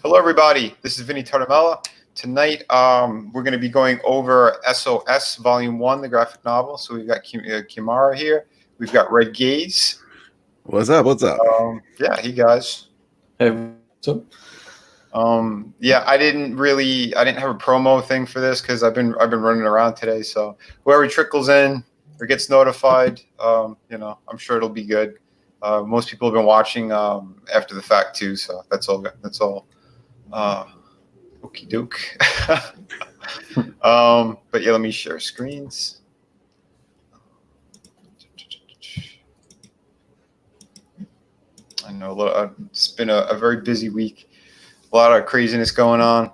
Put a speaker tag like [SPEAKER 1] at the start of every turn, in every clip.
[SPEAKER 1] Hello, everybody. This is Vinnieart. Tonight, we're going to be going over SOS Volume 1, the graphic novel. So we've got Kimara here. We've got Red Gaze.
[SPEAKER 2] What's up? What's up?
[SPEAKER 1] Yeah, hey, guys.
[SPEAKER 3] Hey, what's up?
[SPEAKER 1] Yeah, I didn't have a promo thing for this because I've been running around today. So whoever trickles in or gets notified, I'm sure it'll be good. Most people have been watching after the fact too, so that's all. Okie doke. But yeah, let me share screens. I know it's been a very busy week, a lot of craziness going on,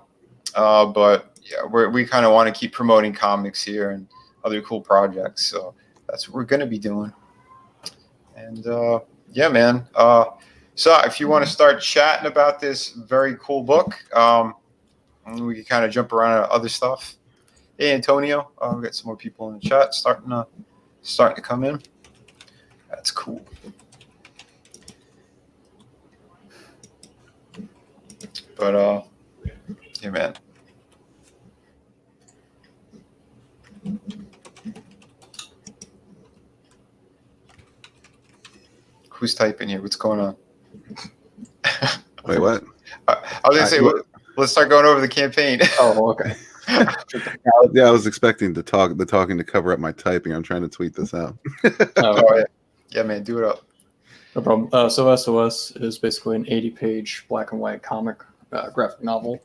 [SPEAKER 1] but yeah, we kind of want to keep promoting comics here and other cool projects, so that's what we're going to be doing. And yeah, man. So if you want to start chatting about this very cool book, we can kind of jump around to other stuff. Hey, Antonio, we got some more people in the chat starting to come in. That's cool. But yeah, man. Who's typing here? What's going on?
[SPEAKER 2] Wait, what?
[SPEAKER 1] I was gonna say, let's start going over the campaign.
[SPEAKER 3] Oh, okay.
[SPEAKER 2] Yeah, I was expecting the talking to cover up my typing. I'm trying to tweet this out.
[SPEAKER 1] Oh, yeah, man, do it up.
[SPEAKER 3] No problem. So SOS is basically an 80-page black and white comic graphic novel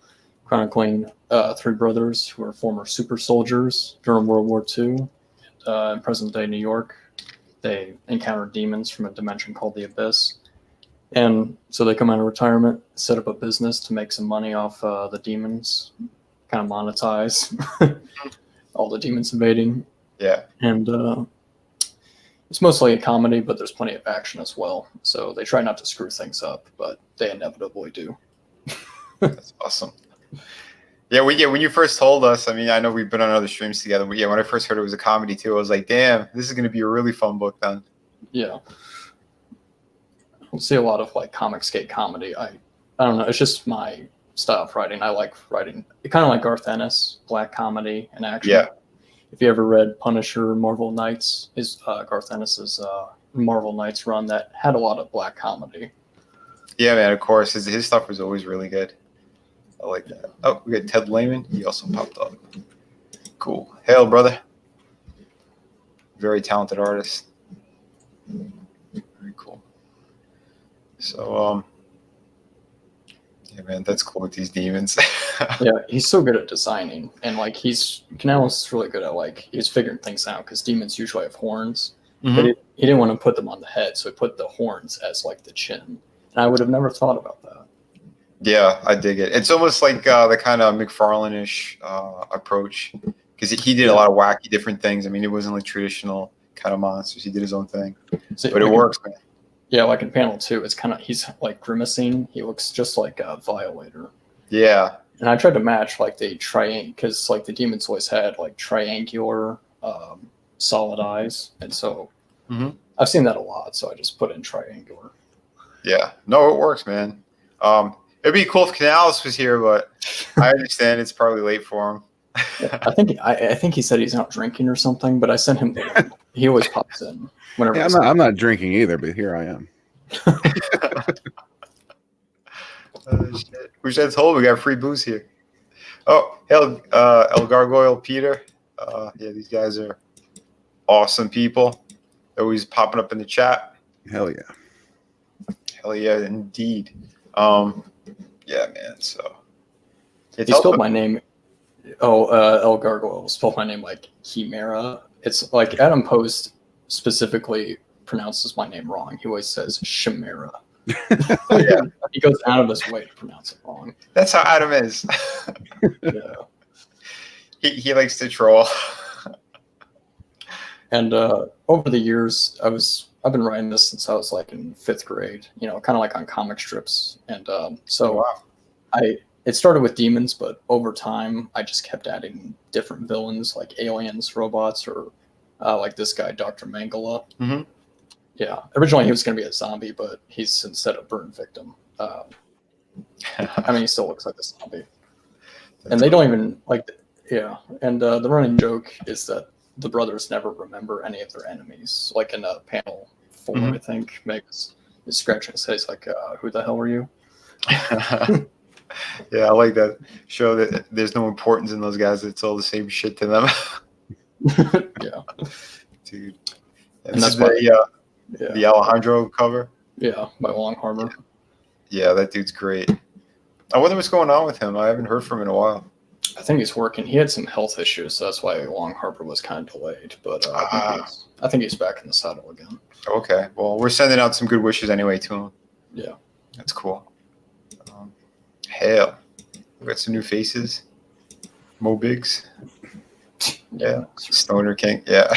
[SPEAKER 3] chronicling three brothers who are former super soldiers during World War II in present-day New York. They encounter demons from a dimension called the Abyss. And so they come out of retirement, set up a business to make some money off the demons, kind of monetize all the demons invading.
[SPEAKER 1] Yeah.
[SPEAKER 3] And it's mostly a comedy, but there's plenty of action as well. So they try not to screw things up, but they inevitably do.
[SPEAKER 1] That's awesome. Yeah, when you first told us, I mean, I know we've been on other streams together, but yeah, when I first heard it was a comedy too, I was like, damn, this is going to be a really fun book then.
[SPEAKER 3] Yeah. I see a lot of like comic skate comedy. I don't know. It's just my style of writing. I like writing kind of like Garth Ennis, black comedy and action.
[SPEAKER 1] Yeah.
[SPEAKER 3] If you ever read Punisher, Marvel Knights, is Garth Ennis's Marvel Knights run that had a lot of black comedy.
[SPEAKER 1] Yeah, man, of course. His stuff was always really good. I like that. Oh, we got Ted Lehman. He also popped up. Cool. Hail, brother. Very talented artist. Very cool. So, yeah, man, that's cool with these demons.
[SPEAKER 3] Yeah, he's so good at designing, and like Canales is really good at he's figuring things out because demons usually have horns, but he didn't want to put them on the head, so he put the horns as like the chin. And I would have never thought about that.
[SPEAKER 1] Yeah, I dig it. It's almost like the kind of McFarlane-ish approach because he did a lot of wacky different things. I mean, it wasn't like traditional kind of monsters. He did his own thing,
[SPEAKER 3] So,
[SPEAKER 1] but it works, man.
[SPEAKER 3] Yeah, like in panel 2, it's kind of he's like grimacing. He looks just like a Violator.
[SPEAKER 1] Yeah.
[SPEAKER 3] And I tried to match like the triangle because like the demons always had like triangular solid eyes, and so I've seen that a lot. So I just put in triangular.
[SPEAKER 1] Yeah, no, it works, man. It'd be cool if Canales was here, but I understand it's probably late for him.
[SPEAKER 3] Yeah, I think he said he's not drinking or something, but I sent him the link. He always pops in whenever.
[SPEAKER 2] Yeah, I'm not drinking either, but here I am.
[SPEAKER 1] Shit. Wish I told we got free booze here. Oh, hell, El Gargoyle Peter. Yeah, these guys are awesome people. They're always popping up in the chat.
[SPEAKER 2] Hell yeah.
[SPEAKER 1] Hell yeah, indeed. Yeah, man. So
[SPEAKER 3] he spelled my name. Oh, El Gargoyle spelled my name like Chimera. It's like Adam Post specifically pronounces my name wrong. He always says Chimera.
[SPEAKER 1] Yeah.
[SPEAKER 3] He goes out of his way to pronounce it wrong.
[SPEAKER 1] That's how Adam is.
[SPEAKER 3] Yeah.
[SPEAKER 1] He likes to troll.
[SPEAKER 3] And over the years, I've been writing this since I was like in 5th grade. You know, kind of like on comic strips. And so it started with demons, but over time, I just kept adding different villains like aliens, robots, or like this guy, Dr. Mangala.
[SPEAKER 1] Mm-hmm.
[SPEAKER 3] Yeah, originally he was going to be a zombie, but he's instead a burn victim. I mean, he still looks like a zombie. And they don't even like, yeah. And the running joke is that the brothers never remember any of their enemies. Like in panel 4, I think, Meg is scratching his face like, "Who the hell are you?"
[SPEAKER 1] Yeah, I like that. Show that there's no importance in those guys. It's all the same shit to them.
[SPEAKER 3] Yeah,
[SPEAKER 1] Dude.
[SPEAKER 3] And that's
[SPEAKER 1] the Alejandro cover.
[SPEAKER 3] Yeah, by Long Harbor.
[SPEAKER 1] Yeah, that dude's great. I wonder what's going on with him. I haven't heard from him in a while.
[SPEAKER 3] I think he's working. He had some health issues, so that's why Long Harbor was kind of delayed. But I think he's back in the saddle again.
[SPEAKER 1] Okay. Well, we're sending out some good wishes anyway to him.
[SPEAKER 3] Yeah.
[SPEAKER 1] That's cool. Hell. We got some new faces. Mo Biggs. Yeah. Stoner King. Yeah.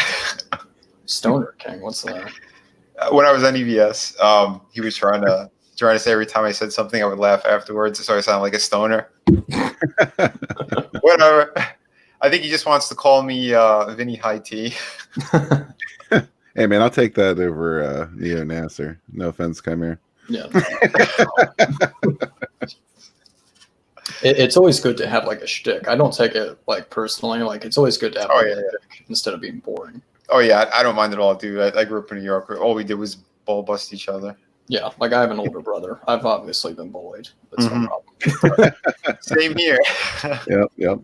[SPEAKER 3] Stoner King. What's that?
[SPEAKER 1] When I was on EVS, he was trying to say every time I said something, I would laugh afterwards, so I sound like a stoner. Whatever. I think he just wants to call me Vinny High T.
[SPEAKER 2] Hey man, I'll take that over Neo Nasser. No offense, Chimera.
[SPEAKER 3] Yeah. It's always good to have like a shtick. I don't take it like personally. Like it's always good to have a shtick instead of being boring.
[SPEAKER 1] Oh yeah, I don't mind at all, dude. I grew up in New York where all we did was ball bust each other.
[SPEAKER 3] Yeah, like I have an older brother. I've obviously been bullied. That's no problem.
[SPEAKER 1] Same here.
[SPEAKER 2] Yep.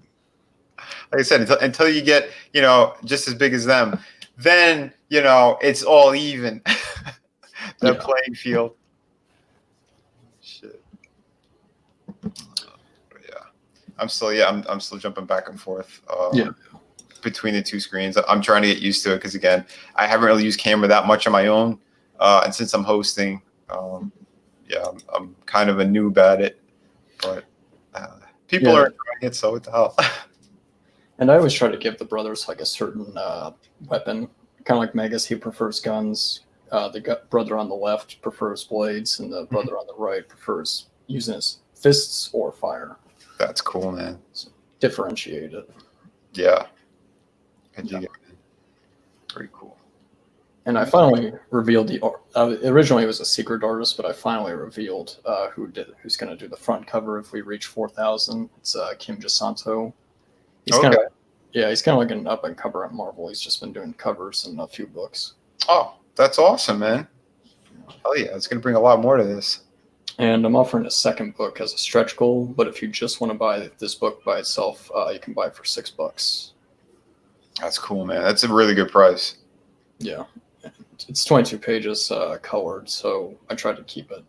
[SPEAKER 1] Like I said, until you get, just as big as them, then, it's all even. That playing field. Shit. I'm still jumping back and forth. Between the two screens. I'm trying to get used to it because, again, I haven't really used camera that much on my own. And since I'm hosting, I'm kind of a noob at it. But people are enjoying it, so what the hell?
[SPEAKER 3] And I always try to give the brothers like a certain weapon. Kind of like Megas, he prefers guns. The brother on the left prefers blades, and the brother on the right prefers using his fists or fire.
[SPEAKER 1] That's cool, man.
[SPEAKER 3] So differentiated.
[SPEAKER 1] Yeah. Pretty cool.
[SPEAKER 3] And I finally revealed originally it was a secret artist, but I finally revealed who's going to do the front cover if we reach 4,000. It's Kim Jasanto. He's kind of like an up and cover at Marvel. He's just been doing covers in a few books.
[SPEAKER 1] Oh, that's awesome, man. Hell yeah, it's going to bring a lot more to this.
[SPEAKER 3] And I'm offering a second book as a stretch goal, but if you just want to buy this book by itself, you can buy it for $6.
[SPEAKER 1] That's cool, man. That's a really good price.
[SPEAKER 3] Yeah. It's 22 pages colored, so I tried to keep it,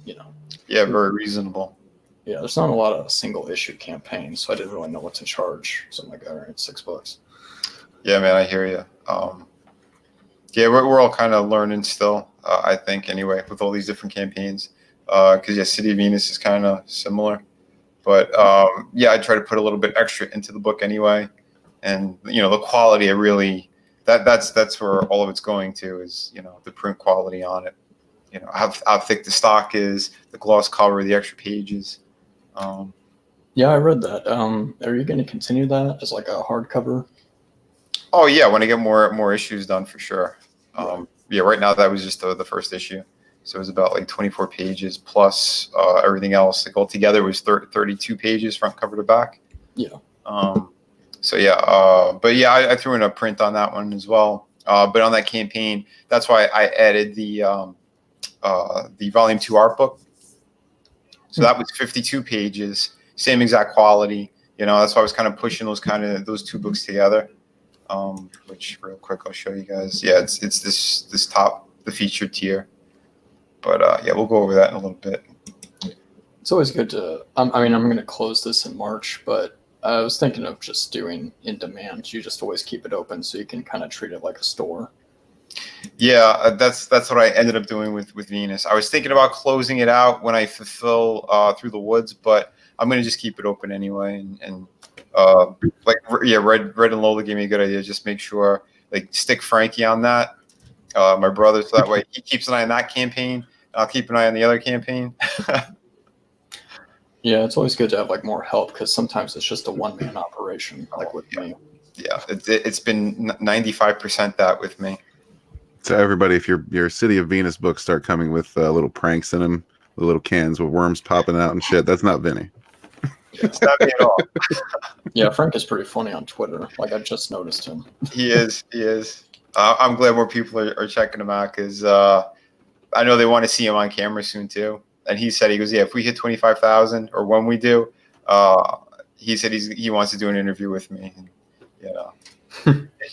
[SPEAKER 1] Yeah, very reasonable.
[SPEAKER 3] Yeah, there's not a lot of single issue campaigns, so I didn't really know what to charge. So I'm like, all right, $6.
[SPEAKER 1] Yeah, man, I hear you. Yeah, we're all kind of learning still, I think, anyway, with all these different campaigns. Because, City of Venus is kind of similar. But, I try to put a little bit extra into the book anyway. And, the quality, that's where all of it's going to is, the print quality on it. How thick the stock is, the gloss cover, the extra pages.
[SPEAKER 3] Yeah, I read that. Are you going to continue that as like a hardcover?
[SPEAKER 1] Oh, yeah, when I get more issues done, for sure. Right now that was just the first issue. So it was about like 24 pages plus everything else. Like altogether it was 32 pages front cover to back. Yeah. I threw in a print on that one as well. But on that campaign, that's why I added the volume 2 art book. So that was 52 pages, same exact quality. That's why I was kind of pushing those two books together. Which real quick I'll show you guys. Yeah, it's this top, the featured tier. But we'll go over that in a little bit.
[SPEAKER 3] It's always good to. I'm going to close this in March, but I was thinking of just doing in demand. You just always keep it open so you can kind of treat it like a store. Yeah,
[SPEAKER 1] that's what I ended up doing with Venus. I was thinking about closing it out when I fulfill Through the Woods, but I'm going to just keep it open anyway. And Red and Lola gave me a good idea. Just make sure, stick Frankie on that, my brother, so that way he keeps an eye on that campaign. I'll keep an eye on the other campaign.
[SPEAKER 3] Yeah, it's always good to have more help because sometimes it's just a one-man operation, with me.
[SPEAKER 1] Yeah, it's been 95% that with me.
[SPEAKER 2] So everybody, if your City of Venus books start coming with little pranks in them, The little cans with worms popping out and shit. That's not Vinny.
[SPEAKER 1] It's not me at all.
[SPEAKER 3] Yeah, Frank is pretty funny on Twitter. Like, I just noticed him.
[SPEAKER 1] He is. I'm glad more people are checking him out because I know they want to see him on camera soon too. And he said, he goes, yeah, if we hit 25,000 or when we do, he said he wants to do an interview with me. And, you know,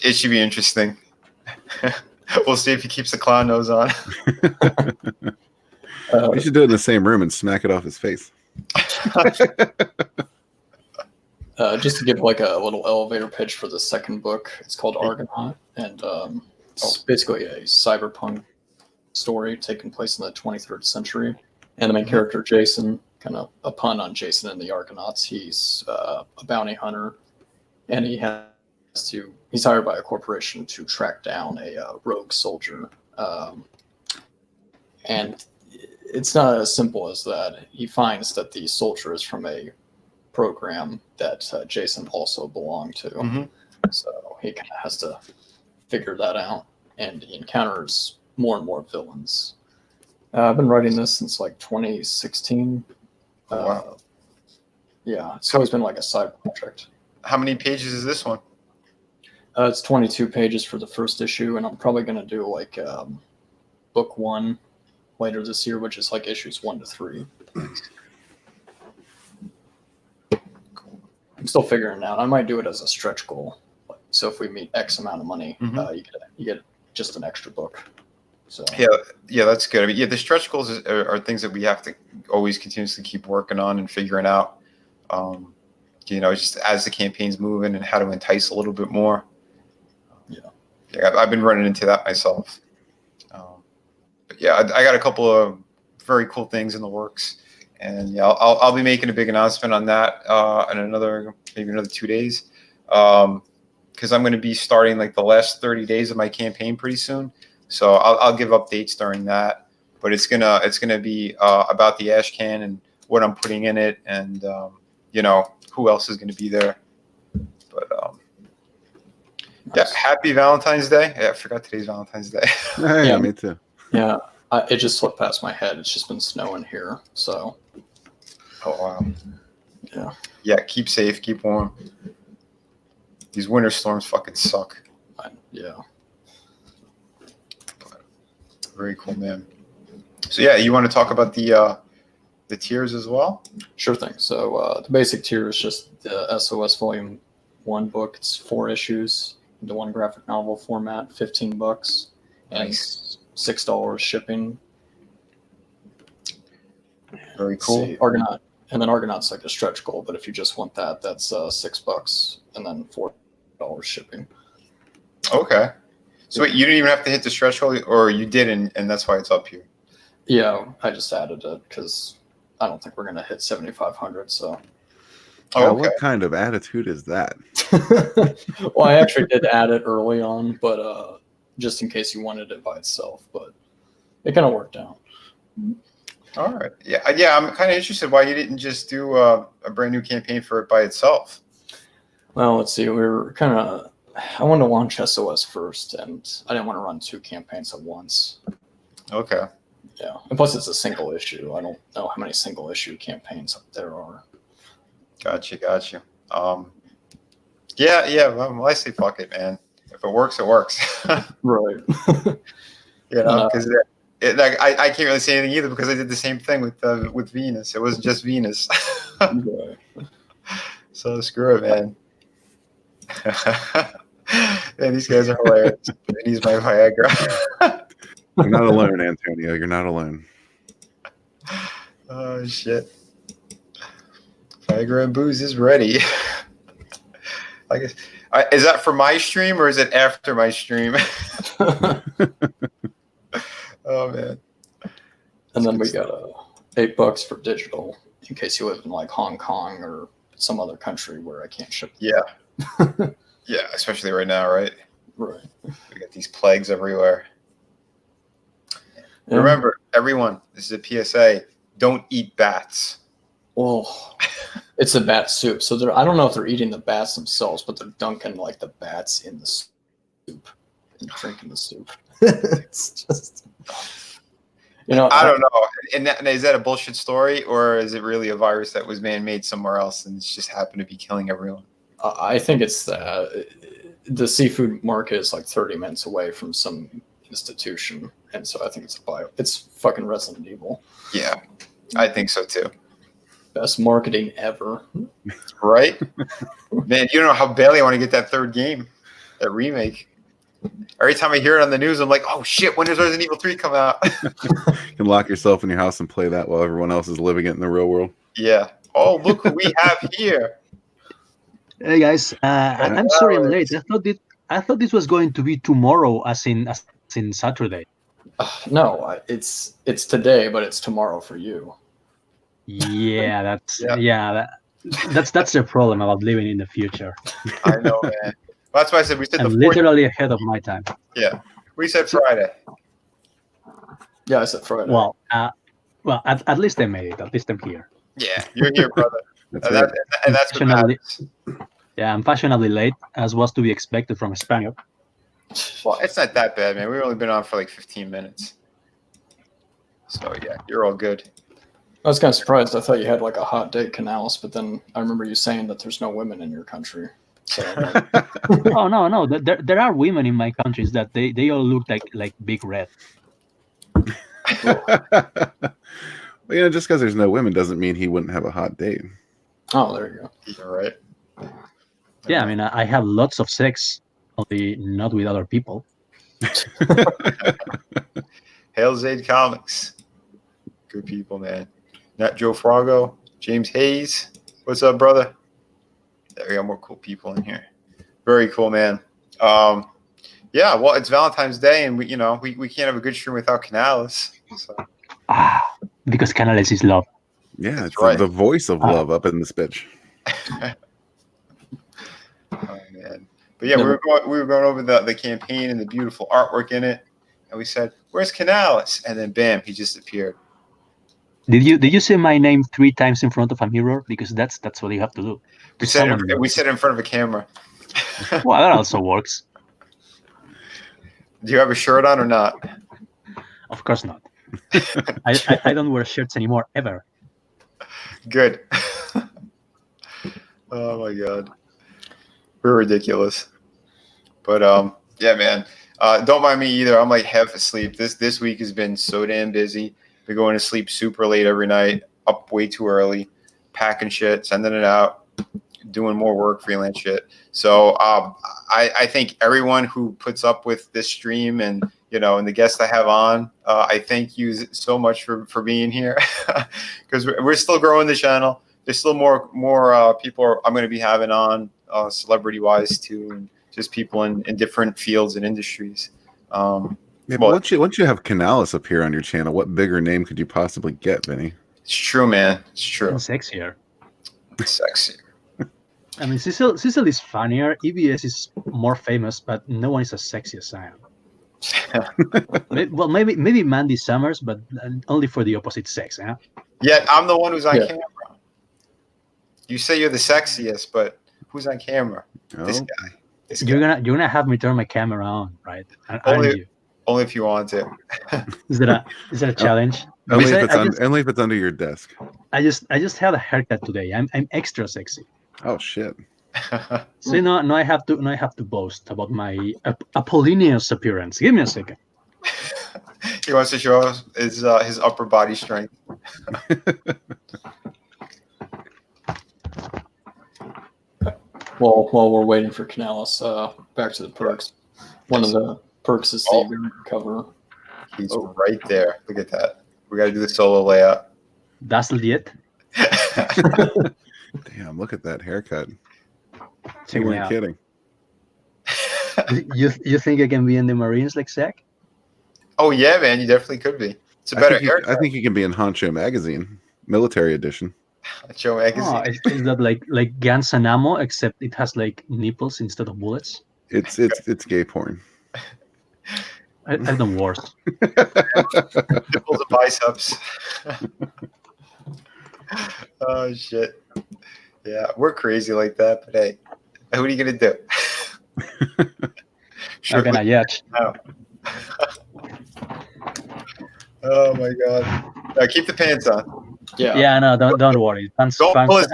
[SPEAKER 1] it should be interesting. We'll see if he keeps the clown nose on.
[SPEAKER 2] We should do it in the same room and smack it off his face.
[SPEAKER 3] Just to give like a little elevator pitch for the second book, it's called Argonaut, and it's basically a cyberpunk story taking place in the 23rd century. And the main character, Jason, kind of a pun on Jason and the Argonauts, he's a bounty hunter, and he's hired by a corporation to track down a rogue soldier. And it's not as simple as that. He finds that the soldier is from a program that Jason also belonged to.
[SPEAKER 1] Mm-hmm.
[SPEAKER 3] So he kind of has to figure that out, and he encounters more and more villains. I've been writing this since like 2016.
[SPEAKER 1] Wow.
[SPEAKER 3] Yeah, it's always been like a side project.
[SPEAKER 1] How many pages is this one?
[SPEAKER 3] It's 22 pages for the first issue, and I'm probably going to do like book 1 later this year, which is like issues 1 to 3. I'm still figuring it out. I might do it as a stretch goal. So if we meet X amount of money, you get just an extra book. So
[SPEAKER 1] yeah, that's good. I mean, the stretch goals are things that we have to always continuously keep working on and figuring out. Just as the campaign's moving and how to entice a little bit more. Yeah, I've been running into that myself. But yeah, I got a couple of very cool things in the works. And yeah, I'll be making a big announcement on that in maybe another 2 days, because I'm going to be starting like the last 30 days of my campaign pretty soon. So I'll give updates during that. But it's gonna be about the ash can and what I'm putting in it, and who else is going to be there. But yeah, happy Valentine's Day. Yeah, I forgot today's Valentine's Day.
[SPEAKER 2] Yeah, me too.
[SPEAKER 3] Yeah, it just slipped past my head. It's just been snowing here, so.
[SPEAKER 1] Oh wow.
[SPEAKER 3] Yeah.
[SPEAKER 1] Yeah, keep safe, keep warm. These winter storms fucking suck.
[SPEAKER 3] Yeah.
[SPEAKER 1] But very cool, man. So yeah, you want to talk about the tiers as well? Sure
[SPEAKER 3] thing. So the basic tier is just the SOS Volume 1 book. It's 4 issues into one graphic novel format, $15, and
[SPEAKER 1] Nice.
[SPEAKER 3] $6 shipping.
[SPEAKER 1] Very cool.
[SPEAKER 3] See, Argonaut, and then Argonaut's like a stretch goal, but if you just want that, that's $6, and then $4 shipping.
[SPEAKER 1] Okay. So wait, you didn't even have to hit the stretch goal, or you did, and that's why it's up here.
[SPEAKER 3] Yeah, I just added it because I don't think we're gonna hit 7,500. So.
[SPEAKER 2] Oh,
[SPEAKER 1] Okay.
[SPEAKER 2] what kind of attitude is that?
[SPEAKER 3] Well, I actually did add it early on, but just in case you wanted it by itself, but it kind of worked out.
[SPEAKER 1] All right. Yeah. I'm kind of interested why you didn't just do a brand new campaign for it by itself.
[SPEAKER 3] Well, let's see. I wanted to launch SOS first, and I didn't want to run 2 campaigns at once.
[SPEAKER 1] Okay.
[SPEAKER 3] Yeah, and plus it's a single issue. I don't know how many single issue campaigns there are.
[SPEAKER 1] Gotcha. Yeah. Well, I say fuck it, man. If it works, it works.
[SPEAKER 3] Right.
[SPEAKER 1] Because I can't really say anything either because I did the same thing with Venus. It wasn't just Venus.
[SPEAKER 3] Right.
[SPEAKER 1] So screw it, man. Man, these guys are hilarious. He's my Viagra.
[SPEAKER 2] You're not alone, Antonio. You're not alone.
[SPEAKER 1] Oh shit. Viagra and booze is ready. I guess. Is that for my stream or is it after my stream? Oh man.
[SPEAKER 3] And then we got $8 for digital in case you live in like Hong Kong or some other country where I can't ship.
[SPEAKER 1] Yeah. Yeah, especially right now, right?
[SPEAKER 3] Right.
[SPEAKER 1] We got these plagues everywhere.
[SPEAKER 3] Yeah.
[SPEAKER 1] Remember, everyone, this is a PSA, don't eat bats.
[SPEAKER 3] Well, it's a bat soup. So I don't know if they're eating the bats themselves, but they're dunking like the bats in the soup and drinking the soup. It's just. You know,
[SPEAKER 1] I don't know. And is that a bullshit story, or is it really a virus that was man-made somewhere else and it's just happened to be killing everyone?
[SPEAKER 3] I think it's the seafood market is like 30 minutes away from some institution, and so I think it's fucking Resident Evil.
[SPEAKER 1] Yeah, I think so too.
[SPEAKER 3] Best marketing ever.
[SPEAKER 1] Right? Man, you don't know how badly I want to get that third game, that remake. Every time I hear it on the news, I'm like, oh shit, when does Resident Evil 3 come out?
[SPEAKER 2] You can lock yourself in your house and play that while everyone else is living it in the real world.
[SPEAKER 1] Yeah. Oh, look who we have here.
[SPEAKER 4] Hey guys, I'm sorry I'm late. I thought this was going to be tomorrow, as in Saturday.
[SPEAKER 3] No, it's today, but it's tomorrow for you.
[SPEAKER 4] Yeah,
[SPEAKER 1] Yeah.
[SPEAKER 4] That's the problem about living in the future.
[SPEAKER 1] I know, man. That's why I said we said
[SPEAKER 4] I'm
[SPEAKER 1] the
[SPEAKER 4] literally ahead of my time.
[SPEAKER 1] Yeah. We said Friday.
[SPEAKER 3] Yeah, I said Friday.
[SPEAKER 4] Well, at least I made it. At least I'm here.
[SPEAKER 1] Yeah, you're here, brother.
[SPEAKER 2] That's
[SPEAKER 1] and,
[SPEAKER 2] right.
[SPEAKER 1] and that's what matters.
[SPEAKER 4] Yeah, I'm fashionably late, as was to be expected from a Spaniard.
[SPEAKER 1] Well, it's not that bad, man. We've only been on for like 15 minutes. So, yeah, you're all good.
[SPEAKER 3] I was kind of surprised. I thought you had like a hot date, Canales, but then I remember you saying that there's no women in your country. So,
[SPEAKER 4] Oh no, there are women in my countries that they all look like Big Red.
[SPEAKER 2] Well, just because there's no women doesn't mean he wouldn't have a hot date.
[SPEAKER 3] oh, there you go.
[SPEAKER 1] You're right.
[SPEAKER 4] Yeah, I mean I have lots of sex, only not with other people.
[SPEAKER 1] Hail Zaid Comics. Good people, man. Nat Joe Frago, James Hayes. What's up, brother? There we got more cool people in here. Very cool, man. Yeah, well, it's Valentine's Day, and we can't have a good stream without Canales. So.
[SPEAKER 4] Because Canales is love.
[SPEAKER 2] Yeah, it's
[SPEAKER 1] right.
[SPEAKER 2] the voice of love up in this bitch.
[SPEAKER 1] Oh man! But yeah, we were going over the campaign and the beautiful artwork in it, and we said, "Where's Canales?" And then bam, he just appeared.
[SPEAKER 4] Did you say my name 3 times in front of a mirror? Because that's what you have to do.
[SPEAKER 1] We said it in front of a camera.
[SPEAKER 4] Well, that also works.
[SPEAKER 1] Do you have a shirt on or not?
[SPEAKER 4] Of course not. I don't wear shirts anymore ever.
[SPEAKER 1] Good. Oh my god, we're ridiculous. But yeah, man. Don't mind me either. I'm like half asleep. This week has been so damn busy. Been going to sleep super late every night, up way too early, packing shit, sending it out, doing more work, freelance shit. So I think everyone who puts up with this stream and and the guests I have on, I thank you so much for being here, because we're still growing the channel. There's still more people I'm going to be having on, celebrity wise too, and just people in different fields and industries.
[SPEAKER 2] Yeah, but once you have Canales appear on your channel, what bigger name could you possibly get, Vinny?
[SPEAKER 1] It's true, man. It's true.
[SPEAKER 4] And sexier.
[SPEAKER 1] Sexy.
[SPEAKER 4] I mean, Cecil is funnier. EBS is more famous, but no one is as sexy as I am. Well, maybe Mandy Summers, but only for the opposite sex. Huh?
[SPEAKER 1] Yeah, I'm the one who's on camera. You say you're the sexiest, but who's on camera?
[SPEAKER 2] Oh.
[SPEAKER 1] This guy.
[SPEAKER 4] You're gonna have me turn my camera on, right? Aren't you?
[SPEAKER 1] Only if you want to.
[SPEAKER 4] Is that a challenge?
[SPEAKER 2] Only
[SPEAKER 4] Because
[SPEAKER 2] if it's under your desk.
[SPEAKER 4] I just had a haircut today. I'm extra sexy.
[SPEAKER 2] Oh shit!
[SPEAKER 4] So now I have to boast about my Apollonius appearance. Give me a second.
[SPEAKER 1] He wants to show us his upper body strength.
[SPEAKER 3] Well, while we're waiting for Canales, back to the perks. One of the perks is the variant cover.
[SPEAKER 1] He's right there. Look at that. We got to do the solo layout.
[SPEAKER 4] Das Lied.
[SPEAKER 2] Damn! Look at that haircut.
[SPEAKER 4] Check
[SPEAKER 2] You
[SPEAKER 4] me
[SPEAKER 2] weren't
[SPEAKER 4] out.
[SPEAKER 2] kidding.
[SPEAKER 4] You think I can be in the Marines like Zach?
[SPEAKER 1] Oh yeah, man, you definitely could be. It's a better haircut.
[SPEAKER 2] I think you can be in Honcho magazine, military edition.
[SPEAKER 1] Joe Magazine.
[SPEAKER 4] Oh, is that like Guns and Ammo, except it has like nipples instead of bullets?
[SPEAKER 2] It's gay porn.
[SPEAKER 4] I've done worse.
[SPEAKER 1] Nipples and biceps. Oh shit. Yeah, we're crazy like that, but hey, what are you gonna do?
[SPEAKER 4] How can I judge?
[SPEAKER 1] No. Oh my god. Keep the pants on.
[SPEAKER 3] Yeah.
[SPEAKER 4] Yeah, no, don't worry. Pants,
[SPEAKER 1] Don't
[SPEAKER 4] pants.
[SPEAKER 1] pull his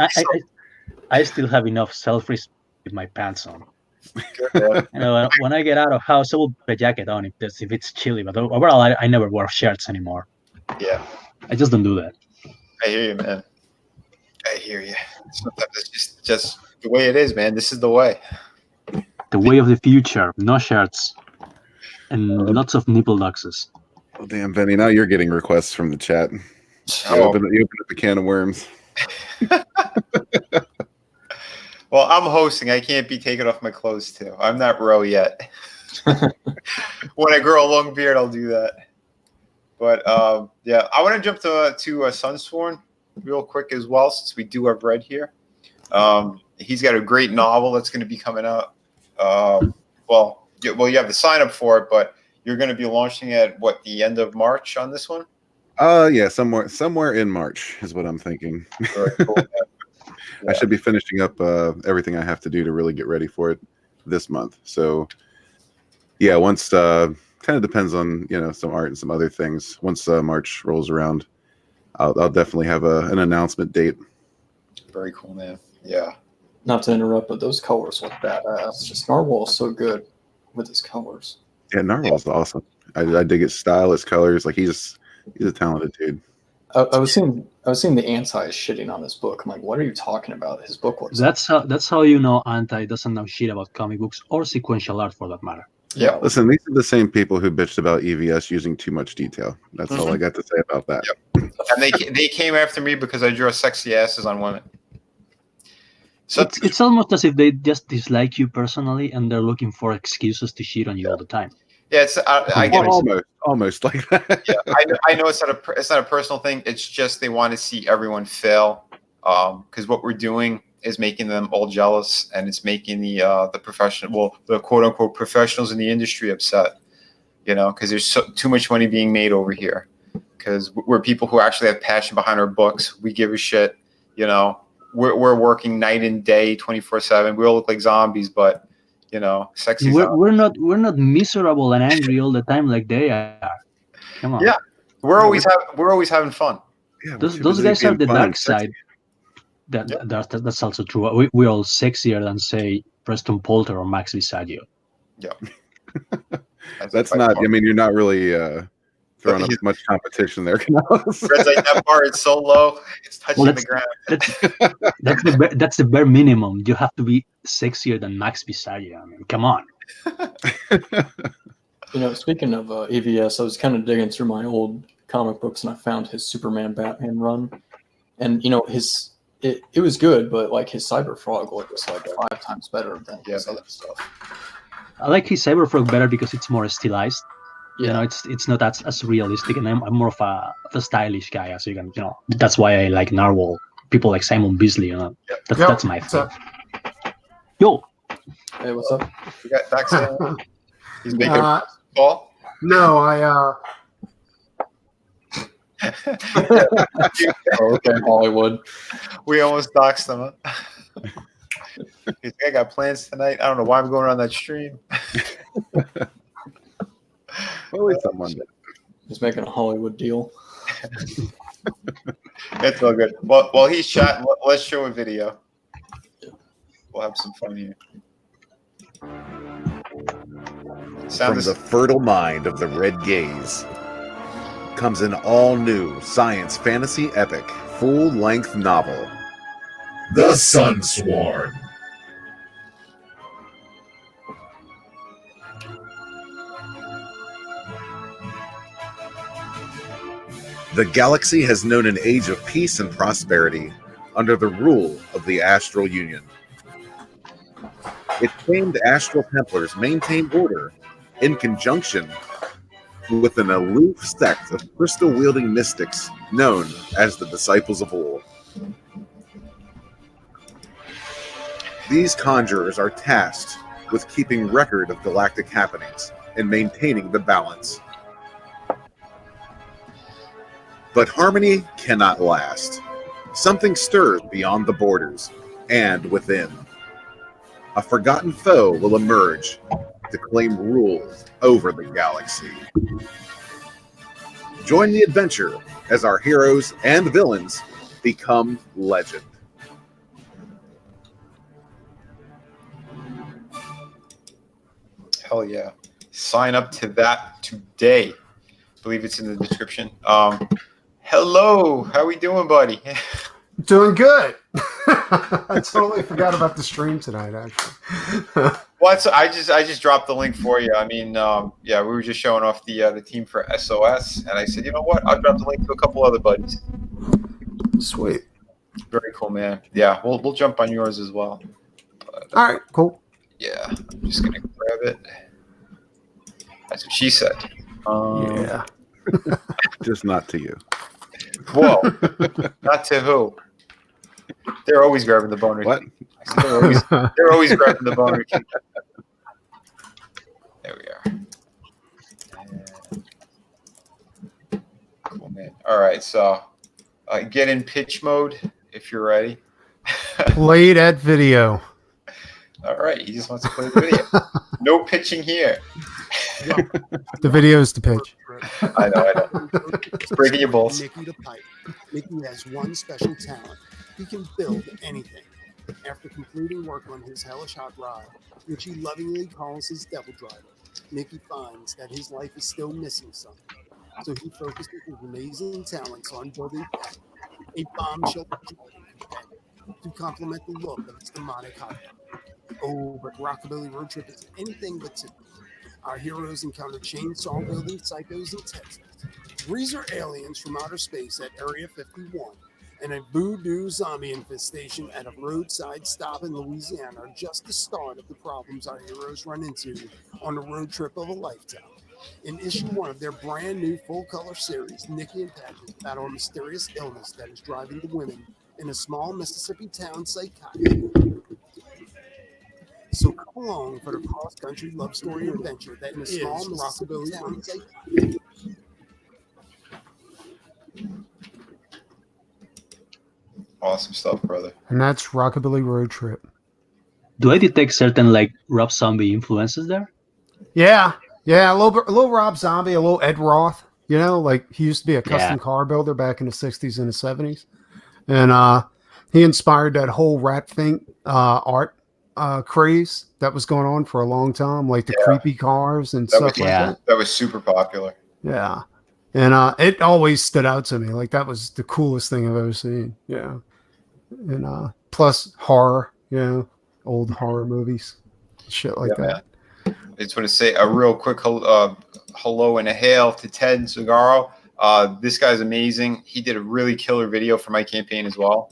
[SPEAKER 4] I still have enough self-respect with my pants on.
[SPEAKER 1] Good, man.
[SPEAKER 4] You know, when I get out of house, I will put a jacket on if it's chilly. But overall, I never wear shirts anymore.
[SPEAKER 1] Yeah,
[SPEAKER 4] I just don't do that.
[SPEAKER 1] I hear you, man. I hear you. Sometimes it's just the way it is, man. This is the way.
[SPEAKER 4] The way of the future. No shirts and lots of nipple boxes.
[SPEAKER 2] Oh, damn, Benny, now you're getting requests from the chat. You
[SPEAKER 1] Oh,
[SPEAKER 2] open up a can of worms.
[SPEAKER 1] well, I'm hosting. I can't be taking off my clothes too. I'm not Ro yet. When I grow a long beard, I'll do that. But yeah, I want to jump to Sunsworn real quick as well, since we do have Red here. He's got a great novel that's going to be coming out. Well, you have the sign up for it, but you're going to be launching at the end of March on this one?
[SPEAKER 2] Yeah, somewhere in March is what I'm thinking.
[SPEAKER 1] Very cool.
[SPEAKER 2] I should be finishing up everything I have to do to really get ready for it this month. So yeah, once kind of depends on some art and some other things. Once March rolls around, I'll definitely have an announcement date.
[SPEAKER 1] Very cool, man. Yeah.
[SPEAKER 3] Not to interrupt, but those colors look badass. Just Narwhal is so good with his colors.
[SPEAKER 2] Yeah, Narwhal's awesome. I dig his style, his colors. Like he's a talented dude.
[SPEAKER 3] I was seeing the anti shitting on this book. I'm like, what are you talking about? His book looks.
[SPEAKER 4] That's how you know Anti doesn't know shit about comic books or sequential art for that matter.
[SPEAKER 1] Yeah.
[SPEAKER 2] Listen, these are the same people who bitched about EVS using too much detail. That's all I got to say about that.
[SPEAKER 1] Yep. And they came after me because I draw sexy asses on women. So
[SPEAKER 4] It's almost as if they just dislike you personally and they're looking for excuses to shit on you all the time.
[SPEAKER 1] yeah, it's I get it.
[SPEAKER 2] Almost like that.
[SPEAKER 1] Yeah, I know it's not a personal thing. It's just they want to see everyone fail, because what we're doing is making them all jealous, and it's making the quote unquote professionals in the industry upset. Because there's too much money being made over here. Because we're people who actually have passion behind our books. We give a shit. We're working night and day, 24/7. We all look like zombies, but sexy.
[SPEAKER 4] We're not miserable and angry all the time like they are. Come on.
[SPEAKER 1] Yeah, we're always having fun.
[SPEAKER 2] Yeah,
[SPEAKER 4] Those guys are the dark side. That's also true. We're all sexier than say Preston Poulter or Max Visaggio.
[SPEAKER 1] Yeah.
[SPEAKER 2] That's not. I mean, you're not really throwing up much competition there.
[SPEAKER 1] Red's like, that bar is so low, it's touching the ground.
[SPEAKER 4] That's the bare minimum. You have to be sexier than Max Visaggio. I mean, come on.
[SPEAKER 3] Speaking of EVS, I was kind of digging through my old comic books and I found his Superman Batman run, and it was good, but like his Cyberfrog look was like 5 times better than his other stuff.
[SPEAKER 4] I like his Cyberfrog better because it's more stylized.
[SPEAKER 3] Yeah.
[SPEAKER 4] It's not as realistic, and I'm more of a stylish guy, as you can, That's why I like Narwhal. People like Simon Beasley, That's my thing. Yo.
[SPEAKER 3] Hey, what's up?
[SPEAKER 1] We got Dax. He's making a call.
[SPEAKER 5] No,
[SPEAKER 3] Oh, okay, Hollywood.
[SPEAKER 1] We almost doxed him. He's like, I got plans tonight. I don't know why I'm going on that stream.
[SPEAKER 2] Well, it's on Monday.
[SPEAKER 3] He's making a Hollywood deal.
[SPEAKER 1] It's all good. Well, while he's chatting, let's show a video. We'll have some fun here.
[SPEAKER 6] From the fertile mind of the Red Gaze comes an all-new science fantasy epic full-length novel, The Sunsworn. The galaxy has known an age of peace and prosperity under the rule of the Astral Union. Its famed Astral Templars maintain order in conjunction with an aloof sect of crystal-wielding mystics known as the Disciples of Ul. These conjurers are tasked with keeping record of galactic happenings and maintaining the balance. But harmony cannot last. Something stirs beyond the borders and within. A forgotten foe will emerge to claim rule over the galaxy. Join the adventure as our heroes and villains become legend.
[SPEAKER 1] Hell yeah. Sign up to that today. I believe it's in the description. Hello. How we doing, buddy?
[SPEAKER 5] Doing good. I totally forgot about the stream tonight, actually.
[SPEAKER 1] I just dropped the link for you. I mean, yeah, we were just showing off the team for SOS, and I said, you know what? I'll drop the link to a couple other buddies.
[SPEAKER 5] Sweet.
[SPEAKER 1] Very cool, man. Yeah, we'll jump on yours as well. But,
[SPEAKER 5] All right, cool.
[SPEAKER 1] yeah, I'm just gonna grab it. That's what she said.
[SPEAKER 5] Yeah.
[SPEAKER 2] Just not to you.
[SPEAKER 1] Whoa. Not to who? They're always grabbing the boner.
[SPEAKER 2] What?
[SPEAKER 1] I said they're always grabbing the boner. There we are. Cool, man. All right, so get in pitch mode if you're ready.
[SPEAKER 5] Played at video.
[SPEAKER 1] All right, he just wants to play the video. No pitching here.
[SPEAKER 5] The video is the pitch.
[SPEAKER 1] I know. It's breaking your balls.
[SPEAKER 7] Nicky the Pipe. Nicky has one special talent. He can build anything. After completing work on his hellish hot rod, which he lovingly calls his devil driver, Nicky finds that his life is still missing something. So he focuses his amazing talents on building a bombshell to complement the look of his demonic hot rod. Oh, but Rockabilly Road Trip is anything but typical. Our heroes encounter chainsaw building psychos in Texas, greaser aliens from outer space at Area 51, and a voodoo zombie infestation at a roadside stop in Louisiana are just the start of the problems our heroes run into on the road trip of a lifetime. In issue 1 of their brand new full-color series, Nicky and Patrick battle a mysterious illness that is driving the women in a small Mississippi town psychotic. So come along for the cross-country love story adventure that in a small Rockabilly town psychotic.
[SPEAKER 1] Awesome stuff, brother.
[SPEAKER 5] And that's Rockabilly Road Trip.
[SPEAKER 4] Do I detect certain like Rob Zombie influences there?
[SPEAKER 5] Yeah. Yeah, a little Rob Zombie, a little Ed Roth. You know, like he used to be a custom car builder back in the 60s and the 70s. And he inspired that whole Rat Fink art craze that was going on for a long time, like the creepy cars and stuff like that.
[SPEAKER 1] That was super popular.
[SPEAKER 5] Yeah. And it always stood out to me. Like that was the coolest thing I've ever seen. Yeah. And plus horror, you know, old horror movies, shit like that.
[SPEAKER 1] Man. I just want to say a real quick hello and a hail to Ted Zagaro. This guy's amazing. He did a really killer video for my campaign as well.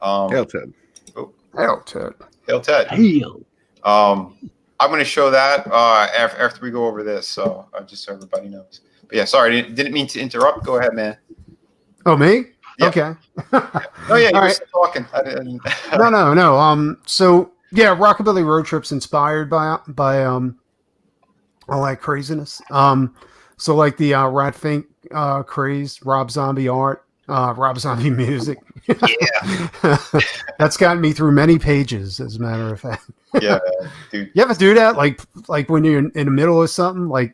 [SPEAKER 2] Hail, Ted.
[SPEAKER 1] Oh.
[SPEAKER 5] Hail, Ted.
[SPEAKER 1] Hail, Ted.
[SPEAKER 4] Hail.
[SPEAKER 1] I'm going to show that after we go over this, so just so everybody knows. But yeah, sorry, didn't mean to interrupt. Go ahead, man.
[SPEAKER 5] Oh, me?
[SPEAKER 1] Yeah.
[SPEAKER 5] Okay.
[SPEAKER 1] Oh yeah, you were still talking. I didn't...
[SPEAKER 5] No. So yeah, Rockabilly Road Trip's inspired by all that craziness. So like the Rat Fink craze, Rob Zombie art, Rob Zombie music.
[SPEAKER 1] Yeah.
[SPEAKER 5] That's gotten me through many pages, as a matter of fact.
[SPEAKER 1] Yeah, dude.
[SPEAKER 5] You ever do that? Like when you're in the middle of something, like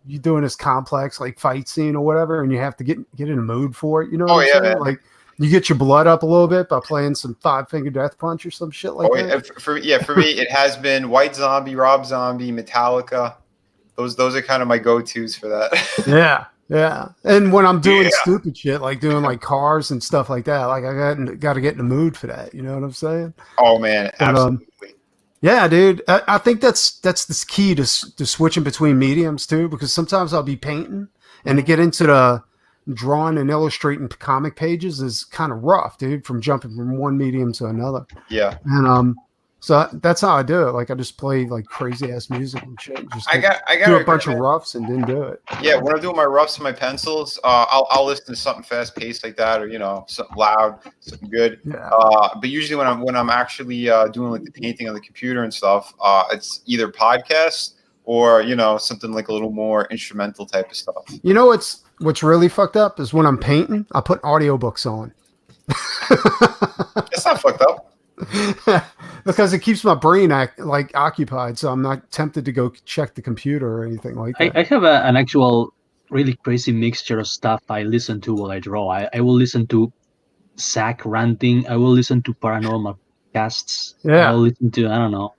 [SPEAKER 5] you're doing this complex like fight scene or whatever, and you have to get in a mood for it. You know what I'm saying?
[SPEAKER 1] Man.
[SPEAKER 5] Like you get your blood up a little bit by playing some 5-Finger Death Punch or some shit like that.
[SPEAKER 1] For me, it has been White Zombie, Rob Zombie, Metallica. Those are kind of my go-tos for that.
[SPEAKER 5] Yeah. And when I'm doing stupid shit, like doing like cars and stuff like that, like I got to get in the mood for that. You know what I'm saying?
[SPEAKER 1] Oh man, absolutely.
[SPEAKER 5] Yeah, dude. I think that's the key to switching between mediums too, because sometimes I'll be painting and to get into the drawing and illustrating comic pages is kind of rough, dude, from jumping from one medium to another.
[SPEAKER 1] Yeah.
[SPEAKER 5] And so that's how I do it. Like I just play like crazy ass music and shit. And just
[SPEAKER 1] I got
[SPEAKER 5] do a bunch of roughs and then do it.
[SPEAKER 1] Yeah, when I'm doing my roughs and my pencils, I'll listen to something fast paced like that, or something loud, something good.
[SPEAKER 5] Yeah.
[SPEAKER 1] But usually when I'm actually doing like the painting on the computer and stuff, it's either podcasts or something like a little more instrumental type of stuff.
[SPEAKER 5] You know what's really fucked up is when I'm painting, I put audiobooks on.
[SPEAKER 1] It's not fucked up.
[SPEAKER 5] Because it keeps my brain occupied, so I'm not tempted to go check the computer or anything like that.
[SPEAKER 4] I have an actual really crazy mixture of stuff I listen to while I draw. I will listen to Zach ranting. I will listen to paranormal casts. I
[SPEAKER 5] Yeah.
[SPEAKER 4] will listen to, I don't know.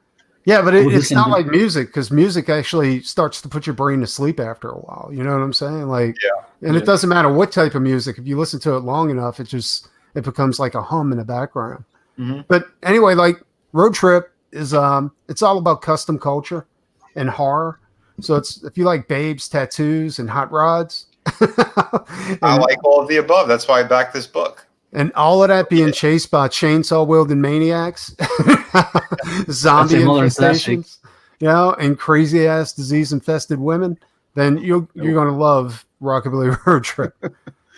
[SPEAKER 5] Yeah, but
[SPEAKER 4] I will
[SPEAKER 5] it's
[SPEAKER 4] listen
[SPEAKER 5] not
[SPEAKER 4] to-
[SPEAKER 5] like music, because music actually starts to put your brain to sleep after a while. You know what I'm saying? Like, and
[SPEAKER 3] Yeah.
[SPEAKER 5] it doesn't matter what type of music. If you listen to it long enough, it becomes like a hum in the background.
[SPEAKER 1] Mhm.
[SPEAKER 5] But anyway, like Road Trip is it's all about custom culture and horror. So it's if you like babes, tattoos, and hot rods,
[SPEAKER 1] I
[SPEAKER 5] and,
[SPEAKER 1] like all of the above. That's why I backed this book.
[SPEAKER 5] and all of that being chased by chainsaw wielding maniacs, zombie
[SPEAKER 4] That's a modern classic.
[SPEAKER 5] infestations, you know, and crazy ass disease infested women, then you're gonna love Rockabilly Road Trip.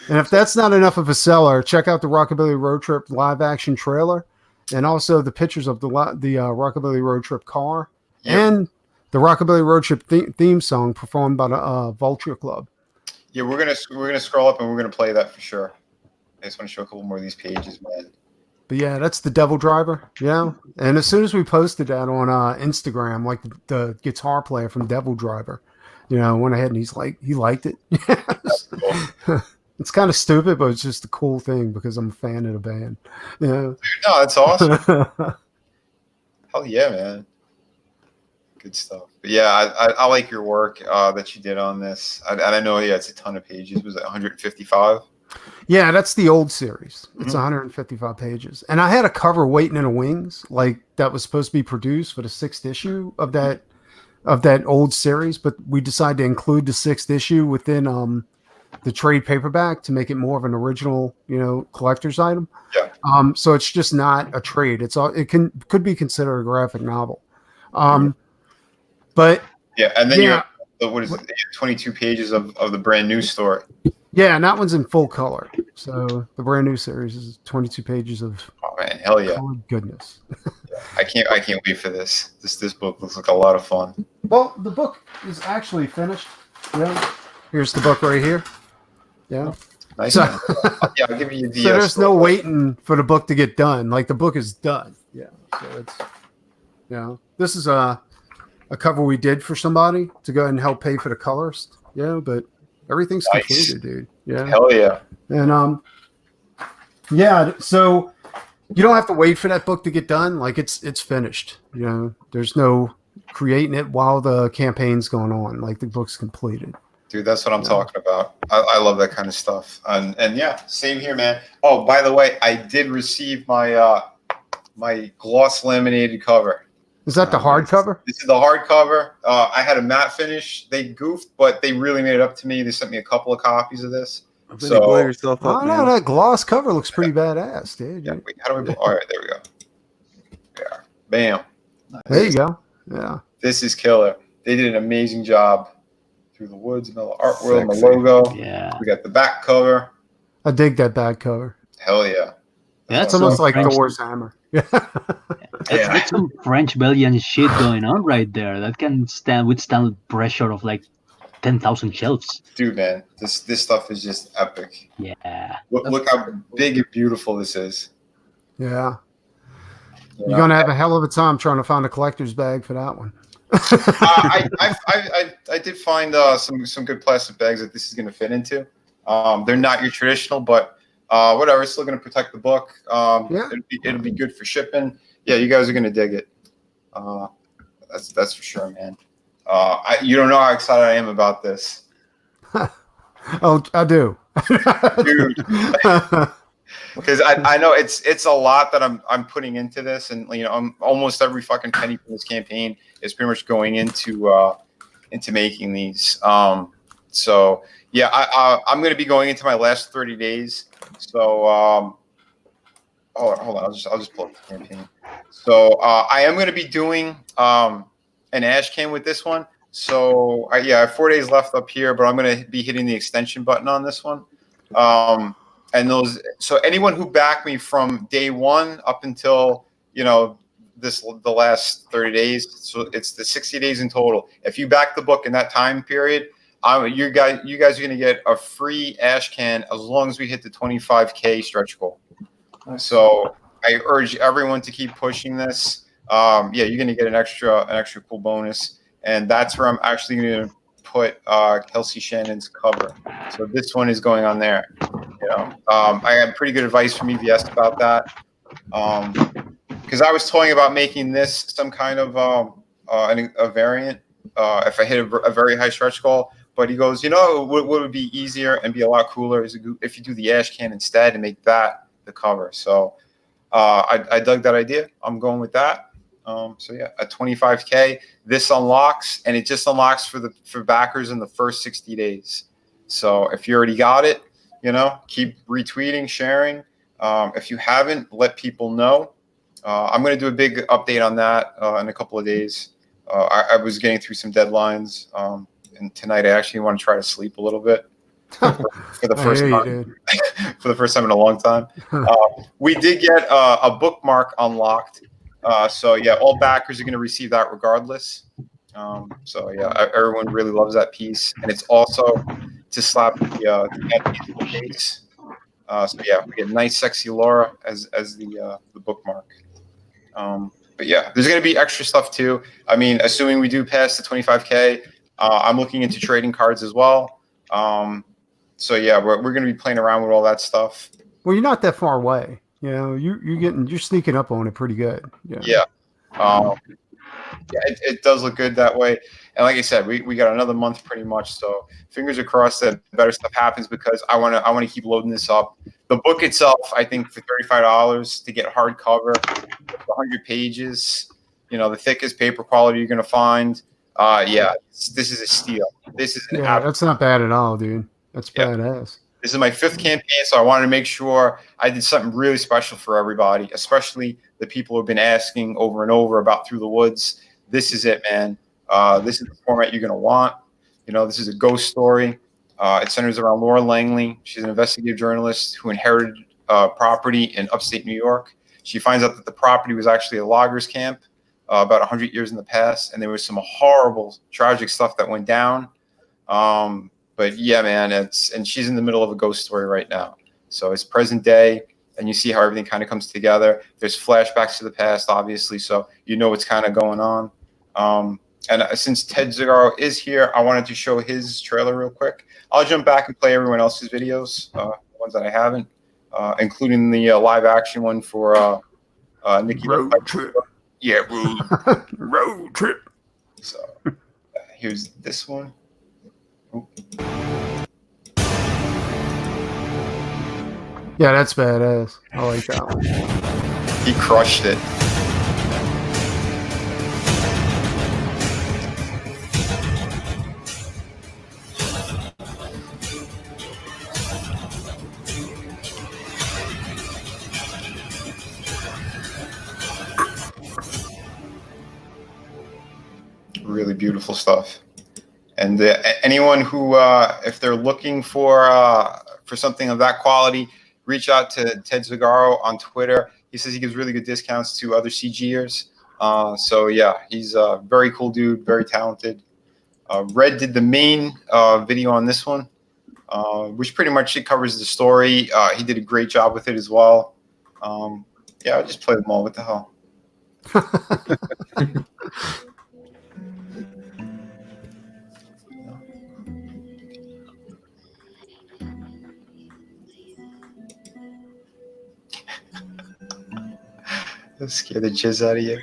[SPEAKER 5] And if that's not enough of a seller, check out the Rockabilly Road Trip live action trailer, and also the pictures of the Rockabilly Road Trip car, and the Rockabilly Road Trip theme song performed by the Vulture Club.
[SPEAKER 1] Yeah, we're gonna scroll up and we're gonna play that for sure. I just want to show a couple more of these pages, man.
[SPEAKER 5] But yeah, that's the Devil Driver, you know. And as soon as we posted that on Instagram, like the guitar player from Devil Driver, you know, went ahead and he liked it. It's kind of stupid, but it's just a cool thing because I'm a fan of the band. Yeah.
[SPEAKER 1] No, that's awesome. Hell yeah, man. Good stuff. But yeah, I like your work that you did on this. And I know, it's a ton of pages. Was it 155?
[SPEAKER 5] Yeah, that's the old series. It's 155 pages. And I had a cover waiting in the wings, like that was supposed to be produced for the 6th issue of that old series, but we decided to include the 6th issue within the trade paperback to make it more of an original, you know, collector's item.
[SPEAKER 1] Yeah.
[SPEAKER 5] So it's just not a trade. It could be considered a graphic novel. But
[SPEAKER 1] yeah, and then you have what is it? 22 pages of the brand new story.
[SPEAKER 5] Yeah, and that one's in full color. So the brand new series is 22 pages of
[SPEAKER 1] hell yeah,
[SPEAKER 5] colored goodness.
[SPEAKER 1] I can't wait for this. This book looks like a lot of fun.
[SPEAKER 5] Well, the book is actually finished. Yeah. Here's the book right here. Yeah.
[SPEAKER 1] Nice.
[SPEAKER 5] So,
[SPEAKER 1] yeah, I'll give you the.
[SPEAKER 5] So there's no waiting for the book to get done. Like the book is done. Yeah. So it's, this is a cover we did for somebody to go ahead and help pay for the colorist. Yeah, but everything's completed, dude. Yeah.
[SPEAKER 1] Hell yeah.
[SPEAKER 5] And so you don't have to wait for that book to get done. Like it's finished. You know, there's no creating it while the campaign's going on. Like the book's completed.
[SPEAKER 1] Dude, that's what I'm talking about. I love that kind of stuff. And yeah, same here, man. Oh, by the way, I did receive my my gloss laminated cover.
[SPEAKER 5] Is that the hardcover?
[SPEAKER 1] This is the hardcover. I had a matte finish. They goofed, but they really made it up to me. They sent me a couple of copies of this.
[SPEAKER 2] So blow yourself up,
[SPEAKER 5] no, that gloss cover looks pretty badass, dude.
[SPEAKER 1] Yeah, wait, how do we? All right, there we go. Yeah, bam.
[SPEAKER 5] There you go. Yeah.
[SPEAKER 1] This is killer. They did an amazing job. Through the Woods, and the art world, and the logo.
[SPEAKER 4] Yeah.
[SPEAKER 1] We got the back cover.
[SPEAKER 5] I dig that back cover.
[SPEAKER 1] Hell yeah.
[SPEAKER 4] That's
[SPEAKER 5] It's almost like
[SPEAKER 4] French.
[SPEAKER 5] Thor's hammer. Yeah.
[SPEAKER 4] That's some French Belgian shit going on right there. That can withstand pressure of like 10,000 shelves.
[SPEAKER 1] Dude, man, this stuff is just epic.
[SPEAKER 4] Yeah.
[SPEAKER 1] Look how big and beautiful this is.
[SPEAKER 5] Yeah. You're gonna have a hell of a time trying to find a collector's bag for that one.
[SPEAKER 1] I did find some good plastic bags that this is going to fit into. They're not your traditional, but whatever. It's still going to protect the book. It'll be good for shipping. Yeah, you guys are going to dig it. That's for sure, man. You don't know how excited I am about this.
[SPEAKER 5] Oh, I do,
[SPEAKER 1] dude. Because I know it's a lot that I'm putting into this, and I'm almost every fucking penny from this campaign is pretty much going into making these. So yeah, I'm going to be going into my last 30 days. So hold on, I'll just pull up the campaign. So I am going to be doing an ash can with this one. So I have 4 days left up here, but I'm going to be hitting the extension button on this one. So anyone who backed me from day one up until the last 30 days, so it's the 60 days in total. If you back the book in that time period, you guys are going to get a free ash can as long as we hit the 25K stretch goal. So I urge everyone to keep pushing this. You're going to get an extra cool bonus, and that's where I'm actually going to put Kelsey Shannon's cover. So this one is going on there. You know, I had pretty good advice from EVS about that. Because I was toying about making this some kind of a variant if I hit a very high stretch goal. But he goes, you know, what would be easier and be a lot cooler is if you do the ash can instead and make that the cover. So I dug that idea. I'm going with that. So yeah, at 25K, this unlocks, and it just unlocks for backers in the first 60 days. So if you already got it, you know, keep retweeting, sharing. If you haven't, let people know. I'm going to do a big update on that in a couple of days. I was getting through some deadlines, and tonight I actually want to try to sleep a little bit for the first time. For the first time in a long time. We did get a bookmark unlocked. So yeah, all backers are going to receive that regardless. So yeah, everyone really loves that piece, and it's also to slap the face. So yeah, we get nice, sexy Laura as the bookmark. But yeah, there's going to be extra stuff too. I mean, assuming we do pass the 25K, I'm looking into trading cards as well. So yeah, we're going to be playing around with all that stuff.
[SPEAKER 5] Well, you're not that far away. You know, you're sneaking up on it pretty good.
[SPEAKER 1] Yeah. Yeah, it does look good that way. And like I said, we got another month pretty much. So fingers are crossed that better stuff happens, because I want to keep loading this up. The book itself, I think, for $35 to get hardcover, 100 pages. You know, the thickest paper quality you're gonna find. Yeah, this is a steal. This is
[SPEAKER 5] that's not bad at all, dude. That's badass.
[SPEAKER 1] This is my 5th campaign, so I wanted to make sure I did something really special for everybody, especially the people who have been asking over and over about Through the Woods. This is it, man. This is the format you're going to want. You know, this is a ghost story. It centers around Laura Langley. She's an investigative journalist who inherited property in upstate New York. She finds out that the property was actually a loggers camp about 100 years in the past, and there was some horrible, tragic stuff that went down. But yeah, man, and she's in the middle of a ghost story right now. So it's present day, and you see how everything kind of comes together. There's flashbacks to the past, obviously, so you know what's kind of going on. And since Ted Zagaro is here, I wanted to show his trailer real quick. I'll jump back and play everyone else's videos, the ones that I haven't, including the live action one for Nikki.
[SPEAKER 5] Road trip.
[SPEAKER 1] Yeah,
[SPEAKER 5] road trip.
[SPEAKER 1] So here's this one. Ooh.
[SPEAKER 5] Yeah, that's badass. I like that one.
[SPEAKER 1] He crushed it. Really beautiful stuff. And anyone who, if they're looking for something of that quality, reach out to Ted Zagaro on Twitter. He says he gives really good discounts to other CGers. So yeah, he's a very cool dude, very talented. Red did the main video on this one, which pretty much it covers the story. He did a great job with it as well. Yeah, I just play them all. What the hell? That scared the jizz out of you.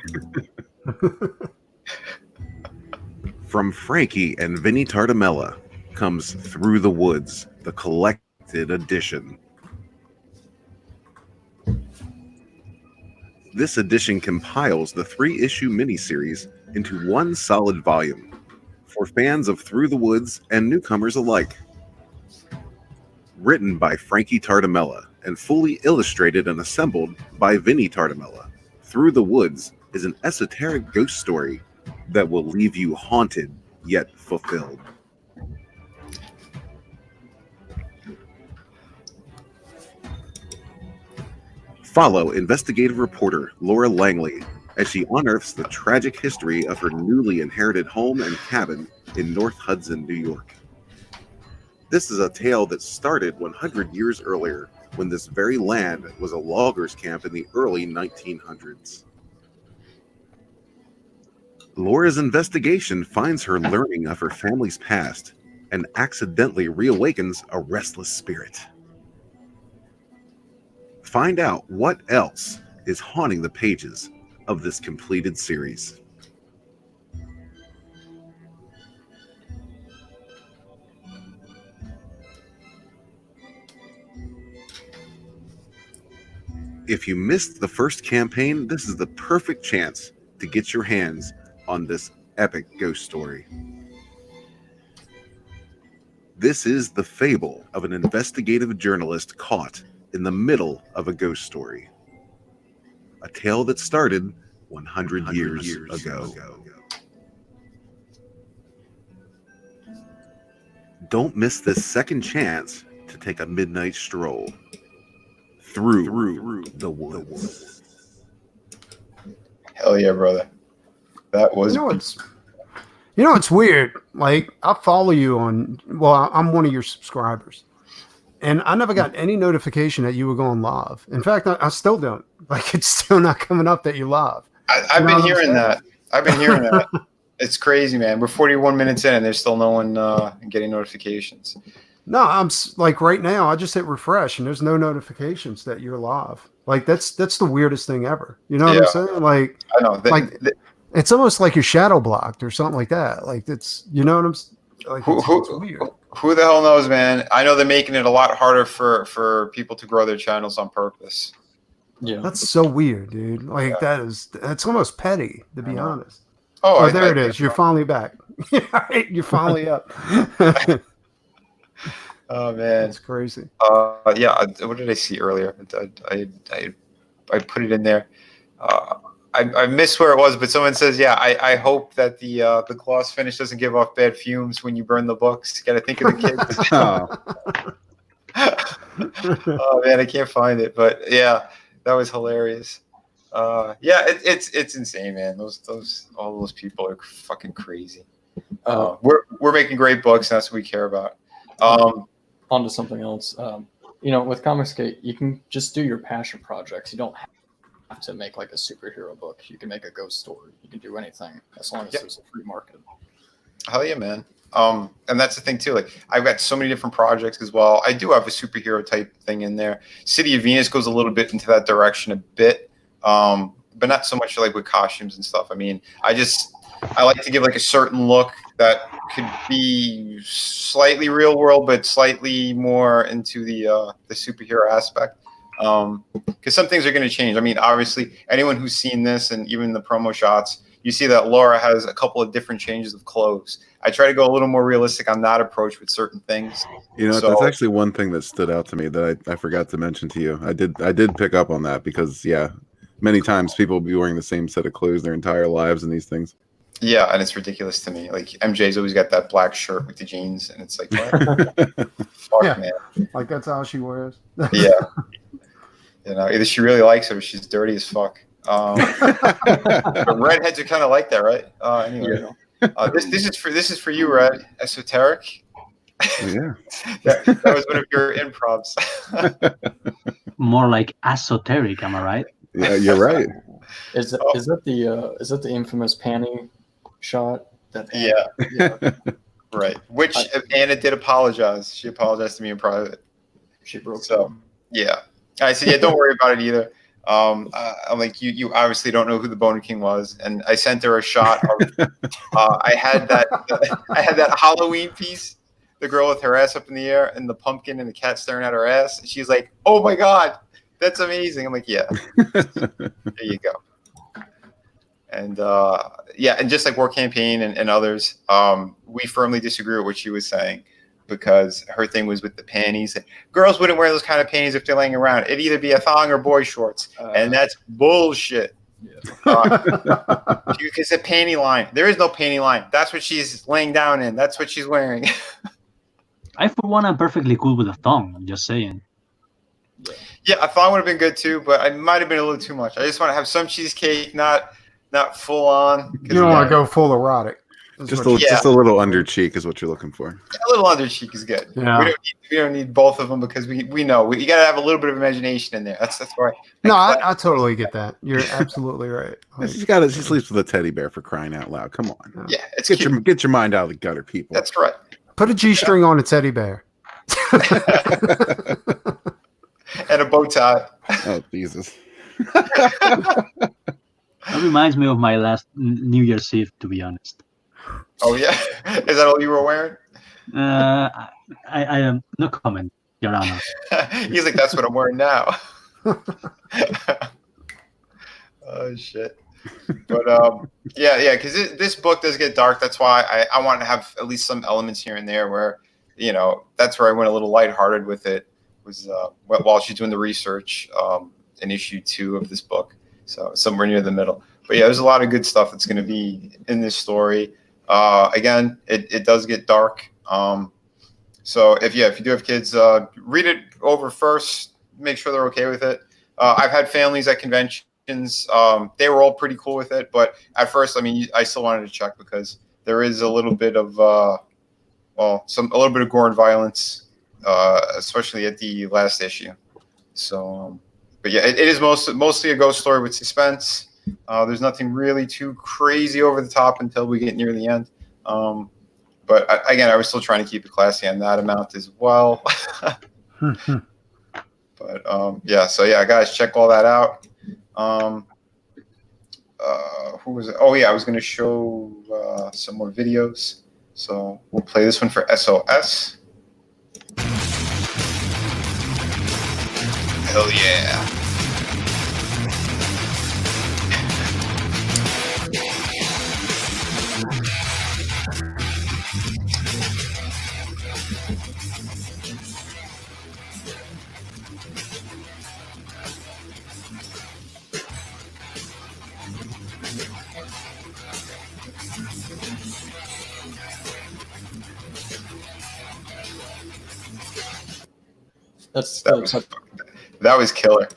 [SPEAKER 2] From Frankie and Vinnie Tartamella comes Through the Woods, the collected edition. This edition compiles the 3-issue miniseries into one solid volume for fans of Through the Woods and newcomers alike. Written by Frankie Tartamella and fully illustrated and assembled by Vinnie Tartamella, Through the Woods is an esoteric ghost story that will leave you haunted yet fulfilled. Follow investigative reporter Laura Langley as she unearths the tragic history of her newly inherited home and cabin in North Hudson, New York. This is a tale that started 100 years earlier, when this very land was a loggers' camp in the early 1900s. Laura's investigation finds her learning of her family's past and accidentally reawakens a restless spirit. Find out what else is haunting the pages of this completed series. If you missed the first campaign, this is the perfect chance to get your hands on this epic ghost story. This is the fable of an investigative journalist caught in the middle of a ghost story. A tale that started 100 years ago. Don't miss this second chance to take a midnight stroll through the woods.
[SPEAKER 1] Hell yeah, brother. That was.
[SPEAKER 5] It's weird. Like, I follow you on. Well, I'm one of your subscribers, and I never got any notification that you were going live. In fact, I still don't. Like, it's still not coming up that you live.
[SPEAKER 1] I've been hearing that. I've been hearing that. It's crazy, man. We're 41 minutes in, and there's still no one getting notifications.
[SPEAKER 5] No, I'm like right now. I just hit refresh, and there's no notifications that you're live. Like that's the weirdest thing ever. You know what I'm saying? Like
[SPEAKER 1] I know.
[SPEAKER 5] It's almost like you're shadow blocked or something like that. Like it's what I'm like. It's weird.
[SPEAKER 1] Who the hell knows, man? I know they're making it a lot harder for people to grow their channels on purpose.
[SPEAKER 5] Yeah, that's so weird, dude. Like that's almost petty, to be honest.
[SPEAKER 1] Oh,
[SPEAKER 5] there it is. You're finally back. You're finally up.
[SPEAKER 1] Oh man,
[SPEAKER 5] that's crazy.
[SPEAKER 1] Yeah. What did I see earlier? I put it in there. I missed where it was, but someone says, yeah. I hope that the gloss finish doesn't give off bad fumes when you burn the books. Got to think of the kids. Oh man, I can't find it, but yeah, that was hilarious. Yeah, it's insane, man. All those people are fucking crazy. We're making great books, and that's what we care about.
[SPEAKER 3] On to something else. With Comicsgate, you can just do your passion projects. You don't have to make like a superhero book. You can make a ghost story. You can do anything as long as there's a free market.
[SPEAKER 1] Hell yeah, man. And that's the thing too. Like I've got so many different projects as well. I do have a superhero type thing in there. City of Venus goes a little bit into that direction a bit, but not so much like with costumes and stuff. I mean, I like to give like a certain look that could be slightly real world, but slightly more into the superhero aspect. Because some things are going to change. I mean, obviously, anyone who's seen this and even the promo shots, you see that Laura has a couple of different changes of clothes. I try to go a little more realistic on that approach with certain things.
[SPEAKER 2] That's actually one thing that stood out to me that I forgot to mention to you. I did pick up on that because many times people will be wearing the same set of clothes their entire lives in these things.
[SPEAKER 1] Yeah, and it's ridiculous to me. Like MJ's always got that black shirt with the jeans, and it's like, what? Fuck, man.
[SPEAKER 5] Like that's how she wears.
[SPEAKER 1] Yeah. Either she really likes it or she's dirty as fuck. But redheads are kind of like that, right? Anyway, this is for you, Red. Esoteric.
[SPEAKER 2] Yeah.
[SPEAKER 1] that was one of your improvs.
[SPEAKER 4] More like esoteric, am I right?
[SPEAKER 2] Yeah, you're right.
[SPEAKER 3] Is that the infamous panty shot?
[SPEAKER 1] Right. Which Anna did apologize. She apologized to me in private.
[SPEAKER 3] She broke.
[SPEAKER 1] So yeah, I said, yeah, don't worry about it either. I'm like, you obviously don't know who the Boner King was, and I sent her a shot of. I had that Halloween piece, the girl with her ass up in the air, and the pumpkin and the cat staring at her ass. And she's like, "Oh my god, that's amazing!" I'm like, "Yeah, there you go." And and just like War Campaign and others, we firmly disagree with what she was saying, because her thing was with the panties. Girls wouldn't wear those kind of panties if they're laying around. It'd either be a thong or boy shorts, and that's bullshit. Because the panty line, there is no panty line. That's what she's laying down in. That's what she's wearing.
[SPEAKER 4] I, for one, am perfectly cool with a thong. I'm just saying.
[SPEAKER 1] Yeah, a thong would have been good too, but I might have been a little too much. I just want to have some cheesecake, not full on.
[SPEAKER 5] You don't want to go full erotic.
[SPEAKER 2] Just a little under cheek is what you're looking for.
[SPEAKER 1] A little under cheek is good.
[SPEAKER 5] Yeah.
[SPEAKER 1] We don't need both of them because we know you got to have a little bit of imagination in there. That's why.
[SPEAKER 5] No, I totally get that. You're absolutely right. Like,
[SPEAKER 2] She sleeps with a teddy bear, for crying out loud. Come on.
[SPEAKER 1] Yeah, it's
[SPEAKER 2] get your mind out of the gutter, people.
[SPEAKER 1] That's right.
[SPEAKER 5] put a G-string on a teddy bear.
[SPEAKER 1] And a bow tie.
[SPEAKER 2] Oh, Jesus.
[SPEAKER 4] That reminds me of my last New Year's Eve, to be honest.
[SPEAKER 1] Oh yeah, is that all you were wearing?
[SPEAKER 4] I am no comment, Your Honor.
[SPEAKER 1] He's like, that's what I'm wearing now. Oh shit. But yeah, because this book does get dark. That's why I want to have at least some elements here and there where, that's where I went a little lighthearted with it. Was while she's doing the research in issue 2 of this book, so somewhere near the middle. But yeah, there's a lot of good stuff that's going to be in this story. Again, it does get dark. So if you do have kids, read it over first. Make sure they're okay with it. I've had families at conventions. They were all pretty cool with it, but at first, I still wanted to check because there is a little bit of a little bit of gore and violence, especially at the last issue. So, but yeah, it is mostly a ghost story with suspense. There's nothing really too crazy over the top until we get near the end. But again, I was still trying to keep it classy on that amount as well. But yeah, so yeah, guys, check all that out. Who was it? Oh yeah, I was going to show some more videos. So we'll play this one for SOS. Hell yeah. That was killer.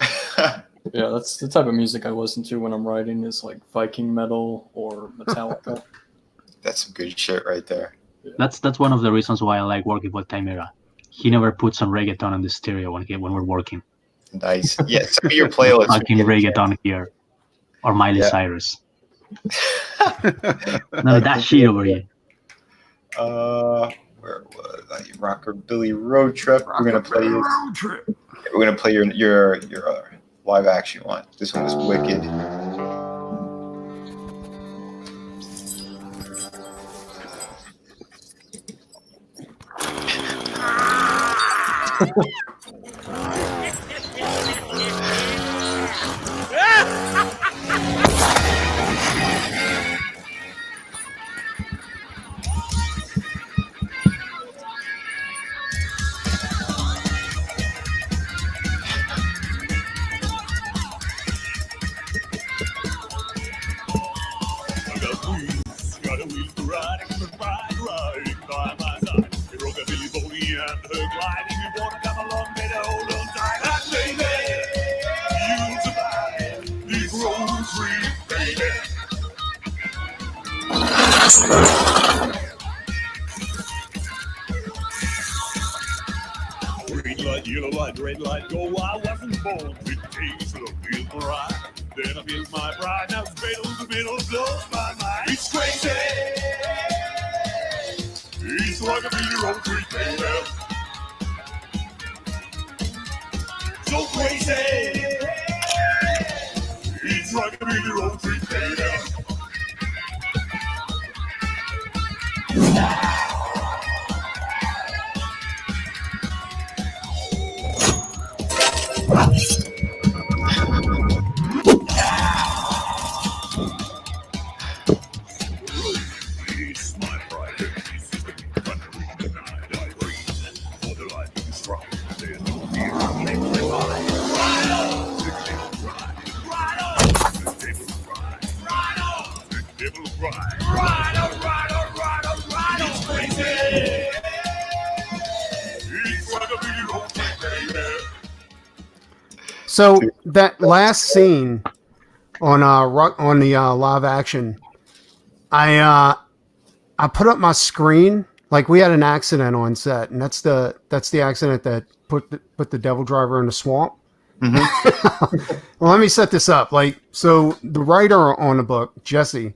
[SPEAKER 3] Yeah, that's the type of music I listen to when I'm writing, is like Viking metal or Metallica.
[SPEAKER 1] That's some good shit right there.
[SPEAKER 3] Yeah.
[SPEAKER 4] That's one of the reasons why I like working with Chimera. He never puts some reggaeton on the stereo when we're working.
[SPEAKER 1] Nice. Yeah, some of your playlists.
[SPEAKER 4] Fucking reggaeton here, or Miley Cyrus. No, that shit over here.
[SPEAKER 1] Where was that? Rockabilly Road Trip. We're gonna play your live action one. This one is wicked.
[SPEAKER 8] Green light, yellow light, red light, go. I wasn't born with days of feel the ride. Then I feel my pride. Now it's the middle blows my mind. It's crazy. It's like a beer on creek, baby. So crazy. It's like a beer on creek, baby.
[SPEAKER 5] So that last scene on the live action, I I put up my screen. Like we had an accident on set, and that's the accident that put the Devil Driver in the swamp.
[SPEAKER 1] Mm-hmm.
[SPEAKER 5] Well, let me set this up. Like, so the writer on the book, Jesse,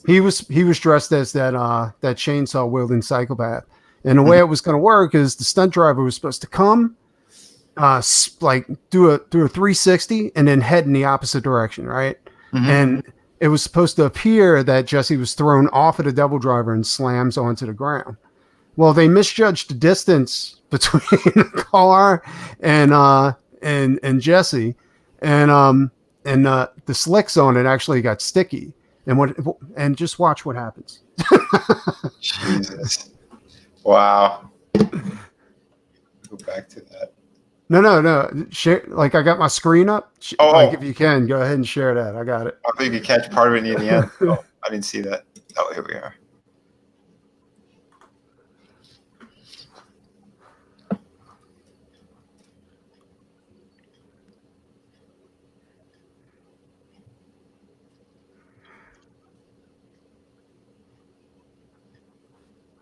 [SPEAKER 5] he was dressed as that chainsaw wielding psychopath, and the way it was going to work is the stunt driver was supposed to come, like do a 360 and then head in the opposite direction, right?
[SPEAKER 1] Mm-hmm.
[SPEAKER 5] And it was supposed to appear that Jesse was thrown off of the Devil Driver and slams onto the ground. Well, they misjudged the distance between the car and Jesse, and the slicks on it actually got sticky. And just watch what happens.
[SPEAKER 1] Jesus. Wow. Go back to that.
[SPEAKER 5] No. Share, like I got my screen up.
[SPEAKER 1] Oh.
[SPEAKER 5] Like if you can, go ahead and share that. I got it.
[SPEAKER 1] I think you catch part of it near the end. Oh, I didn't see that. Oh, here we are.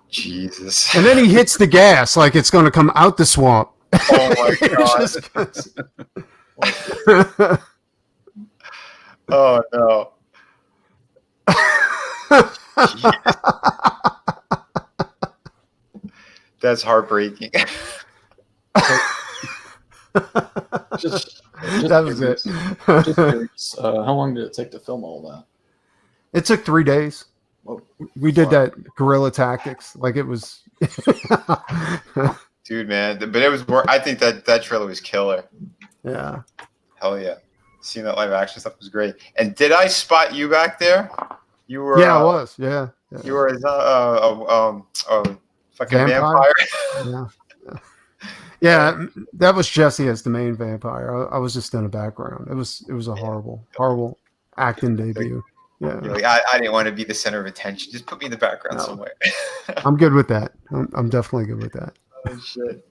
[SPEAKER 1] Jesus.
[SPEAKER 5] And then he hits the gas like it's going to come out the swamp.
[SPEAKER 1] Oh my God. Oh no. That's heartbreaking.
[SPEAKER 5] That was it.
[SPEAKER 3] Just curious, how long did it take to film all that?
[SPEAKER 5] It took 3 days.
[SPEAKER 3] Whoa.
[SPEAKER 5] We did that guerrilla tactics. Like it was.
[SPEAKER 1] Dude, man. But it was I think that trailer was killer.
[SPEAKER 5] Yeah.
[SPEAKER 1] Hell yeah. Seeing that live action stuff was great. And did I spot you back there? You were.
[SPEAKER 5] Yeah, I was. Yeah.
[SPEAKER 1] You were as a fucking vampire.
[SPEAKER 5] Yeah, that was Jesse as the main vampire. I was just in the background. It was a horrible acting debut. Yeah.
[SPEAKER 1] Like, I didn't want to be the center of attention. Just put me in the background somewhere.
[SPEAKER 5] I'm good with that. I'm definitely good with that.
[SPEAKER 1] Oh shit.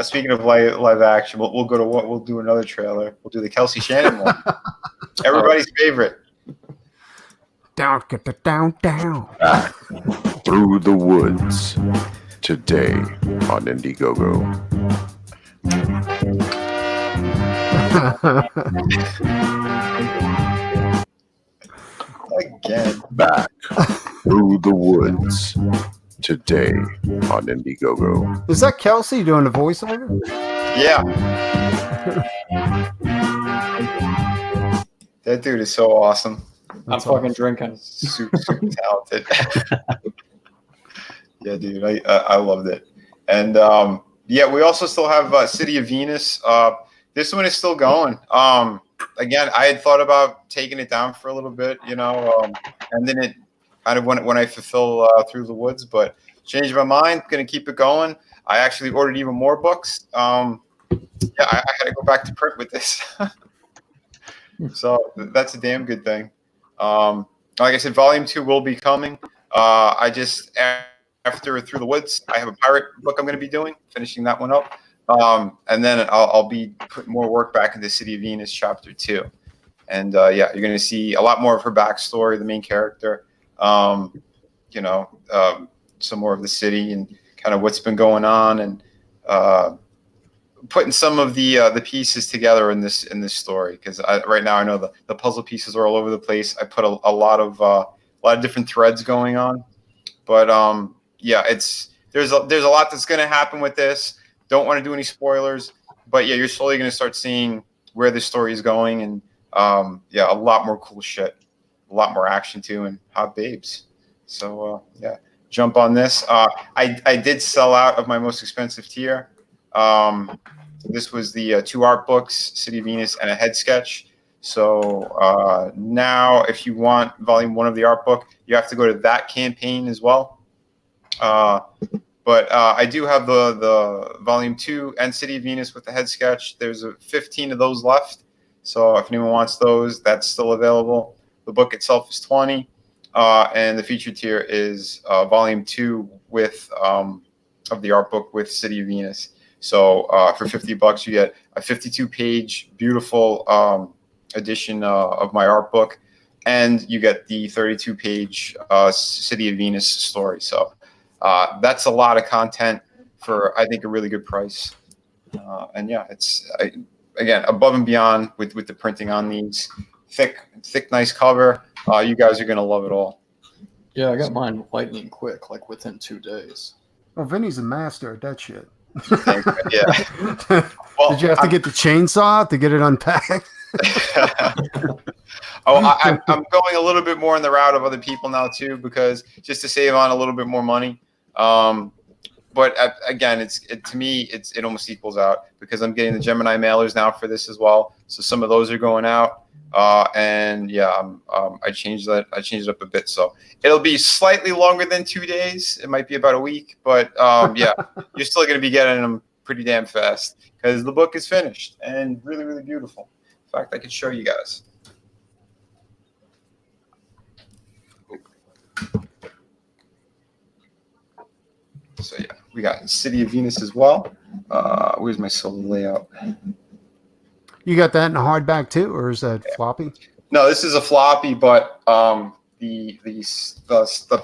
[SPEAKER 1] Speaking of live action, we'll go to we'll do another trailer. We'll do the Kelsey Shannon one. Everybody's favorite.
[SPEAKER 5] Down, get the down.
[SPEAKER 9] Back through the woods today on Indiegogo.
[SPEAKER 1] Again.
[SPEAKER 9] Back through the woods today on Indiegogo.
[SPEAKER 5] Is that Kelsey doing the voiceover?
[SPEAKER 1] Yeah. That dude is so awesome.
[SPEAKER 3] I'm fucking drinking.
[SPEAKER 1] Super talented. Yeah, dude, I loved it. And yeah, we also still have City of Venus. This one is still going. Again, I had thought about taking it down for a little bit, and then it kind of when I fulfill Through the Woods, but changed my mind. Going to keep it going. I actually ordered even more books. Yeah, I had to go back to print with this. So that's a damn good thing. Like I said, Volume 2 will be coming. I just, after Through the Woods, I have a pirate book I'm going to be doing, finishing that one up. And then I'll be putting more work back into City of Venus Chapter 2. And yeah, you're going to see a lot more of her backstory, the main character, some more of the city and kind of what's been going on, and putting some of the pieces together in this story. Because right now I know the puzzle pieces are all over the place. I put a lot of different threads going on, but yeah, there's a lot that's going to happen with this. Don't want to do any spoilers, but yeah, you're slowly going to start seeing where the story is going, and yeah, a lot more cool shit, a lot more action too, and hot babes. So yeah, jump on this. I did sell out of my most expensive tier. This was the 2 art books, City of Venus, and a head sketch. So now, if you want Volume 1 of the art book, you have to go to that campaign as well. But I do have the Volume 2 and City of Venus with the head sketch. There's 15 of those left. So if anyone wants those, that's still available. The book itself is $20. And the featured tier is Volume 2 with of the art book with City of Venus. So for $50, you get a 52-page beautiful edition of my art book. and you get the 32-page City of Venus story. So that's a lot of content for, I think, a really good price. And yeah, it's again above and beyond with the printing on these. Thick, nice cover. You guys are gonna love it all.
[SPEAKER 3] Yeah, I got mine lightning quick, like within 2 days.
[SPEAKER 5] Well, Vinny's a master at that shit.
[SPEAKER 1] Yeah. Well,
[SPEAKER 5] did you have to get the chainsaw to get it unpacked?
[SPEAKER 1] I'm going a little bit more in the route of other people now too, because just to save on a little bit more money. But again, to me, it almost equals out because I'm getting the Gemini mailers now for this as well. So some of those are going out. And yeah, I changed that. I changed it up a bit, so it'll be slightly longer than 2 days. It might be about a week, but yeah, you're still going to be getting them pretty damn fast because the book is finished and really, really beautiful. In fact, I could show you guys. So yeah, we got City of Venus as well. Where's my solo layout?
[SPEAKER 5] You got that in a hardback too, or is that floppy?
[SPEAKER 1] No, this is a floppy, but the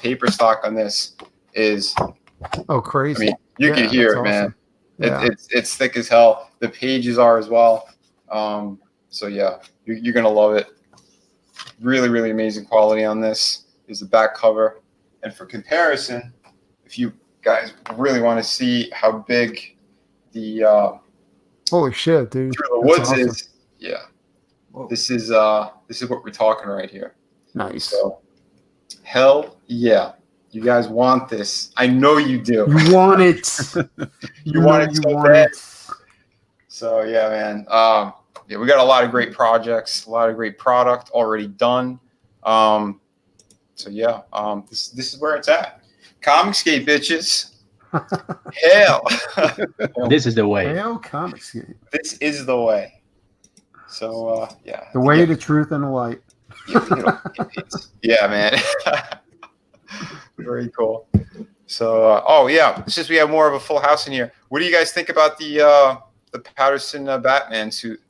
[SPEAKER 1] paper stock on this is
[SPEAKER 5] crazy.
[SPEAKER 1] I mean, you can hear it, man.
[SPEAKER 5] Yeah.
[SPEAKER 1] It's thick as hell. The pages are as well. So yeah, you're gonna love it. Really, really amazing quality on this is the back cover. And for comparison, if you guys really want to see how big the
[SPEAKER 5] holy shit, dude!
[SPEAKER 1] Through the Woods awesome. Is yeah. Whoa. This is what we're talking right here.
[SPEAKER 5] Nice.
[SPEAKER 1] So, hell yeah, you guys want this? I know you do.
[SPEAKER 5] You want it.
[SPEAKER 1] you want it so bad. So yeah, man. Yeah, we got a lot of great projects, a lot of great product already done. So yeah, this is where it's at. Comicsgate, bitches. Hell.
[SPEAKER 4] This is the way.
[SPEAKER 5] Hell, Comicsgate.
[SPEAKER 1] This is the way. So yeah.
[SPEAKER 5] The way, the truth, and the light.
[SPEAKER 1] Yeah, man. Very cool. So oh yeah, since we have more of a full house in here, what do you guys think about the Patterson Batman suit?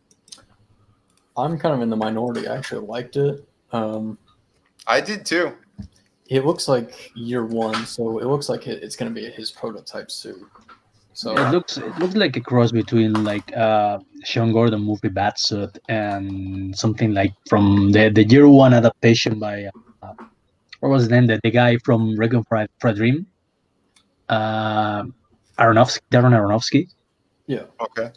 [SPEAKER 3] I'm kind of in the minority. I actually liked it.
[SPEAKER 1] I did too.
[SPEAKER 3] It looks like year one, so it looks like it's going to be his prototype suit. So
[SPEAKER 4] it looks like a cross between like Sean Gordon movie Batsuit and something like from the year one adaptation by what was his name? The guy from Requiem for a Dream, Darren Aronofsky.
[SPEAKER 3] Yeah.
[SPEAKER 1] Okay.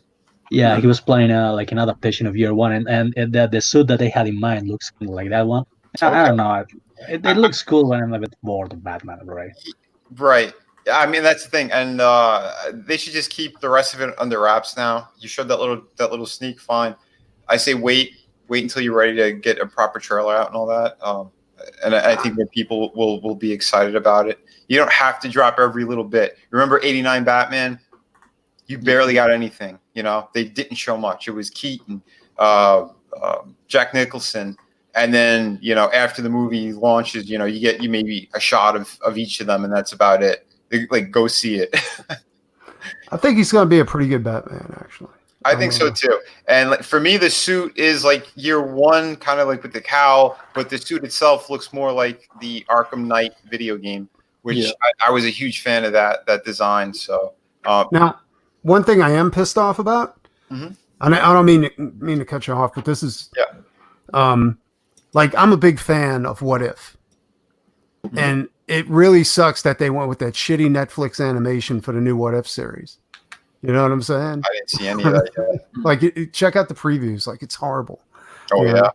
[SPEAKER 4] Yeah, he was playing like an adaptation of year one, and the suit that they had in mind looks kind of like that one. Okay. I don't know. It looks cool when I'm a bit bored of Batman, right?
[SPEAKER 1] Right. I mean, that's the thing, and they should just keep the rest of it under wraps now. You showed that little sneak, fine. I say wait until you're ready to get a proper trailer out and all that. And I think that people will be excited about it. You don't have to drop every little bit. Remember '89 Batman? You barely got anything. You know, they didn't show much. It was Keaton, Jack Nicholson. And then, you know, after the movie launches, you know, you maybe a shot of each of them, and that's about it. Like, go see it.
[SPEAKER 5] I think he's going to be a pretty good Batman, actually.
[SPEAKER 1] I think so too. And like, for me, the suit is like year one, kind of like with the cowl, but the suit itself looks more like the Arkham Knight video game, which I was a huge fan of that design. So
[SPEAKER 5] now, one thing I am pissed off about, and I don't mean to cut you off, but this is like, I'm a big fan of What If. And it really sucks that they went with that shitty Netflix animation for the new What If series. You know what I'm saying?
[SPEAKER 1] I didn't see any of that yet.
[SPEAKER 5] Like, check out the previews. Like, it's horrible.
[SPEAKER 1] Oh, yeah.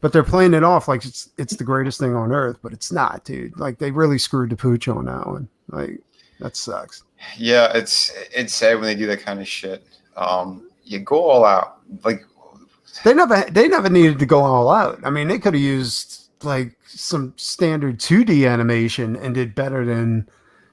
[SPEAKER 5] But they're playing it off like it's the greatest thing on earth, but it's not, dude. Like, they really screwed the pooch on that one. Like, that sucks.
[SPEAKER 1] Yeah, it's sad when they do that kind of shit. You go all out. Like,
[SPEAKER 5] they never needed to go all out. I mean, they could have used like some standard 2D animation and did better than,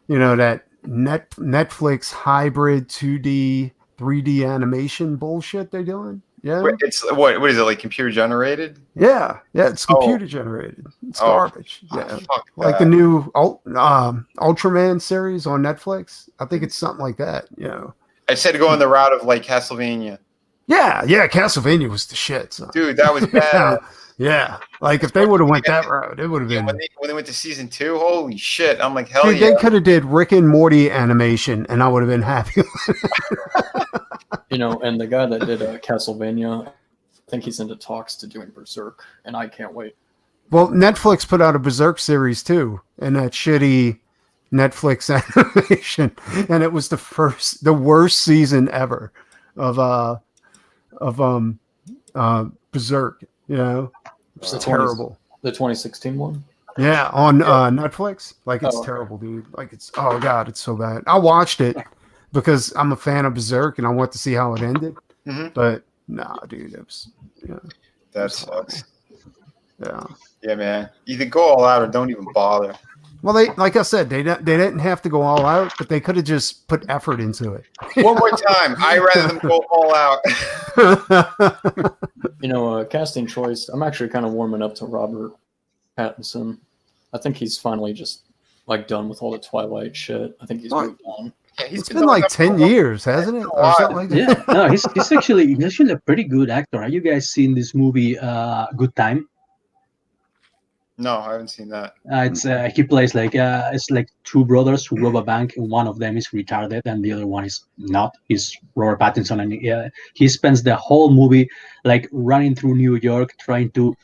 [SPEAKER 5] you know, that Netflix hybrid 2D 3D animation bullshit they're doing. Yeah,
[SPEAKER 1] it's what is it, like computer generated?
[SPEAKER 5] Yeah, it's computer generated. It's garbage. Yeah, like the new Ultraman series on Netflix. I think it's something like that. You know,
[SPEAKER 1] I said go on the route of like Castlevania.
[SPEAKER 5] Yeah, Castlevania was the shit. So.
[SPEAKER 1] Dude, that was bad.
[SPEAKER 5] Yeah, like if they would have went that route, it would have been.
[SPEAKER 1] When they went to season 2, holy shit! I'm like, hell
[SPEAKER 5] Dude,
[SPEAKER 1] yeah.
[SPEAKER 5] they could have did Rick and Morty animation, and I would have been happy.
[SPEAKER 3] You know, and the guy that did Castlevania, I think he's into talks to doing Berserk, and I can't wait.
[SPEAKER 5] Well, Netflix put out a Berserk series too, and that shitty Netflix animation, and it was the worst season ever of Berserk. You know, it's
[SPEAKER 3] The
[SPEAKER 5] terrible.
[SPEAKER 3] The 2016 one.
[SPEAKER 5] Yeah, on Netflix, like it's terrible, dude. Like it's oh god, it's so bad. I watched it because I'm a fan of Berserk and I want to see how it ended.
[SPEAKER 1] Mm-hmm.
[SPEAKER 5] But nah, dude, it was
[SPEAKER 1] that sucks.
[SPEAKER 5] Yeah.
[SPEAKER 1] Yeah, man. Either go all out or don't even bother.
[SPEAKER 5] Well, they like I said, they didn't have to go all out, but they could have just put effort into it.
[SPEAKER 1] One more time, I'd rather them go all out.
[SPEAKER 3] You know, casting choice. I'm actually kind of warming up to Robert Pattinson. I think he's finally just like done with all the Twilight shit. I think he's moved on.
[SPEAKER 1] Yeah,
[SPEAKER 5] it's been like 10 years, hasn't it? Or something like that.
[SPEAKER 4] Yeah, no, he's actually a pretty good actor. Have you guys seen this movie, Good Time?
[SPEAKER 1] No, I haven't seen that.
[SPEAKER 4] It's he plays like it's like two brothers who rob a bank, and one of them is retarded, and the other one is not. He's Robert Pattinson, and he spends the whole movie like running through New York, trying to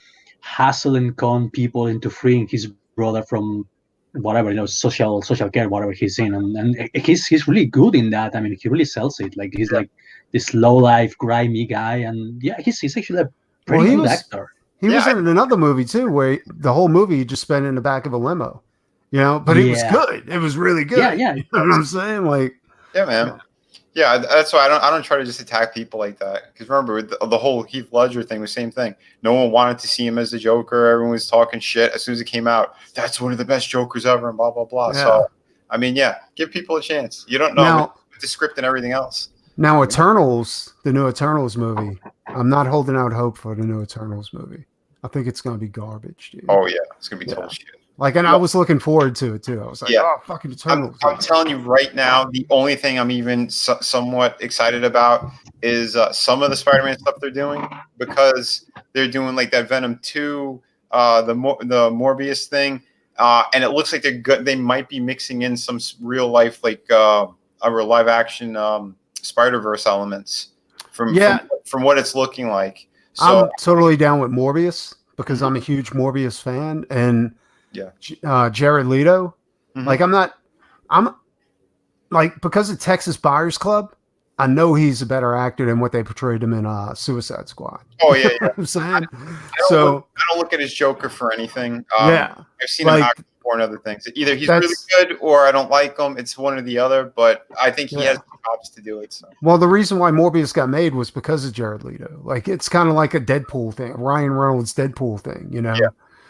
[SPEAKER 4] hassle and con people into freeing his brother from whatever, you know, social care, whatever he's in, and he's really good in that. I mean, he really sells it. Like he's like this low life, grimy guy, and yeah, he's actually a pretty good actor.
[SPEAKER 5] He was in another movie too, where the whole movie he just spent in the back of a limo, you know. But it was good. It was really good.
[SPEAKER 4] Yeah.
[SPEAKER 5] You know what I'm saying? Like,
[SPEAKER 1] yeah, man. Yeah, that's why I don't try to just attack people like that. Because remember, with the whole Heath Ledger thing was the same thing. No one wanted to see him as the Joker. Everyone was talking shit as soon as it came out. That's one of the best Jokers ever, and blah blah blah.
[SPEAKER 5] Yeah.
[SPEAKER 1] So, I mean, yeah, give people a chance. You don't know with the script and everything else.
[SPEAKER 5] Now, Eternals, the new Eternals movie. I'm not holding out hope for the new Eternals movie. I think it's going to be garbage, dude.
[SPEAKER 1] Oh, yeah. It's going to be total shit.
[SPEAKER 5] Like, and I was looking forward to it, too. I was like, oh, fucking Eternals.
[SPEAKER 1] I'm telling you right now, the only thing I'm even somewhat excited about is some of the Spider-Man stuff they're doing, because they're doing, like, that Venom 2, the Morbius thing, and it looks like they might be mixing in some real-life, like, a real live-action Spider-Verse elements from what it's looking like. So,
[SPEAKER 5] I'm totally down with Morbius because I'm a huge Morbius fan, and Jared Leto. Like I'm like, because of Texas Buyers Club, I know he's a better actor than what they portrayed him in Suicide Squad.
[SPEAKER 1] Oh yeah,
[SPEAKER 5] You know what I'm saying.
[SPEAKER 1] I don't look at his Joker for anything. I've seen him act before in other things. Either he's really good or I don't like him. It's one or the other. But I think he has the chops to do it. So.
[SPEAKER 5] Well, the reason why Morbius got made was because of Jared Leto. Like, it's kind of like a Deadpool thing, a Ryan Reynolds Deadpool thing, you know.
[SPEAKER 1] Yeah.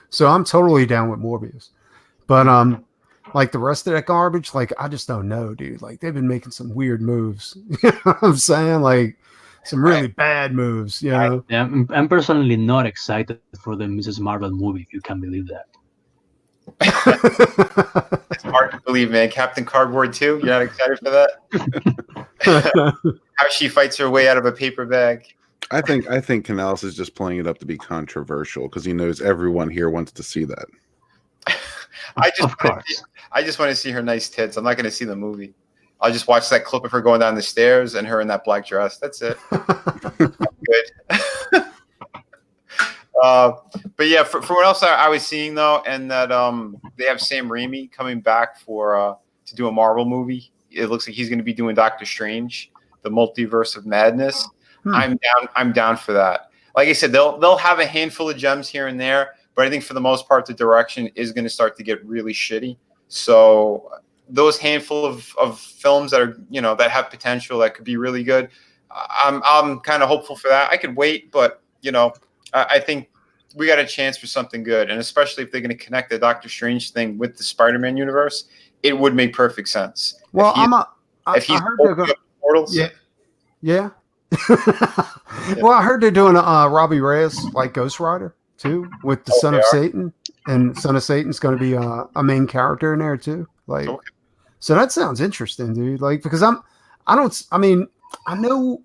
[SPEAKER 5] So I'm totally down with Morbius, but like the rest of that garbage, like I just don't know, dude. Like they've been making some weird moves. You know what I'm saying? Like some really bad moves. You know.
[SPEAKER 4] Yeah, I'm personally not excited for the Mrs. Marvel movie, if you can believe that.
[SPEAKER 1] It's hard to believe, man. Captain Cardboard 2? You're not excited for that? How she fights her way out of a paper bag.
[SPEAKER 2] I think Canales is just playing it up to be controversial because he knows everyone here wants to see that.
[SPEAKER 1] I just want to see her nice tits. I'm not going to see the movie. I'll just watch that clip of her going down the stairs and her in that black dress. That's it. Good. But yeah, for what else I was seeing though, and that they have Sam Raimi coming back to do a Marvel movie. It looks like he's going to be doing Doctor Strange, the Multiverse of Madness. I'm down for that. Like I said, they'll have a handful of gems here and there, but I think for the most part the direction is going to start to get really shitty. So those handful of films that are, you know, that have potential, that could be really good, I'm kind of hopeful for that. I could wait, but you know, I think we got a chance for something good, and especially if they're going to connect the Doctor Strange thing with the Spider-Man universe, it would make perfect sense.
[SPEAKER 5] Well,
[SPEAKER 1] if he's
[SPEAKER 5] heard they're going
[SPEAKER 1] portals,
[SPEAKER 5] yeah. Well, I heard they're doing Robbie Reyes like Ghost Rider too, with the Son of Satan, and Son of Satan's going to be a main character in there too. Like, so that sounds interesting, dude. Like, because I know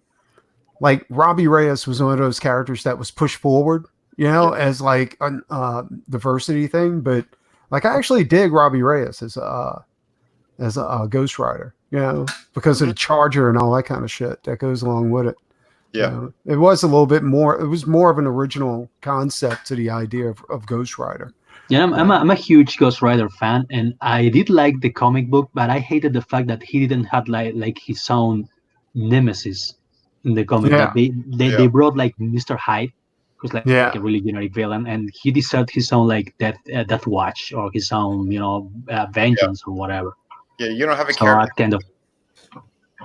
[SPEAKER 5] like Robbie Reyes was one of those characters that was pushed forward you know, as like a diversity thing. But like, I actually dig Robbie Reyes as a Ghost Rider, you know, because of the Charger and all that kind of shit that goes along with it.
[SPEAKER 1] Yeah.
[SPEAKER 5] You know, it was a little bit more. It was more of an original concept to the idea of Ghost Rider.
[SPEAKER 4] Yeah, I'm a huge Ghost Rider fan, and I did like the comic book, but I hated the fact that he didn't have like his own nemesis in the comic.
[SPEAKER 5] Yeah.
[SPEAKER 4] That they brought like Mr. Hyde, who's like
[SPEAKER 5] Yeah.
[SPEAKER 4] a really generic villain, and he deserved his own like Death Watch or his own vengeance or whatever.
[SPEAKER 1] Yeah, you don't have a
[SPEAKER 4] So
[SPEAKER 1] character.
[SPEAKER 4] I kind of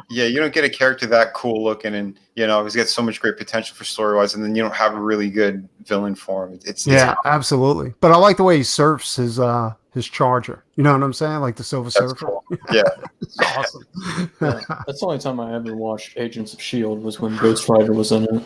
[SPEAKER 1] Yeah, you don't get a character that cool looking, and you know he's got so much great potential for story wise, and then you don't have a really good villain for him. It's
[SPEAKER 5] absolutely. But I like the way he surfs his Charger. You know what I'm saying? Like the Silver Surfer.
[SPEAKER 1] cool. Yeah,
[SPEAKER 5] it's awesome.
[SPEAKER 3] Yeah, that's the only time I ever watched Agents of S.H.I.E.L.D. was when Ghost Rider was in it.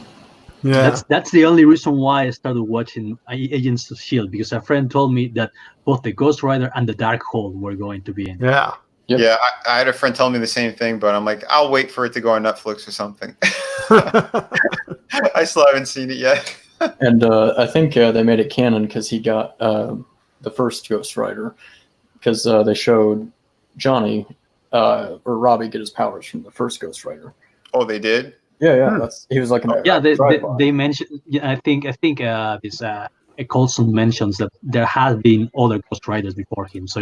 [SPEAKER 5] Yeah,
[SPEAKER 4] that's the only reason why I started watching Agents of S.H.I.E.L.D. because a friend told me that both the Ghost Rider and the Darkhold were going to be in.
[SPEAKER 5] Yeah.
[SPEAKER 3] Yep.
[SPEAKER 1] Yeah, I had a friend tell me the same thing, but I'm like, I'll wait for it to go on Netflix or something. I still haven't seen it yet.
[SPEAKER 3] And I think they made it canon because he got the first Ghost Rider, because they showed Johnny or Robbie get his powers from the first Ghost Rider.
[SPEAKER 1] Oh, they did?
[SPEAKER 3] Yeah. He was like
[SPEAKER 4] they mentioned. Yeah, I think this Coulson mentions that there has been other Ghost Riders before him. So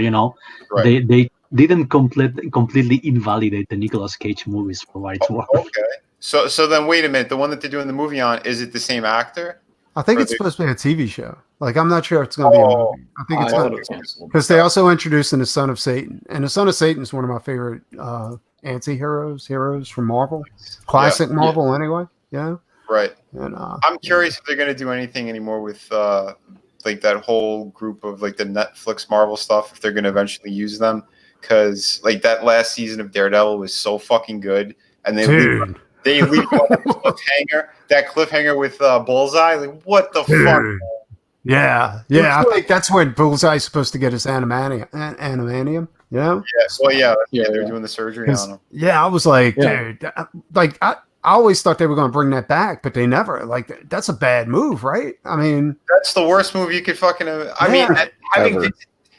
[SPEAKER 1] Right.
[SPEAKER 4] they didn't completely invalidate the Nicolas Cage movies for what it's worth.
[SPEAKER 1] Okay. So then wait a minute. The one that they're doing the movie on, is it the same actor?
[SPEAKER 5] I think it's supposed to be a TV show. Like, I'm not sure if it's going to be a movie. I think it's going to be because they also introduced in the Son of Satan, and the Son of Satan is one of my favorite heroes from Marvel, classic Marvel anyway. Yeah.
[SPEAKER 1] Right.
[SPEAKER 5] And
[SPEAKER 1] I'm curious if they're going to do anything anymore with like that whole group of like the Netflix Marvel stuff. If they're going to eventually use them, because like that last season of Daredevil was so fucking good, and they leave that cliffhanger with Bullseye. Like, what the fuck?
[SPEAKER 5] Yeah. I think that's when Bullseye's supposed to get his animanium. You know?
[SPEAKER 1] They're doing the surgery on him.
[SPEAKER 5] Yeah, I was like, dude, like I always thought they were going to bring that back, but they never. Like, that's a bad move, right? I mean,
[SPEAKER 1] that's the worst move you could fucking. I think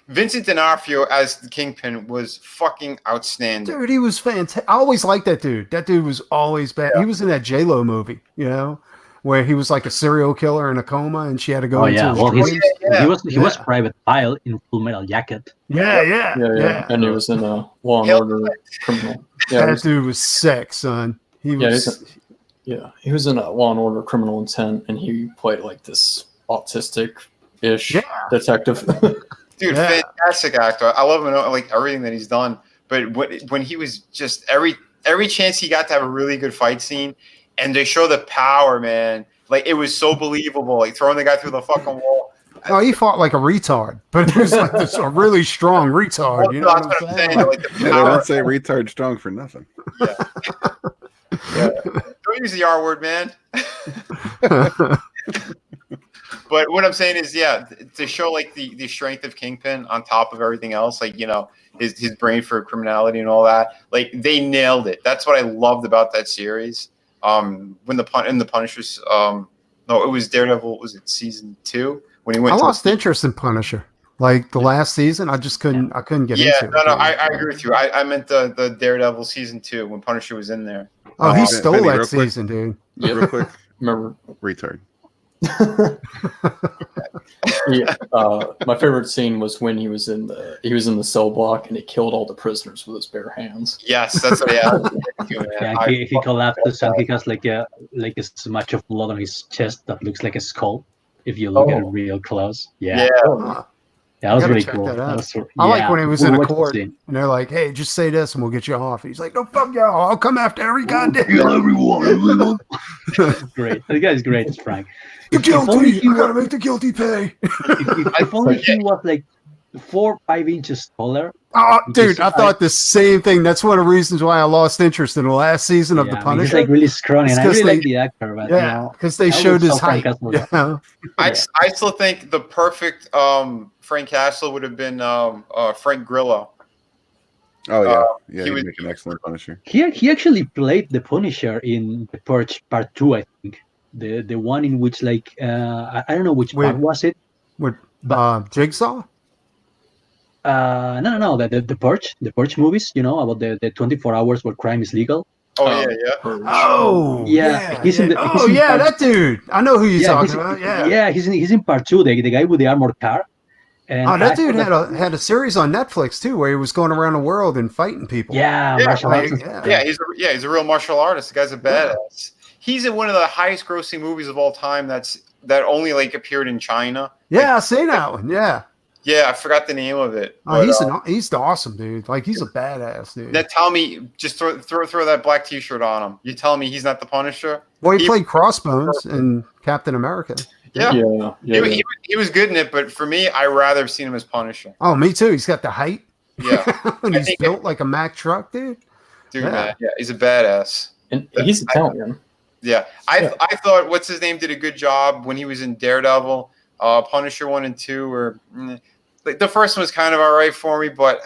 [SPEAKER 1] Vincent D'Onofrio as the Kingpin was fucking outstanding.
[SPEAKER 5] Dude, he was fantastic. I always liked that dude. That dude was always bad. Yeah. He was in that J-Lo movie, where he was like a serial killer in a coma, and she had to go into his dreams.
[SPEAKER 4] He was Private Pile in Full Metal Jacket.
[SPEAKER 5] Yeah.
[SPEAKER 3] And he was in Law and Order Criminal. Yeah,
[SPEAKER 5] that dude was sick, son. He was
[SPEAKER 3] in Law and Order Criminal Intent, and he played like this autistic-ish detective.
[SPEAKER 1] Dude, fantastic actor. I love him, like everything that he's done. But when he was just every chance he got to have a really good fight scene, and they show the power, man. Like, it was so believable. Like throwing the guy through the fucking wall.
[SPEAKER 5] Oh, he fought like a retard, but it was like a really strong retard.
[SPEAKER 1] Well,
[SPEAKER 5] you know
[SPEAKER 1] that's what I'm saying. Like,
[SPEAKER 2] they don't say retard strong for nothing.
[SPEAKER 1] Yeah. Don't use the R word, man. But what I'm saying is, to show like the strength of Kingpin on top of everything else, like, his brain for criminality and all that, like they nailed it. That's what I loved about that series. When the Punisher's, no, it was Daredevil. Was it season 2 when he went?
[SPEAKER 5] I lost interest in Punisher. Like the last season, I just couldn't. I couldn't get into it.
[SPEAKER 1] No, I agree with you. I meant the Daredevil season 2 when Punisher was in there.
[SPEAKER 5] Oh, he stole that season, dude.
[SPEAKER 2] Yeah, real quick.
[SPEAKER 3] Remember,
[SPEAKER 2] retard.
[SPEAKER 3] My favorite scene was when he was in the cell block and he killed all the prisoners with his bare hands.
[SPEAKER 1] Yes, that's what
[SPEAKER 4] he collapses and he has like a smudge of blood on his chest that looks like a skull if you look at it real close. That was really cool.
[SPEAKER 5] I like when he was in a court and they're like, "Hey, just say this and we'll get you off." He's like, "No, fuck y'all. I'll come after every goddamn
[SPEAKER 4] everyone." Great. The guy's great, it's Frank.
[SPEAKER 5] The guilty. You gotta make the guilty pay.
[SPEAKER 4] If only he was like 4 or 5 inches taller.
[SPEAKER 5] Oh, dude, I thought the same thing. That's one of the reasons why I lost interest in the last season of The Punisher.
[SPEAKER 4] He's like really scrawny, and I really like the actor, but
[SPEAKER 5] because they showed his height.
[SPEAKER 1] I still think the perfect Frank Castle would have been Frank Grillo.
[SPEAKER 2] Oh yeah, he would make an excellent Punisher.
[SPEAKER 4] He actually played the Punisher in The Purge Part 2, I think. the one in which like I don't know which part was it.
[SPEAKER 5] With Jigsaw?
[SPEAKER 4] No, the Purge movies, about the 24 hours where crime is legal.
[SPEAKER 1] Oh yeah.
[SPEAKER 5] Oh yeah.
[SPEAKER 4] He's in the, he's in part,
[SPEAKER 5] that dude. I know who you're talking about. Yeah.
[SPEAKER 4] He's in part 2, the guy with the armored car. And
[SPEAKER 5] that dude had a series on Netflix too, where he was going around the world and fighting people.
[SPEAKER 4] Martial arts.
[SPEAKER 1] He's a real martial artist. The guy's a badass. He's in one of the highest grossing movies of all time. That only like appeared in China.
[SPEAKER 5] Yeah, I seen that one. Yeah.
[SPEAKER 1] Yeah, I forgot the name of it.
[SPEAKER 5] Oh,
[SPEAKER 1] But,
[SPEAKER 5] he's awesome, dude. Like he's a badass, dude.
[SPEAKER 1] Now tell me, just throw that black T-shirt on him. You telling me he's not the Punisher?
[SPEAKER 5] Well, he played Crossbones in Captain America.
[SPEAKER 1] Yeah. He was good in it, but for me, I rather have seen him as Punisher.
[SPEAKER 5] Oh, me too. He's got the height.
[SPEAKER 1] Yeah,
[SPEAKER 5] and he's built like a Mack truck, dude.
[SPEAKER 1] Man, he's a badass.
[SPEAKER 3] And he's Italian.
[SPEAKER 1] I thought what's his name did a good job when he was in Daredevil. Punisher 1 and 2 were the first one was kind of all right for me, but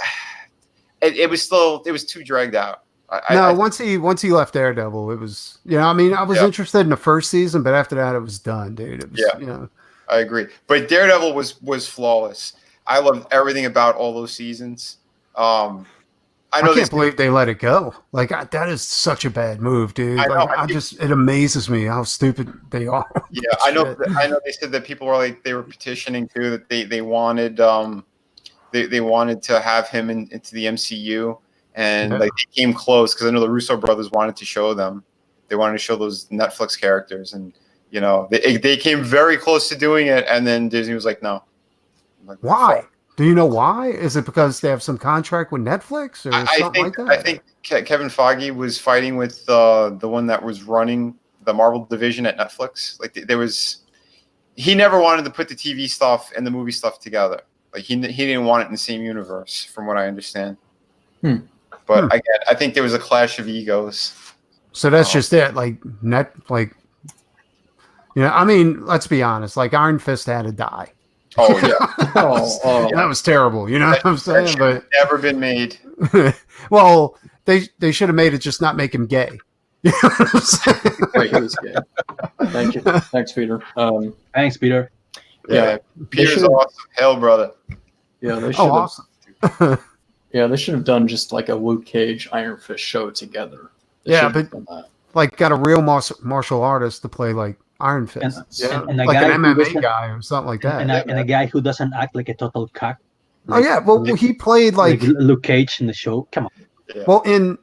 [SPEAKER 1] it was too dragged out.
[SPEAKER 5] Once he left Daredevil, it was I mean I was interested in the first season, but after that it was done, dude. It was,
[SPEAKER 1] I agree. But Daredevil was flawless. I loved everything about all those seasons. I can't
[SPEAKER 5] believe they let it go. Like that is such a bad move, dude. It amazes me how stupid they are.
[SPEAKER 1] Yeah, I know they said that people were like they were petitioning too that they wanted they wanted to have him into the MCU, and like they came close because I know the Russo brothers wanted to show them. They wanted to show those Netflix characters, and they came very close to doing it, and then Disney was like, no. Like,
[SPEAKER 5] why? Do you know why? Is it because they have some contract with Netflix or something like that?
[SPEAKER 1] I think Kevin Feige was fighting with the one that was running the Marvel division at Netflix. Like he never wanted to put the TV stuff and the movie stuff together. Like he didn't want it in the same universe, from what I understand. But again, I think there was a clash of egos.
[SPEAKER 5] So that's just it. Like I mean, let's be honest. Like Iron Fist had to die.
[SPEAKER 1] Oh yeah.
[SPEAKER 5] That was terrible. You know what I'm saying? But
[SPEAKER 1] never been made.
[SPEAKER 5] Well, they should have made it just not make him gay. You know what I'm saying?
[SPEAKER 3] Right, he was gay. Thank you. Thanks, Peter.
[SPEAKER 4] Thanks, Peter.
[SPEAKER 1] Yeah, Peter's awesome. Hell, brother.
[SPEAKER 3] Yeah, they should.
[SPEAKER 5] Oh, awesome.
[SPEAKER 3] Yeah, they should have done just like a Luke Cage Iron Fist show together.
[SPEAKER 5] But like got a real martial artist to play like Iron Fist,
[SPEAKER 4] and
[SPEAKER 5] like an MMA guy or something like that,
[SPEAKER 4] and a guy who doesn't act like a total cock.
[SPEAKER 5] He played like
[SPEAKER 4] Luke Cage in the show. Come on.
[SPEAKER 1] Yeah.
[SPEAKER 5] Well, in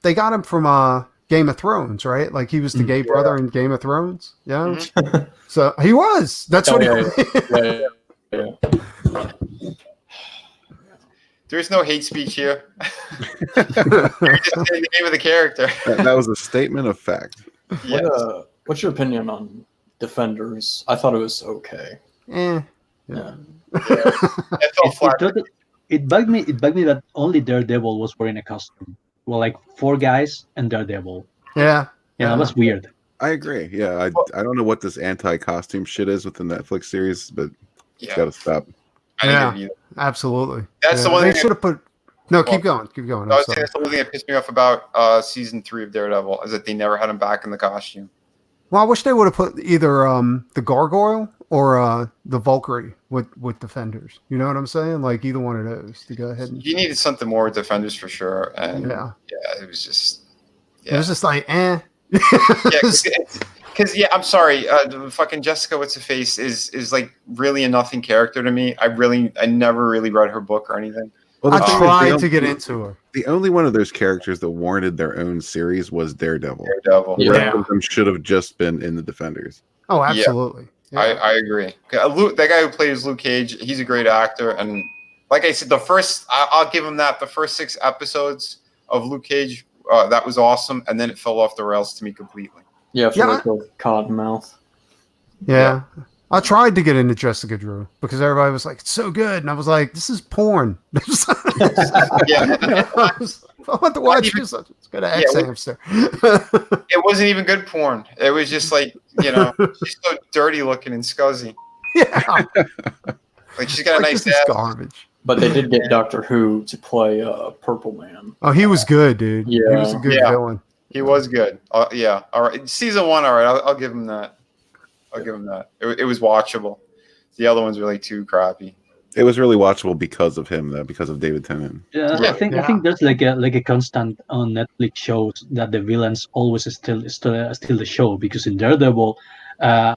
[SPEAKER 5] they got him from Game of Thrones, right? Like he was the gay brother in Game of Thrones. Yeah, so he was. That's what he was.
[SPEAKER 3] Yeah.
[SPEAKER 1] There's no hate speech here. You're just saying the name of the character.
[SPEAKER 2] That was a statement of fact.
[SPEAKER 1] Yes.
[SPEAKER 3] What's your opinion on Defenders? I thought it was okay.
[SPEAKER 5] Yeah.
[SPEAKER 4] It bugged me that only Daredevil was wearing a costume. Well, like 4 guys and Daredevil.
[SPEAKER 5] Yeah.
[SPEAKER 4] That was weird.
[SPEAKER 2] I agree. Yeah, I don't know what this anti-costume shit is with the Netflix series, but it's got to stop.
[SPEAKER 5] Yeah, absolutely.
[SPEAKER 1] That's the one
[SPEAKER 5] they
[SPEAKER 1] thing
[SPEAKER 5] should have put. No, keep going.
[SPEAKER 1] That's the only thing that pissed me off about season 3 of Daredevil is that they never had him back in the costume.
[SPEAKER 5] Well, I wish they would have put either the Gargoyle or the Valkyrie with Defenders. You know what I'm saying? Like either one of those to go ahead and.
[SPEAKER 1] You needed something more with Defenders for sure, and it was just.
[SPEAKER 5] Yeah. It was just like
[SPEAKER 1] Because I'm sorry, fucking Jessica What's Her Face is like really a nothing character to me. I never really read her book or anything.
[SPEAKER 2] Well,
[SPEAKER 5] I tried to get into her.
[SPEAKER 2] The only one of those characters that warranted their own series was Daredevil.
[SPEAKER 1] Yeah.
[SPEAKER 2] The rest of them should have just been in the Defenders.
[SPEAKER 5] Oh, absolutely.
[SPEAKER 1] Yeah. I agree. That guy who plays Luke Cage, he's a great actor, and like I said, I'll give him that. The first 6 episodes of Luke Cage, that was awesome, and then it fell off the rails to me completely.
[SPEAKER 3] Yeah, like a cottonmouth.
[SPEAKER 5] Yeah. I tried to get into Jessica Drew because everybody was like, it's so good. And I was like, this is porn. I want to watch this. It's got an X-Hamster.
[SPEAKER 1] It wasn't even good porn. It was just like, she's so dirty looking and scuzzy.
[SPEAKER 5] Yeah.
[SPEAKER 1] Like she's got a nice ass.
[SPEAKER 5] Garbage.
[SPEAKER 3] But they did get Doctor Who to play Purple Man.
[SPEAKER 5] Oh, he was good, dude.
[SPEAKER 3] Yeah.
[SPEAKER 5] He was a good villain.
[SPEAKER 1] He was good. Yeah. All right. Season 1. All right. I'll give him that. It was watchable. The other one's really too crappy.
[SPEAKER 2] It was really watchable because of him, though, because of David Tennant.
[SPEAKER 4] Yeah, I think there's like a constant on Netflix shows that the villains always steal the show, because in Daredevil,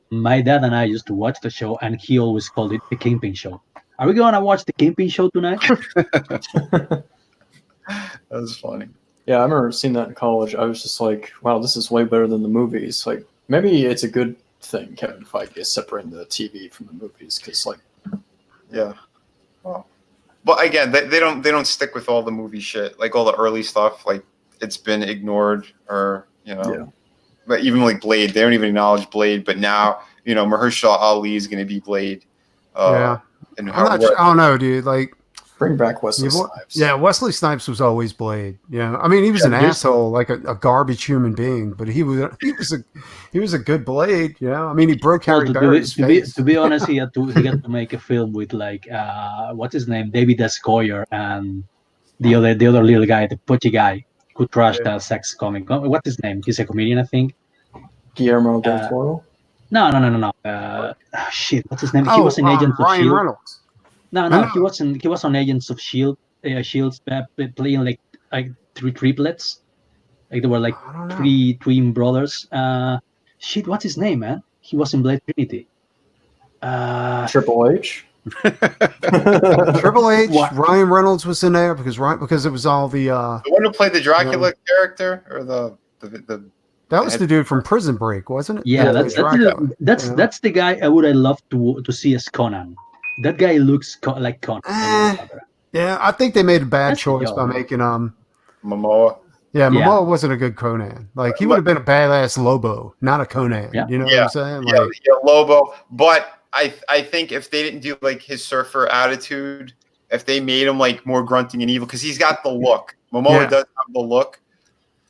[SPEAKER 4] my dad and I used to watch the show, and he always called it the Kingpin Show. Are we gonna watch the Kingpin Show tonight?
[SPEAKER 1] That was funny.
[SPEAKER 3] Yeah, I remember seeing that in college. I was just like, wow, this is way better than the movies. Like, maybe it's a good thing Kevin Feige is separating the TV from the movies, because, like,
[SPEAKER 1] yeah. Well, but again, they don't stick with all the movie shit, like all the early stuff. Like, it's been ignored, or
[SPEAKER 3] Yeah.
[SPEAKER 1] But even like Blade, they don't even acknowledge Blade. But now, Mahershala Ali is going to be Blade.
[SPEAKER 5] Yeah.
[SPEAKER 1] And
[SPEAKER 5] I don't know, dude. Like,
[SPEAKER 3] bring back Wesley Snipes.
[SPEAKER 5] Yeah, Wesley Snipes was always Blade. I mean, he was an asshole, like a garbage human being, but he was a good Blade. I mean, he broke Harry Barry's face.
[SPEAKER 4] To be honest, he had to make a film with, like, what's his name, David S. Goyer, and the other little guy, the putty guy who trashed the sex comic. What's his name? He's a comedian, I think.
[SPEAKER 3] Guillermo del Toro.
[SPEAKER 4] No. Shit, what's his name? He was an agent of
[SPEAKER 5] Ryan
[SPEAKER 4] S.H.I.E.L.D.
[SPEAKER 5] Reynolds.
[SPEAKER 4] No, he was on Agents of S.H.I.E.L.D. Shield's playing like three triplets. Like there were like three twin brothers. Shit, what's his name, man? He was in Blade Trinity.
[SPEAKER 3] Triple H.
[SPEAKER 5] Triple H. Ryan Reynolds was in there because it was all the
[SPEAKER 1] one who played the Dracula character, or the
[SPEAKER 5] that was the dude from Prison Break, wasn't it?
[SPEAKER 4] Yeah, that's the guy I would love to see as Conan. That guy looks like Conan.
[SPEAKER 5] Yeah, I think they made a bad choice by making
[SPEAKER 1] Momoa.
[SPEAKER 5] Yeah, Momoa wasn't a good Conan. Like, he would have been a badass Lobo, not a Conan.
[SPEAKER 4] Yeah.
[SPEAKER 5] You know what I'm saying? Like,
[SPEAKER 1] yeah, Lobo. But I think if they didn't do like his surfer attitude, if they made him like more grunting and evil, because he's got the look. Momoa does have the look.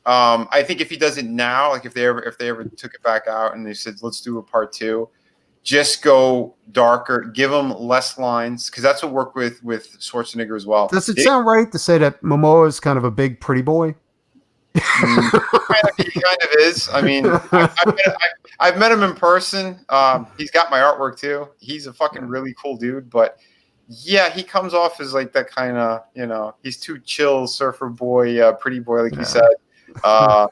[SPEAKER 1] I think if he does it now, like if they ever took it back out and they said, let's do a part 2, just go darker, give him less lines, because that's what worked with Schwarzenegger as well.
[SPEAKER 5] Does it sound right to say that Momoa is kind of a big pretty boy?
[SPEAKER 1] He kind of is. I mean, I've met him in person. He's got my artwork too. He's a fucking really cool dude, but yeah, he comes off as like that kind of, he's too chill, surfer boy, pretty boy, like you said. To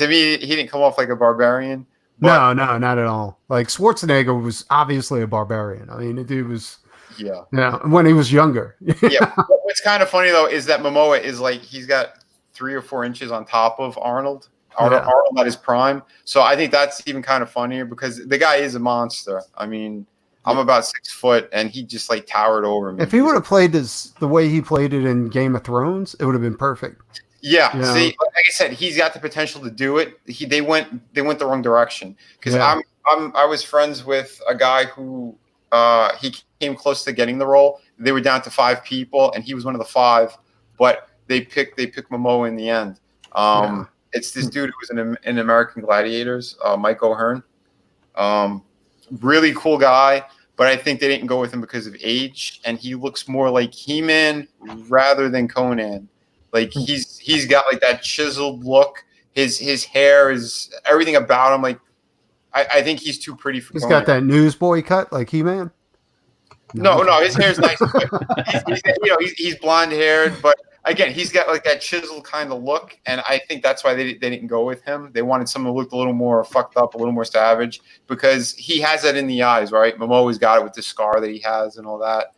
[SPEAKER 1] me, he didn't come off like a barbarian.
[SPEAKER 5] No, not at all. Like, Schwarzenegger was obviously a barbarian. I mean, the dude was, when he was younger.
[SPEAKER 1] Yeah. What's kind of funny though is that Momoa is like, he's got 3 or 4 inches on top of Arnold at his prime. So I think that's even kind of funnier, because the guy is a monster. I mean, I'm about 6 foot, and he just like towered over me.
[SPEAKER 5] If he would have played the way he played it in Game of Thrones, it would have been perfect.
[SPEAKER 1] Yeah, see, like I said, he's got the potential to do it. They went the wrong direction, because I was friends with a guy who he came close to getting the role. They were down to 5 people, and he was one of the 5, but they picked Momoa in the end. It's this dude who was in American Gladiators, Mike O'Hearn. Really cool guy, but I think they didn't go with him because of age, and he looks more like He-Man rather than Conan. Like, he's got like that chiseled look. His hair is everything about him. Like, I think he's too pretty for.
[SPEAKER 5] He's got that newsboy cut like He-Man.
[SPEAKER 1] No, his hair's nice. He's blonde haired, but again, he's got like that chiseled kind of look, and I think that's why they didn't go with him. They wanted someone who looked a little more fucked up, a little more savage, because he has that in the eyes, right? Momoa's got it with the scar that he has and all that,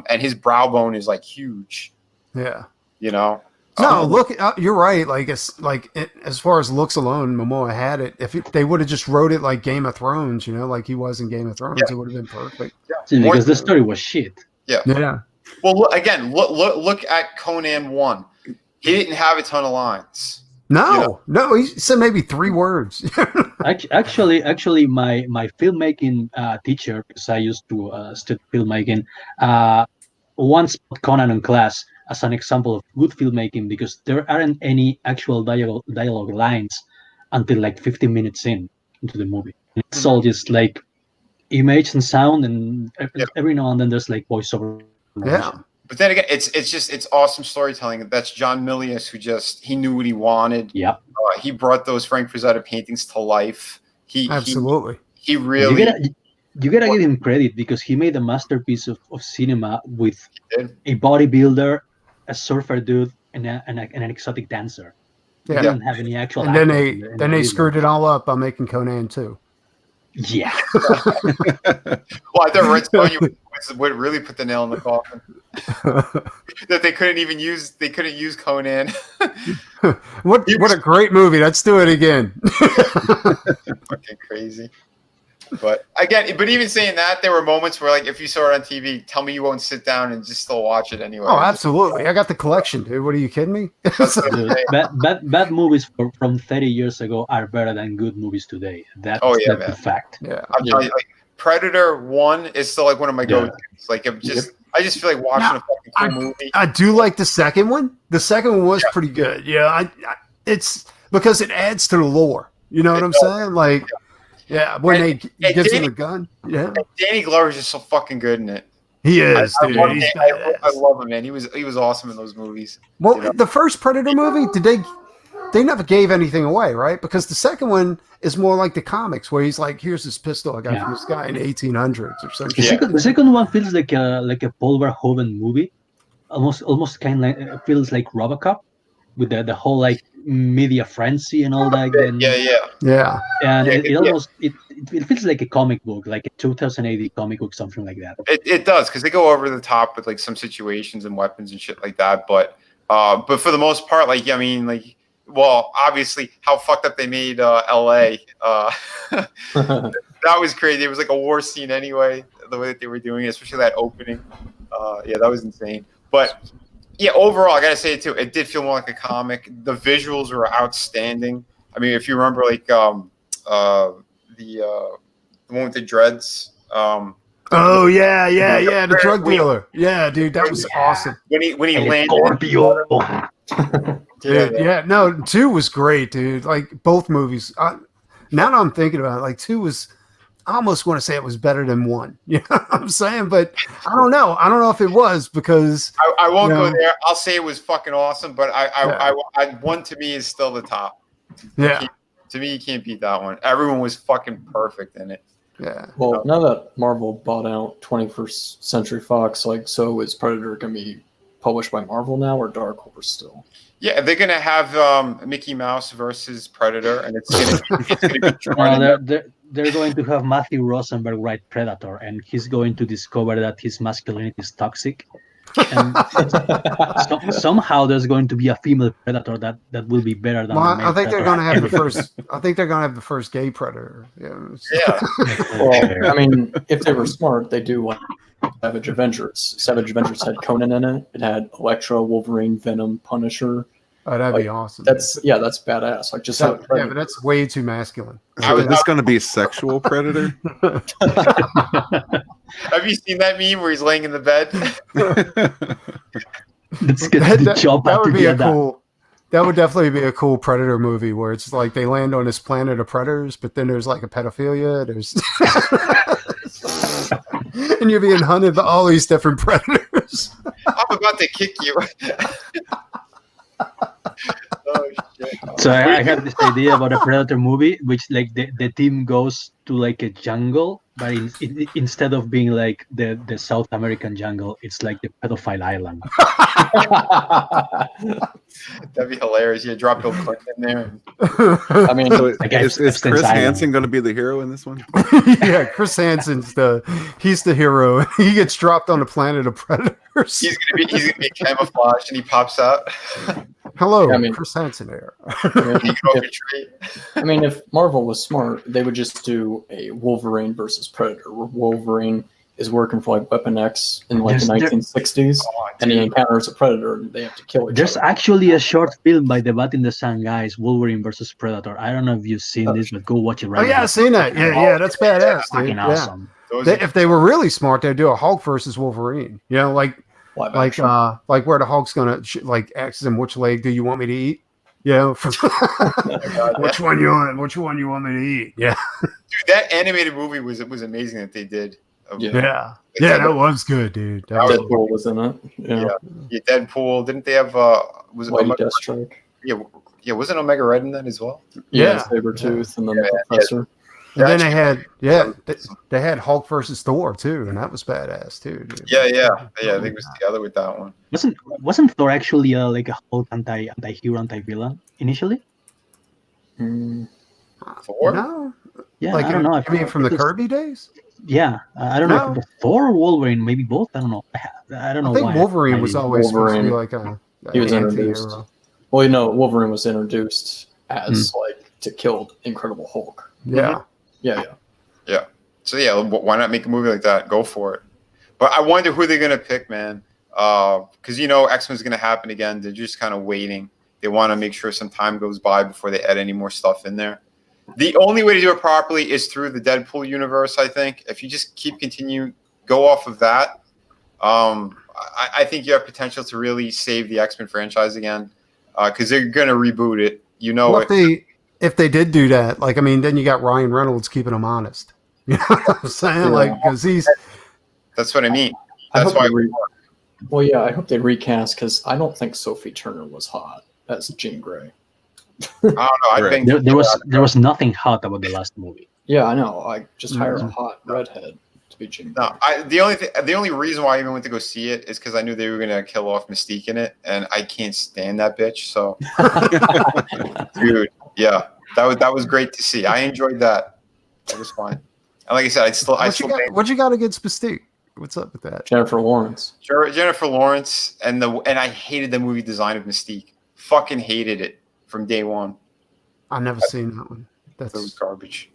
[SPEAKER 1] and his brow bone is like huge.
[SPEAKER 5] Yeah.
[SPEAKER 1] No,
[SPEAKER 5] look, you're right. Like, it's like as far as looks alone, Momoa had it. If they would have just wrote it like Game of Thrones, like he was in Game of Thrones, it would have been perfect.
[SPEAKER 4] See, because the story was shit.
[SPEAKER 5] Yeah.
[SPEAKER 1] Well, look at Conan 1. He didn't have a ton of lines.
[SPEAKER 5] No, he said maybe 3 words.
[SPEAKER 4] Actually, my filmmaking teacher, because I used to study filmmaking, once put Conan in class as an example of good filmmaking, because there aren't any actual dialogue lines until like 15 minutes into the movie. It's all just like image and sound, and every now and then there's like voiceover.
[SPEAKER 5] Yeah.
[SPEAKER 1] But then again, it's awesome storytelling. That's John Milius, who he knew what he wanted.
[SPEAKER 4] Yep.
[SPEAKER 1] He brought those Frank Frazetta paintings to life.
[SPEAKER 5] Absolutely.
[SPEAKER 1] He really.
[SPEAKER 4] You gotta give him credit because he made a masterpiece of cinema with a bodybuilder, a surfer dude, and an exotic dancer.
[SPEAKER 5] Yeah.
[SPEAKER 4] He didn't have any actual.
[SPEAKER 5] And then they screwed it all up by making Conan 2.
[SPEAKER 4] Yeah.
[SPEAKER 1] Well, I thought Red Sonja would really put the nail in the coffin. That they couldn't use Conan.
[SPEAKER 5] What a great movie. Let's do it again.
[SPEAKER 1] Fucking crazy. But even saying that, there were moments where, like, if you saw it on TV, tell me you won't sit down and just still watch it anyway.
[SPEAKER 5] Oh, absolutely. I got the collection, dude. What are you kidding me?
[SPEAKER 4] Bad movies from 30 years ago are better than good movies today. That's a fact.
[SPEAKER 5] Yeah.
[SPEAKER 1] I'm telling you, like, Predator 1 is still like one of my go-tos. Like, I just feel like watching a fucking cool movie.
[SPEAKER 5] I do like the second one. The second one was pretty good. Yeah, it's because it adds to the lore. You know what I'm saying? Like, when they gives him a gun. Yeah,
[SPEAKER 1] and Danny Glover's just so fucking good in it.
[SPEAKER 5] He is, dude.
[SPEAKER 1] I love him, man. He was awesome in those movies.
[SPEAKER 5] Well, the first Predator movie, they never gave anything away, right? Because the second one is more like the comics, where he's like, "Here's this pistol I got from this guy in the 1800s or something."
[SPEAKER 4] The second one feels like a Paul Verhoeven movie, almost kind of like, feels like RoboCop, with the whole like media frenzy and all that.
[SPEAKER 1] Yeah.
[SPEAKER 4] And it feels like a comic book, like a 2080 comic book, something like that.
[SPEAKER 1] It does, because they go over the top with like some situations and weapons and shit like that. But for the most part, like, I mean, like, well, obviously how fucked up they made LA. That was crazy. It was like a war scene anyway, the way that they were doing it, especially that opening. That was insane. But yeah, overall, I gotta say it too. It did feel more like a comic. The visuals were outstanding. I mean, if you remember, like the one with the dreads.
[SPEAKER 5] Oh yeah, the drug dealer. Yeah, dude, that was awesome.
[SPEAKER 1] When he landed.
[SPEAKER 5] No, 2 was great, dude. Like both movies. Now that I'm thinking about it, like 2 was. I almost want to say it was better than 1. You know what I'm saying? But I don't know. I don't know if it was, because
[SPEAKER 1] I won't go there. I'll say it was fucking awesome, but I 1 to me is still the top.
[SPEAKER 5] Yeah.
[SPEAKER 1] To me, you can't beat that one. Everyone was fucking perfect in it.
[SPEAKER 5] Yeah.
[SPEAKER 3] Well, now that Marvel bought out 21st Century Fox, like, so is Predator going to be published by Marvel now or Dark Horse still?
[SPEAKER 1] Yeah, they're gonna have Mickey Mouse versus Predator, and it's gonna be.
[SPEAKER 4] They're going to have Matthew Rosenberg write Predator, and he's going to discover that his masculinity is toxic. And somehow there's going to be a female Predator that will be better than.
[SPEAKER 5] Well, I think they're going to have the first. I think they're going to have the first gay Predator.
[SPEAKER 1] Yeah.
[SPEAKER 3] Well, I mean, if they were smart, they do like Savage Avengers. Savage Avengers had Conan in it. It had Elektra, Wolverine, Venom, Punisher.
[SPEAKER 5] Oh, that'd be awesome.
[SPEAKER 3] That's badass. Like, just
[SPEAKER 5] but that's way too masculine.
[SPEAKER 2] So is this going to be sexual Predator?
[SPEAKER 1] Have you seen that meme where he's laying in the bed?
[SPEAKER 5] That would be cool. That would definitely be a cool Predator movie where it's like they land on this planet of predators, but then there's like a pedophilia. There's and you're being hunted by all these different predators.
[SPEAKER 1] I'm about to kick you. Oh, shit.
[SPEAKER 4] So I have this idea about a Predator movie, which like the team goes to like a jungle, but instead of being like the South American jungle, it's like the pedophile island.
[SPEAKER 1] That'd be hilarious. You drop Bill Clinton in there.
[SPEAKER 3] I mean,
[SPEAKER 2] so is Chris Hansen going to be the hero in this one?
[SPEAKER 5] Yeah, Chris Hansen's he's the hero. He gets dropped on the planet of predators.
[SPEAKER 1] He's gonna be camouflaged, and he pops out.
[SPEAKER 5] Hello, Chris Hansen here.
[SPEAKER 3] I mean, if Marvel was smart, they would just do a Wolverine versus Predator, where Wolverine is working for like Weapon X in like the 1960s, and he encounters a Predator, and they have to kill each other.
[SPEAKER 4] There's actually a short film by the Bat in the Sun guys, Wolverine versus Predator. I don't know if you've seen this, but go watch it right now.
[SPEAKER 5] Oh yeah, I've seen that. Yeah, that's badass.
[SPEAKER 4] Fucking awesome.
[SPEAKER 5] If they were really smart, they'd do a Hulk versus Wolverine. You know, like where the Hulk's gonna asks him, which leg do you want me to eat? Yeah, which one you want? Which one you want me to eat? Yeah,
[SPEAKER 1] dude, that animated movie was amazing that they did.
[SPEAKER 5] Yeah, that was good, dude. That was
[SPEAKER 3] Deadpool was in it. Yeah.
[SPEAKER 1] Yeah, Deadpool. Didn't they have was it
[SPEAKER 3] Whitey
[SPEAKER 1] Omega?
[SPEAKER 3] Deathstroke.
[SPEAKER 1] Yeah, wasn't Omega Red in that as well?
[SPEAKER 3] Yeah,
[SPEAKER 5] Yeah.
[SPEAKER 3] Sabretooth and then the Professor.
[SPEAKER 5] And then they had Hulk versus Thor too, and that was badass too, dude.
[SPEAKER 1] Yeah. I think it was together with that one.
[SPEAKER 4] Wasn't Thor actually like a Hulk anti-hero, anti-villain initially?
[SPEAKER 1] Thor?
[SPEAKER 5] No,
[SPEAKER 4] Yeah,
[SPEAKER 5] like
[SPEAKER 4] I don't know.
[SPEAKER 5] You mean from the Kirby days?
[SPEAKER 4] Yeah, I don't know if it was Thor or Wolverine, maybe both. I don't know. I don't know.
[SPEAKER 5] I think
[SPEAKER 4] why.
[SPEAKER 5] Wolverine was always supposed to be like
[SPEAKER 3] he was
[SPEAKER 5] anti-hero.
[SPEAKER 3] introduced. Well, you know, Wolverine was introduced as like to kill Incredible Hulk.
[SPEAKER 5] Yeah.
[SPEAKER 3] Yeah.
[SPEAKER 1] So yeah, why not make a movie like that? Go for it. But I wonder who they're gonna pick, man. Because X-Men's gonna happen again. They're just kind of waiting. They want to make sure some time goes by before they add any more stuff in there. The only way to do it properly is through the Deadpool universe, I think. If you just go off of that, I think you have potential to really save the X-Men franchise again, because they're going to reboot it.
[SPEAKER 5] If they did do that, then you got Ryan Reynolds keeping them honest. You know what I'm saying? Because
[SPEAKER 1] that's what I mean.
[SPEAKER 3] I hope they recast, because I don't think Sophie Turner was hot as Jean Grey.
[SPEAKER 1] I don't know. I think
[SPEAKER 4] there was nothing hot about the last movie.
[SPEAKER 3] Yeah, I know. I just hire a hot redhead to be Jean Grey.
[SPEAKER 1] No, the only reason why I even went to go see it is because I knew they were gonna kill off Mystique in it, and I can't stand that bitch. So, dude, yeah, that was great to see. I enjoyed that. That was fine. And like I said,
[SPEAKER 5] what you got against Mystique? What's up with that?
[SPEAKER 3] Jennifer Lawrence.
[SPEAKER 1] Jennifer Lawrence, and I hated the movie design of Mystique. Fucking hated it from day one.
[SPEAKER 5] I've never seen that one.
[SPEAKER 1] That was garbage.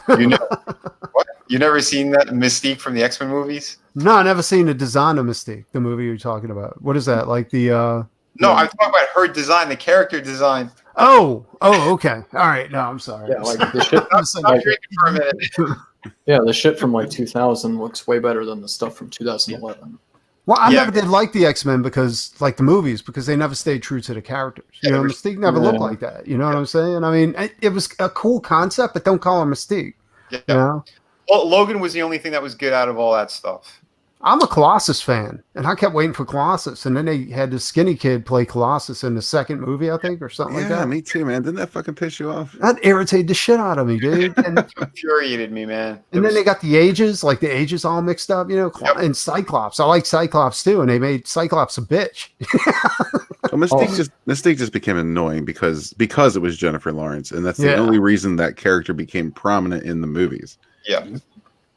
[SPEAKER 1] What? You never seen that Mystique from the X-Men movies?
[SPEAKER 5] No, I never seen the design of Mystique, the movie you're talking about. What is that? Like the
[SPEAKER 1] No, I'm talking about her design, the character design.
[SPEAKER 5] Oh, okay. All right. No, I'm sorry.
[SPEAKER 3] Yeah, like the shit.
[SPEAKER 1] I'm drinking for a minute.
[SPEAKER 3] Yeah, the shit from 2000 looks way better than the stuff from 2011.
[SPEAKER 5] Well, I never did like the X-Men because the movies, because they never stayed true to the characters. Mystique never looked like that. You know what I'm saying? I mean, it was a cool concept, but don't call her Mystique.
[SPEAKER 1] Yeah.
[SPEAKER 5] You know?
[SPEAKER 1] Well, Logan was the only thing that was good out of all that stuff.
[SPEAKER 5] I'm a Colossus fan, and I kept waiting for Colossus, and then they had the skinny kid play Colossus in the second movie, I think, or something like that.
[SPEAKER 2] Yeah, me too, man. Didn't that fucking piss you off?
[SPEAKER 5] That irritated the shit out of me, dude. And,
[SPEAKER 1] infuriated me, man.
[SPEAKER 5] And then they got the ages all mixed up, and Cyclops. I like Cyclops too, and they made Cyclops a bitch.
[SPEAKER 2] Well, Mystique just became annoying because it was Jennifer Lawrence, and that's the only reason that character became prominent in the movies.
[SPEAKER 1] Yeah,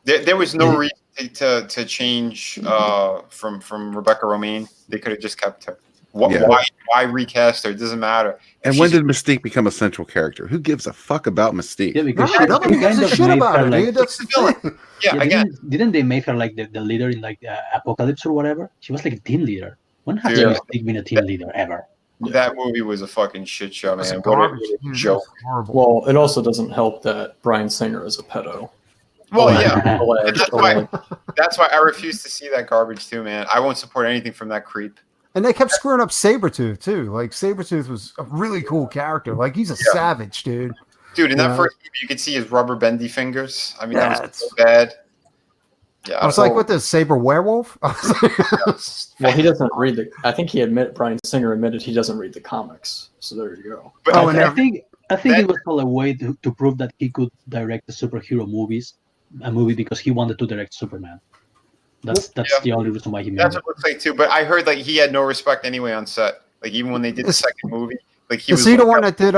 [SPEAKER 1] there was no reason to change from Rebecca Romijn. They could have just kept her. Why recast her? It doesn't matter.
[SPEAKER 2] And when did Mystique become a central character? Who gives a fuck about Mystique?
[SPEAKER 4] Yeah, because
[SPEAKER 5] nobody gives a shit about her, dude. That's the thing.
[SPEAKER 1] Again,
[SPEAKER 4] didn't they make her like the leader in Apocalypse or whatever? She was like a team leader. When has Mystique been a team leader ever?
[SPEAKER 1] That movie was a fucking shit show, man.
[SPEAKER 5] What
[SPEAKER 1] a joke.
[SPEAKER 5] Horrible.
[SPEAKER 3] Well, it also doesn't help that Bryan Singer is a pedo.
[SPEAKER 1] Well, yeah. That's why I refuse to see that garbage too, man. I won't support anything from that creep.
[SPEAKER 5] And they kept screwing up Sabretooth too. Like Sabretooth was a really cool character. Like he's a savage, dude.
[SPEAKER 1] Dude, in that first movie, you could see his rubber bendy fingers. I mean, that was so bad. Yeah,
[SPEAKER 5] I was like, what, the Saber Werewolf?
[SPEAKER 3] Well, he doesn't read I think Bryan Singer admitted he doesn't read the comics. So there you go.
[SPEAKER 1] But
[SPEAKER 4] I think it was all a way to prove that he could direct the superhero movies, a movie because he wanted to direct Superman. That's the only reason why he made it.
[SPEAKER 1] That's what it looks like too. But I heard he had no respect anyway on set. Like even when they did the second movie, he was.
[SPEAKER 5] Is he the one that did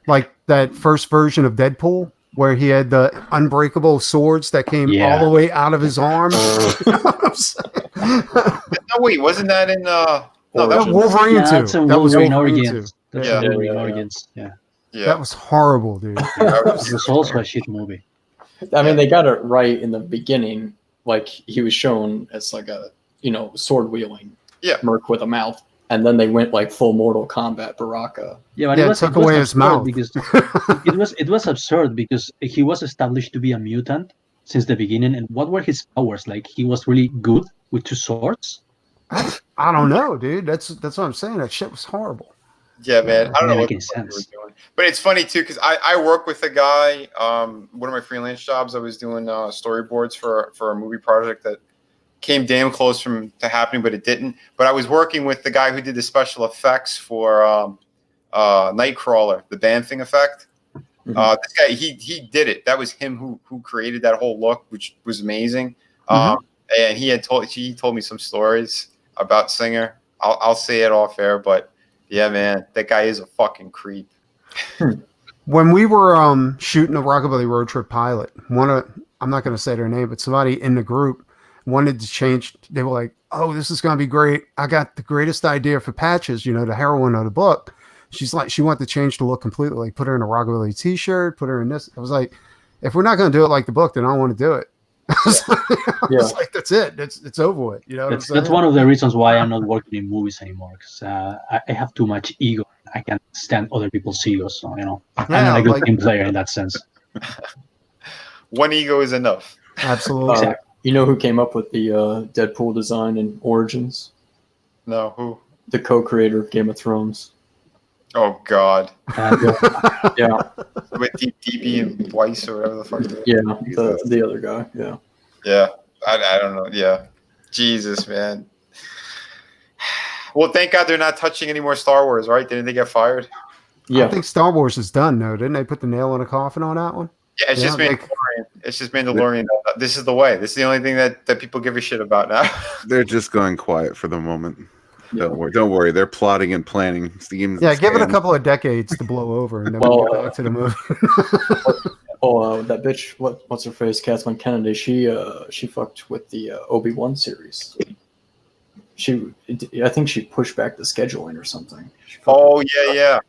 [SPEAKER 5] like that first version of Deadpool where he had the unbreakable swords that came all the way out of his arm? You know what I'm saying?
[SPEAKER 1] No, wait, wasn't that in
[SPEAKER 5] that was Wolverine too.
[SPEAKER 4] That was Wolverine
[SPEAKER 5] Origins.
[SPEAKER 4] Yeah.
[SPEAKER 5] That was horrible, dude.
[SPEAKER 4] It was also a shit movie.
[SPEAKER 3] I mean, they got it right in the beginning. Like he was shown as like a sword wielding merc with a mouth, and then they went like full Mortal Kombat Baraka.
[SPEAKER 4] Yeah, but it took away his mouth because it was absurd because he was established to be a mutant since the beginning. And what were his powers? Like he was really good with two swords.
[SPEAKER 5] I don't know, dude. That's what I'm saying. That shit was horrible.
[SPEAKER 1] Yeah, man. I don't know
[SPEAKER 4] Doesn't
[SPEAKER 1] what
[SPEAKER 4] make any
[SPEAKER 1] the fuck we were
[SPEAKER 4] sense.
[SPEAKER 1] doing. But it's funny too, because I work with a guy. One of my freelance jobs, I was doing storyboards for a movie project that came damn close to happening, but it didn't. But I was working with the guy who did the special effects for Nightcrawler, the band thing effect. This guy, he did it. That was him who created that whole look, which was amazing. And he told me some stories about Singer. I'll say it off air, but yeah, man, that guy is a fucking creep.
[SPEAKER 5] When we were shooting a Rockabilly Road Trip pilot, I'm not going to say their name, but somebody in the group wanted to change. They were like, "Oh, this is going to be great. I got the greatest idea for Patches, the heroine of the book." She's like, she wanted to change the look completely, like put her in a Rockabilly t-shirt, put her in this. I was like, if we're not going to do it like the book, then I don't want to do it. I was like, that's it. It's over with.
[SPEAKER 4] That's one of the reasons why I'm not working in movies anymore, because I have too much ego. I can't stand other people's egos. So, I'm not a good team player in that sense.
[SPEAKER 1] One ego is enough.
[SPEAKER 5] Absolutely.
[SPEAKER 4] Exactly.
[SPEAKER 3] You know who came up with the Deadpool design and Origins?
[SPEAKER 1] No, who?
[SPEAKER 3] The co-creator of Game of Thrones.
[SPEAKER 1] Oh God.
[SPEAKER 3] Yeah.
[SPEAKER 1] With DB and Weiss or whatever the fuck.
[SPEAKER 3] Yeah, the other guy. Yeah.
[SPEAKER 1] Yeah. I don't know. Yeah. Jesus, man. Well, thank God they're not touching any more Star Wars, right? Didn't they get fired?
[SPEAKER 5] Yeah. I think Star Wars is done, though. Didn't they put the nail in the coffin on that one?
[SPEAKER 1] Yeah, it's just Mandalorian. It's just Mandalorian. This is the way. This is the only thing that people give a shit about now.
[SPEAKER 2] They're just going quiet for the moment. Don't worry. They're plotting and planning schemes.
[SPEAKER 5] Yeah, give it a couple of decades to blow over, and then we'll get back to the movie.
[SPEAKER 3] That bitch, what's her face, Kathleen Kennedy? She fucked with the Obi-Wan series. I think she pushed back the scheduling or something.
[SPEAKER 1] Oh yeah.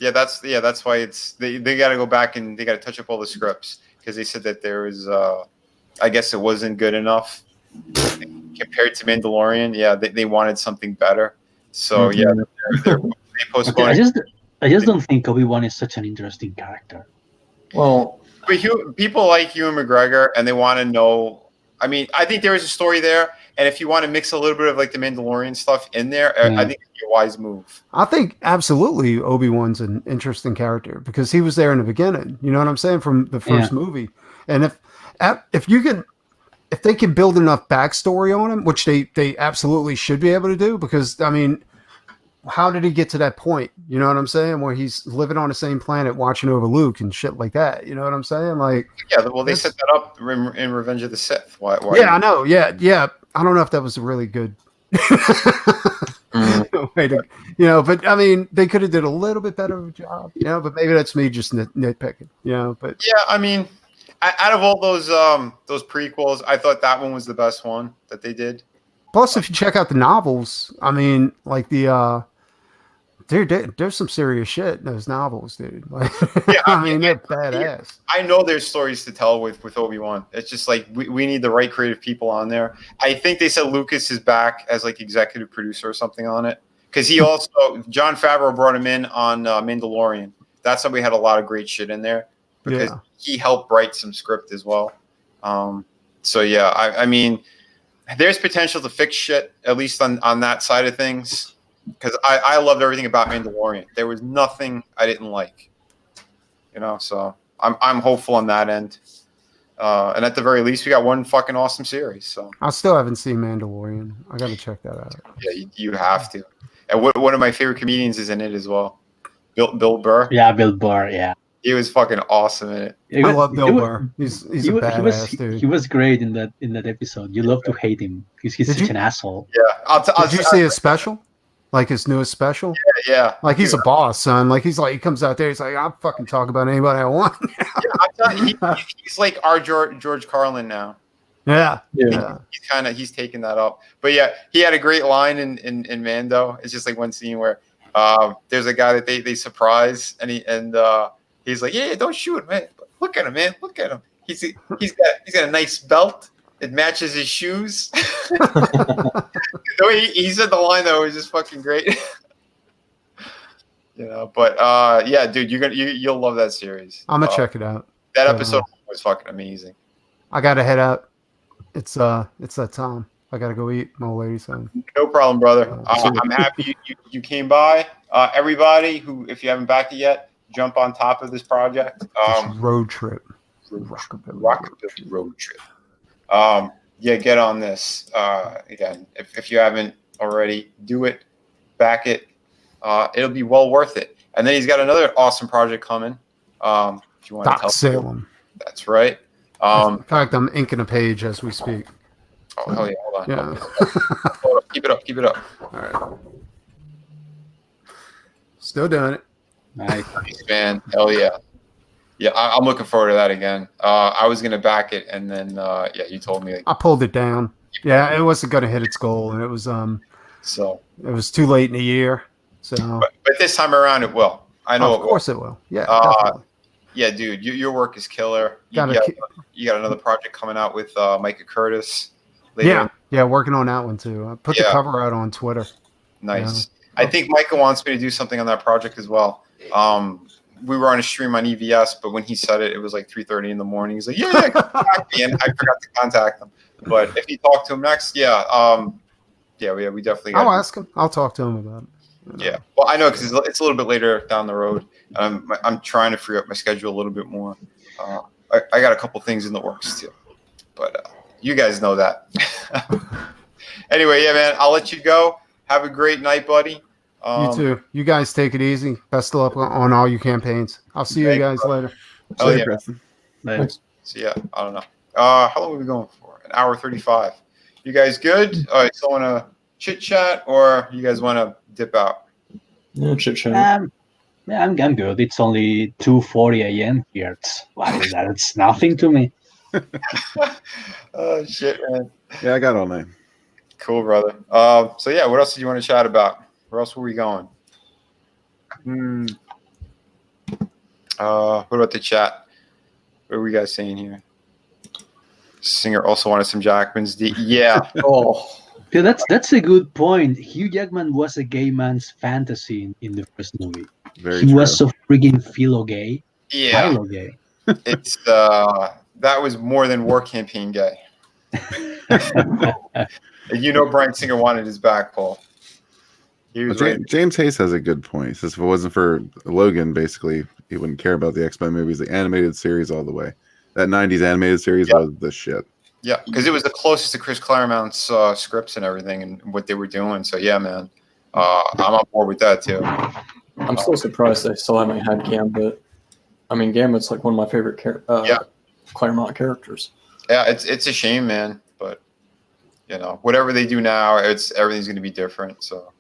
[SPEAKER 1] That's why they got to go back and they got to touch up all the scripts because they said that there was I guess it wasn't good enough compared to Mandalorian. Yeah, they wanted something better. So they postponed.
[SPEAKER 4] I just don't think Obi-Wan is such an interesting character.
[SPEAKER 3] Well,
[SPEAKER 1] but people like Ewan McGregor and they want to know. I mean, I think there is a story there, and if you want to mix a little bit of like the Mandalorian stuff in there, I think it'd be a wise move.
[SPEAKER 5] I think absolutely Obi-Wan's an interesting character because he was there in the beginning. You know what I'm saying, from the first movie. And if they can build enough backstory on him, which they absolutely should be able to do, because I mean, how did he get to that point? You know what I'm saying? Where he's living on the same planet, watching over Luke and shit like that. You know what I'm saying? Like,
[SPEAKER 1] yeah. Well, they set that up in Revenge of the Sith. Why?
[SPEAKER 5] Yeah, I know. Yeah. I don't know if that was a really good way to, but I mean, they could have did a little bit better of a job. But maybe that's me just nitpicking. But
[SPEAKER 1] yeah, I mean, out of all those prequels, I thought that one was the best one that they did.
[SPEAKER 5] Plus, if you check out the novels, I mean, like there's some serious shit in those novels, dude. Like, yeah, I mean, they're badass.
[SPEAKER 1] I know there's stories to tell with Obi-Wan. It's just like we need the right creative people on there. I think they said Lucas is back as like executive producer or something on it because he also Jon Favreau brought him in on Mandalorian. That's how we had a lot of great shit in there because he helped write some script as well. So yeah, I mean, there's potential to fix shit at least on that side of things. Because I loved everything about Mandalorian. There was nothing I didn't like, So I'm hopeful on that end. And at the very least, we got one fucking awesome series. So
[SPEAKER 5] I still haven't seen Mandalorian. I got to check that out.
[SPEAKER 1] Yeah, you have to. And one of my favorite comedians is in it as well, Bill Burr.
[SPEAKER 4] Yeah, Bill Burr. Yeah,
[SPEAKER 1] he was fucking awesome in it.
[SPEAKER 5] I love Bill Burr. He's a badass dude.
[SPEAKER 4] He was great in that episode. You love to hate him because he's such an asshole.
[SPEAKER 1] Yeah,
[SPEAKER 5] did you see his special? Like his newest special?
[SPEAKER 1] Yeah.
[SPEAKER 5] Like he's a boss, son. Like he comes out there, he's like, I'll fucking talk about anybody I want.
[SPEAKER 1] He's like our George Carlin now.
[SPEAKER 5] Yeah.
[SPEAKER 1] He's taking that up. But yeah, he had a great line in Mando. It's just like one scene where there's a guy that they surprise and he's like, yeah, don't shoot, man. Look at him, man. Look at him. He's got a nice belt. It matches his shoes. The way he said the line though was just fucking great. But yeah, dude, you'll love that series.
[SPEAKER 5] I'm gonna check it out.
[SPEAKER 1] That episode was fucking amazing.
[SPEAKER 5] I gotta head out. It's that time. I gotta go eat. My old lady said.
[SPEAKER 1] No problem, brother. I'm happy you came by. Everybody who, if you haven't backed it yet, jump on top of this project.
[SPEAKER 5] This road trip.
[SPEAKER 1] Rockabilly road trip. Yeah, get on this. Again, if you haven't already, do it. Back it. It'll be well worth it. And then he's got another awesome project coming. If you want to tell
[SPEAKER 5] Salem.
[SPEAKER 1] That's right.
[SPEAKER 5] In fact, I'm inking a page as we speak.
[SPEAKER 1] Oh, hell yeah. Hold on.
[SPEAKER 5] Yeah.
[SPEAKER 1] Hold on. Keep it up. Keep it up.
[SPEAKER 5] All right. Still doing it.
[SPEAKER 4] Nice.
[SPEAKER 1] Nice, man. Hell yeah. Yeah, I'm looking forward to that again. I was going to back it, and then, yeah, you told me.
[SPEAKER 5] I pulled it down. Yeah, it wasn't going to hit its goal, and it was it was too late in the year. So,
[SPEAKER 1] but this time around, it will. I know.
[SPEAKER 5] Of course, it will. Yeah, definitely.
[SPEAKER 1] Yeah, dude, your work is killer. You got another project coming out with Micah Curtis.
[SPEAKER 5] Later. Yeah, working on that one too. I put the cover out on Twitter.
[SPEAKER 1] Nice. I think Micah wants me to do something on that project as well. We were on a stream on EVS, but when he said it, it was like 3:30 in the morning. He's like, "Yeah, contact me," and I forgot to contact him. But if you talk to him next, we definitely.
[SPEAKER 5] I'll ask him. I'll talk to him about it.
[SPEAKER 1] Yeah, well, I know because it's a little bit later down the road. I'm trying to free up my schedule a little bit more. I got a couple things in the works too, but you guys know that. Anyway, yeah, man, I'll let you go. Have a great night, buddy.
[SPEAKER 5] You too. You guys take it easy. Best of luck on all your campaigns. I'll see you guys later.
[SPEAKER 1] Oh yeah,
[SPEAKER 4] Thanks.
[SPEAKER 1] So yeah, I don't know. How long are we going for? An hour 35. You guys good? All right, so want to chit chat, or you guys want to dip out?
[SPEAKER 3] Yeah, chit chat.
[SPEAKER 4] Yeah, I'm good. It's only 2:40 a.m. here. What is that? It's nothing to me.
[SPEAKER 1] Oh shit, man.
[SPEAKER 2] Yeah, I got all night.
[SPEAKER 1] Cool, brother. So yeah, what else did you want to chat about? Where else were we going? What about the chat? What are we guys saying here? Singer also wanted some Jackman's. Yeah.
[SPEAKER 4] Yeah, that's a good point. Hugh Jackman was a gay man's fantasy in the first movie. He was so freaking philo gay.
[SPEAKER 1] Yeah.
[SPEAKER 4] Philo gay.
[SPEAKER 1] It's that was more than war campaign gay. Bryan Singer wanted his back, Paul.
[SPEAKER 2] James Hayes has a good point. He says if it wasn't for Logan, basically, he wouldn't care about the X-Men movies, the animated series all the way. That 90s animated series was the shit.
[SPEAKER 1] Yeah, because it was the closest to Chris Claremont's scripts and everything and what they were doing. So, yeah, man, I'm on board with that, too.
[SPEAKER 3] I'm still surprised they still haven't had Gambit. I mean, Gambit's like one of my favorite Claremont characters.
[SPEAKER 1] Yeah, it's a shame, man. But, whatever they do now, everything's going to be different. So,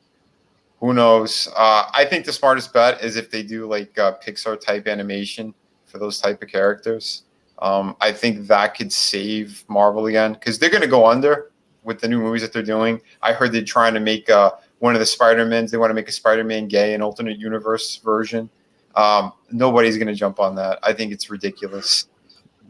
[SPEAKER 1] who knows? I think the smartest bet is if they do, like, Pixar-type animation for those type of characters. I think that could save Marvel again because they're going to go under with the new movies that they're doing. I heard they're trying to make one of the Spider-Mans. They want to make a Spider-Man gay, an alternate universe version. Nobody's going to jump on that. I think it's ridiculous.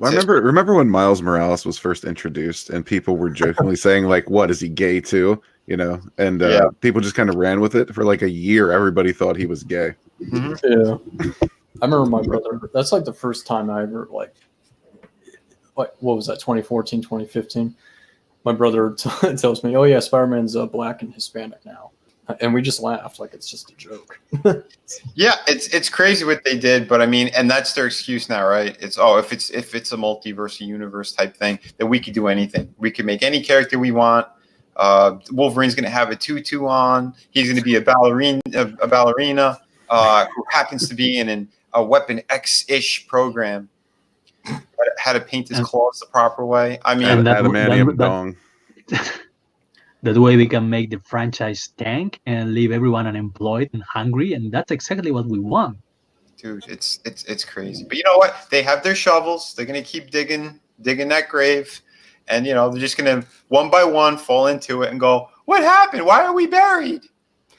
[SPEAKER 2] Well, remember when Miles Morales was first introduced and people were jokingly saying, like, what, is he gay too? And people just kind of ran with it for like a year. Everybody thought he was gay.
[SPEAKER 3] Mm-hmm. Yeah. I remember my brother. That's like the first time I ever what was that, 2014, 2015? My brother tells me, oh, yeah, Spider-Man's Black and Hispanic now. And we just laughed like it's just a joke.
[SPEAKER 1] Yeah, it's crazy what they did. But, I mean, and that's their excuse now, right? It's, if it's a multiverse universe type thing, then we could do anything. We can make any character we want. Wolverine's going to have a tutu on. He's going to be a ballerina who happens to be in a Weapon X-ish program. How to paint his claws the proper way. I mean,
[SPEAKER 2] adamantium dong.
[SPEAKER 4] That way we can make the franchise tank and leave everyone unemployed and hungry, and that's exactly what we want.
[SPEAKER 1] Dude, it's crazy. But you know what? They have their shovels. They're gonna keep digging that grave, and they're just gonna one by one fall into it and go, "What happened? Why are we buried?"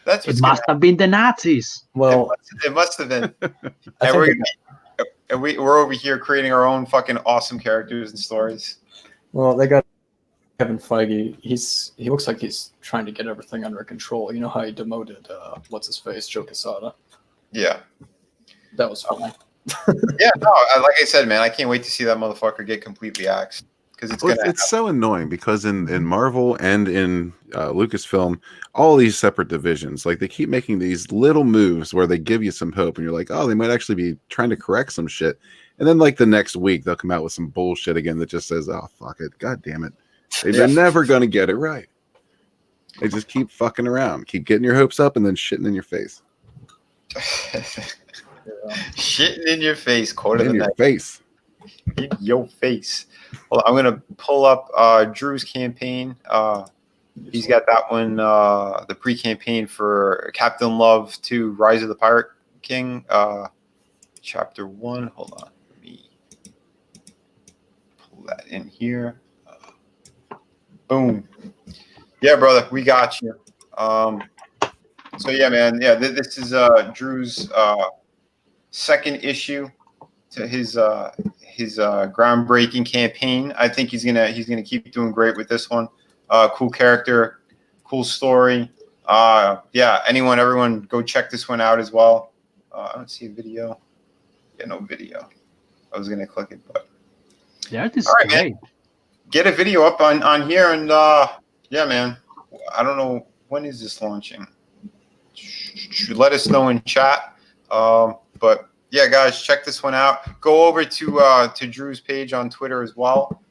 [SPEAKER 1] That's
[SPEAKER 4] it. Must have been the Nazis.
[SPEAKER 3] Well,
[SPEAKER 1] it must have been. And we're over here creating our own fucking awesome characters and stories.
[SPEAKER 3] Well, they got Kevin Feige. He looks like he's trying to get everything under control. You know how he demoted what's his face, Joe Quesada?
[SPEAKER 1] Yeah,
[SPEAKER 3] that was funny.
[SPEAKER 1] Yeah, no, like I said, man, I can't wait to see that motherfucker get completely axed because it's
[SPEAKER 2] Well,
[SPEAKER 1] gonna.
[SPEAKER 2] it's so annoying because in Marvel and in Lucasfilm, all these separate divisions, like they keep making these little moves where they give you some hope, and you're like, oh, they might actually be trying to correct some shit. And then like the next week, they'll come out with some bullshit again that just says, oh, fuck it. God damn it. They're never going to get it right. They just keep fucking around, keep getting your hopes up and then shitting in your face.
[SPEAKER 1] Shitting in your face, quarter of the
[SPEAKER 2] In your
[SPEAKER 1] night.
[SPEAKER 2] face.
[SPEAKER 1] In your face. Well, I'm gonna pull up Drew's campaign. He's got that one, the pre-campaign for Captain Love 2, Rise of the Pirate King, Chapter 1. Hold on, let me pull that in here. Boom. Yeah, brother, we got you. So yeah, man, yeah, this is Drew's second issue to his groundbreaking campaign. I think he's gonna keep doing great with this one. Cool character, cool story. Everyone, go check this one out as well. I don't see a video. Yeah, no video. I was gonna click it, but
[SPEAKER 4] The art is
[SPEAKER 1] all right,
[SPEAKER 4] great.
[SPEAKER 1] man. Get a video up on here, and yeah, man. I don't know when is this launching. Let us know in chat. But yeah, guys, check this one out. Go over to Drew's page on Twitter as well.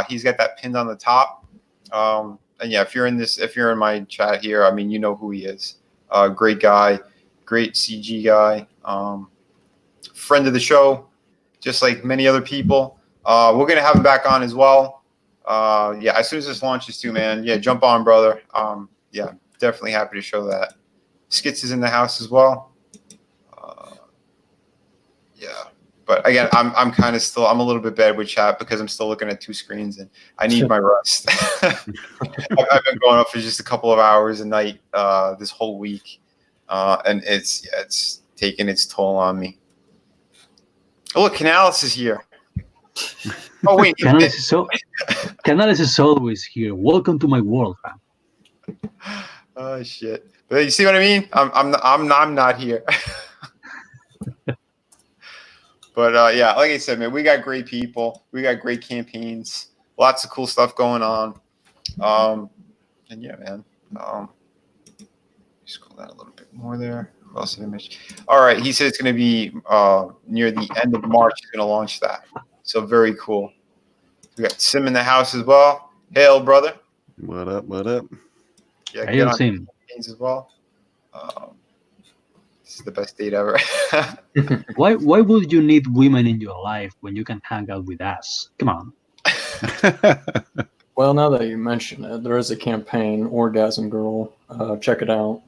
[SPEAKER 1] He's got that pinned on the top. And yeah, if you're in my chat here, I mean, you know who he is. Great guy, great CG guy, friend of the show, just like many other people. We're gonna have him back on as well. Yeah, as soon as this launches too, man. Yeah, jump on, brother. Yeah, definitely happy to show that. Skits is in the house as well. Yeah, but again, I'm kind of still, I'm a little bit bad with chat because I'm still looking at two screens and I need my rest. I've been going up for just a couple of hours a night this whole week, and it's taking its toll on me. Oh, look, Canales is here. Oh wait,
[SPEAKER 4] Canales is always here. Welcome to my world, fam.
[SPEAKER 1] Oh shit! But you see what I mean? I'm not here. But yeah, like I said, man, we got great people. We got great campaigns. Lots of cool stuff going on. And yeah, man. Scroll down a little bit more there. Who else did I mention? All right, he said it's going to be near the end of March. He's going to launch that. So very cool. We got Sim in the house as well. Hail, brother.
[SPEAKER 2] What up? What up?
[SPEAKER 1] Yeah,
[SPEAKER 4] Hail, Sim.
[SPEAKER 1] Campaigns as well. This is the best date ever.
[SPEAKER 4] Why would you need women in your life when you can hang out with us? Come on.
[SPEAKER 3] Well, now that you mention it, there is a campaign, Orgasm Girl. Check it out.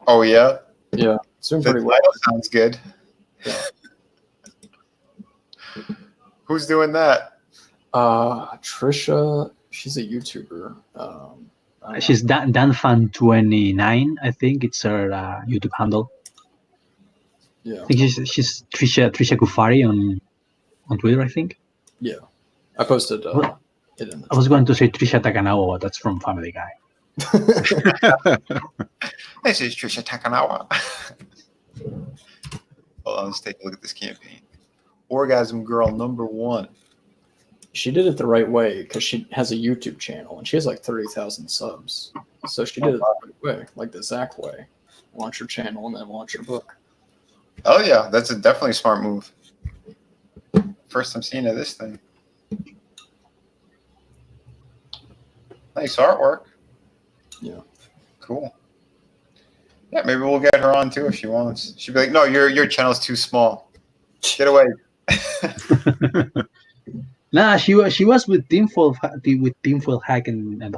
[SPEAKER 1] Oh yeah.
[SPEAKER 3] Yeah, it's doing
[SPEAKER 1] The
[SPEAKER 3] pretty well.
[SPEAKER 1] title sounds good.
[SPEAKER 3] Yeah.
[SPEAKER 1] Who's doing that?
[SPEAKER 3] Trisha, she's a YouTuber.
[SPEAKER 4] She's DanFan29, I think it's her YouTube handle.
[SPEAKER 3] Yeah.
[SPEAKER 4] I think she's Trisha Kufari on Twitter, I think.
[SPEAKER 3] Yeah. I posted it in the
[SPEAKER 4] I was going to say Trisha Takanawa, but that's from Family Guy.
[SPEAKER 1] This is Trisha Takanawa. Hold on, let's take a look at this campaign. Orgasm Girl #1.
[SPEAKER 3] She did it the right way because she has a YouTube channel and she has like 30,000 subs. So she did it the right way, like the Zach way. Launch your channel and then launch your book.
[SPEAKER 1] Oh yeah, that's a definitely smart move. First I'm seeing of this thing. Nice artwork.
[SPEAKER 3] Yeah.
[SPEAKER 1] Cool. Yeah, maybe we'll get her on too if she wants. She'd be like, "No, your channel's too small. Get away."
[SPEAKER 4] Nah, she was with Teamfoil Hack and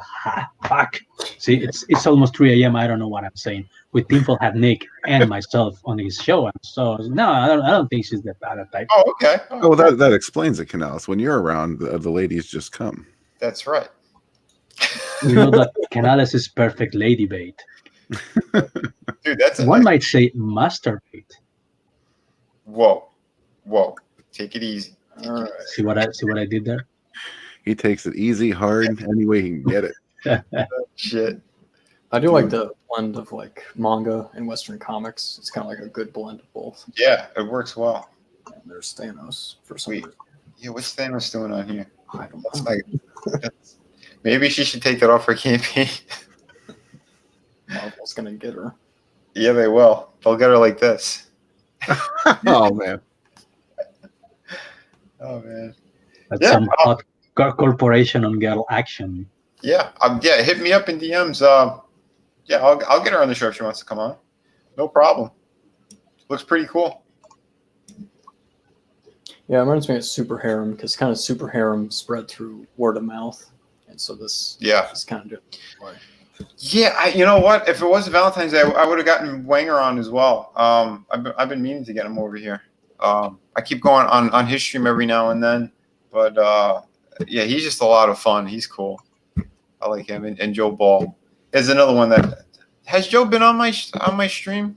[SPEAKER 4] fuck. See, it's almost 3 a.m. I don't know what I'm saying. With Teamfoil Hack Nick and myself on his show, and so no, I don't think she's that bad type.
[SPEAKER 1] Oh, okay.
[SPEAKER 2] Oh, well, that explains it, Canales. When you're around, the ladies just come.
[SPEAKER 1] That's right.
[SPEAKER 4] You know that Canales is perfect lady bait.
[SPEAKER 1] Dude, that's
[SPEAKER 4] One might say masturbate.
[SPEAKER 1] Whoa. Take it easy.
[SPEAKER 3] All right.
[SPEAKER 4] See what I did there?
[SPEAKER 2] He takes it easy, hard, any way he can get it.
[SPEAKER 1] Shit.
[SPEAKER 3] I do like the blend of like manga and Western comics. It's kind of like a good blend of both.
[SPEAKER 1] Yeah, it works well.
[SPEAKER 3] And there's Thanos for some
[SPEAKER 1] Sweet.
[SPEAKER 3] reason.
[SPEAKER 1] Yeah, what's Thanos doing on here?
[SPEAKER 3] I don't
[SPEAKER 1] That's
[SPEAKER 3] know.
[SPEAKER 1] maybe she should take that off her campaign.
[SPEAKER 3] Marvel's gonna get her.
[SPEAKER 1] Yeah, they will. They'll get her like this.
[SPEAKER 2] Oh man.
[SPEAKER 1] Oh man.
[SPEAKER 4] That's
[SPEAKER 1] Yeah,
[SPEAKER 4] some hot corporation on girl action.
[SPEAKER 1] Yeah. Yeah. Hit me up in DMs. Yeah, I'll get her on the show if she wants to come on. No problem. Looks pretty cool.
[SPEAKER 3] Yeah, it reminds me of Super Harem because kind of Super Harem spread through word of mouth, and so this is kind of different.
[SPEAKER 1] Yeah, you know what? If it was Valentine's Day, I would have gotten Wanger on as well. I've been meaning to get him over here. I keep going on his stream every now and then, but yeah, he's just a lot of fun. He's cool. I like him and Joe Ball. There's another one that has Joe been on my stream.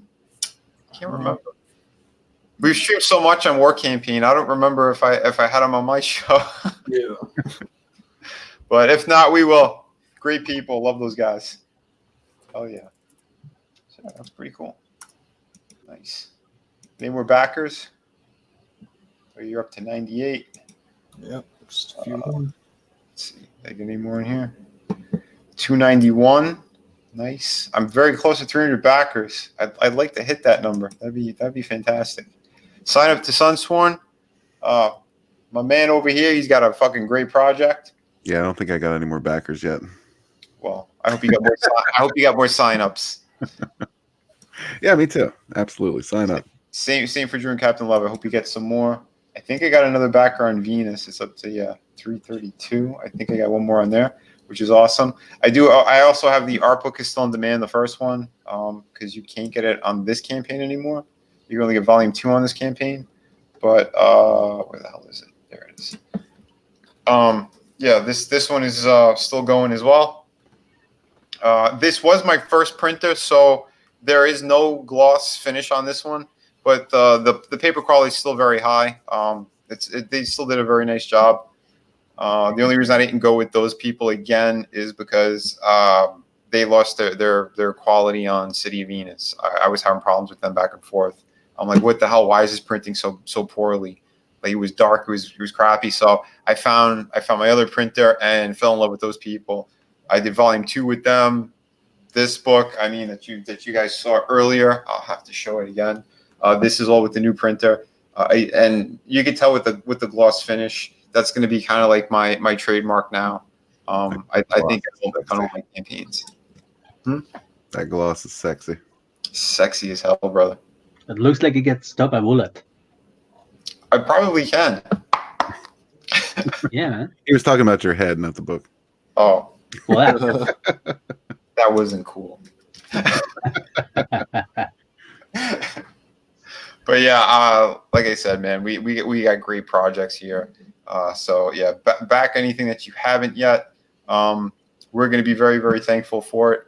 [SPEAKER 1] Can't remember. We've streamed so much on War Campaign. I don't remember if I had him on my show.
[SPEAKER 3] Yeah.
[SPEAKER 1] But if not, we will. Great people. Love those guys. Oh, yeah. So that's pretty cool. Nice. Any more backers? Oh, you're up to 98.
[SPEAKER 3] Yep. Just a few more.
[SPEAKER 1] Let's see. Did I get any more in here? 291. Nice. I'm very close to 300 backers. I'd like to hit that number. That'd be fantastic. Sign up to Sunsworn. My man over here, he's got a fucking great project.
[SPEAKER 2] Yeah, I don't think I got any more backers yet.
[SPEAKER 1] Well, I hope you got more. I hope you got more signups.
[SPEAKER 2] Yeah, me too. Absolutely, sign up.
[SPEAKER 1] Same for Drew and Captain Love. I hope you get some more. I think I got another backer on Venus. It's up to 332. I think I got one more on there, which is awesome. I also have the art book is still on demand, the first one, because you can't get it on this campaign anymore. You can only get volume 2 on this campaign. But where the hell is it? There it is. Yeah, this one is still going as well. This was my first printer, so there is no gloss finish on this one, but the paper quality is still very high. They still did a very nice job. The only reason I didn't go with those people again is because they lost their quality on City of Venus. I was having problems with them back and forth. I'm like, what the hell? Why is this printing so poorly? Like, it was dark, it was crappy. So I found my other printer and fell in love with those people. I did volume 2 with them. This book, I mean, that you guys saw earlier, I'll have to show it again. This is all with the new printer, and you can tell with the gloss finish. That's going to be kind of like my trademark now. I think it's a kind of my campaigns.
[SPEAKER 2] That gloss is sexy.
[SPEAKER 1] Sexy as hell, brother.
[SPEAKER 4] It looks like it gets stopped a bullet.
[SPEAKER 1] I probably can.
[SPEAKER 4] Yeah, man.
[SPEAKER 2] He was talking about your head, not the book.
[SPEAKER 1] Oh,
[SPEAKER 4] Well,
[SPEAKER 1] that wasn't cool. But yeah, like I said, man, we got great projects here. So yeah, back anything that you haven't yet. We're going to be very, very thankful for it.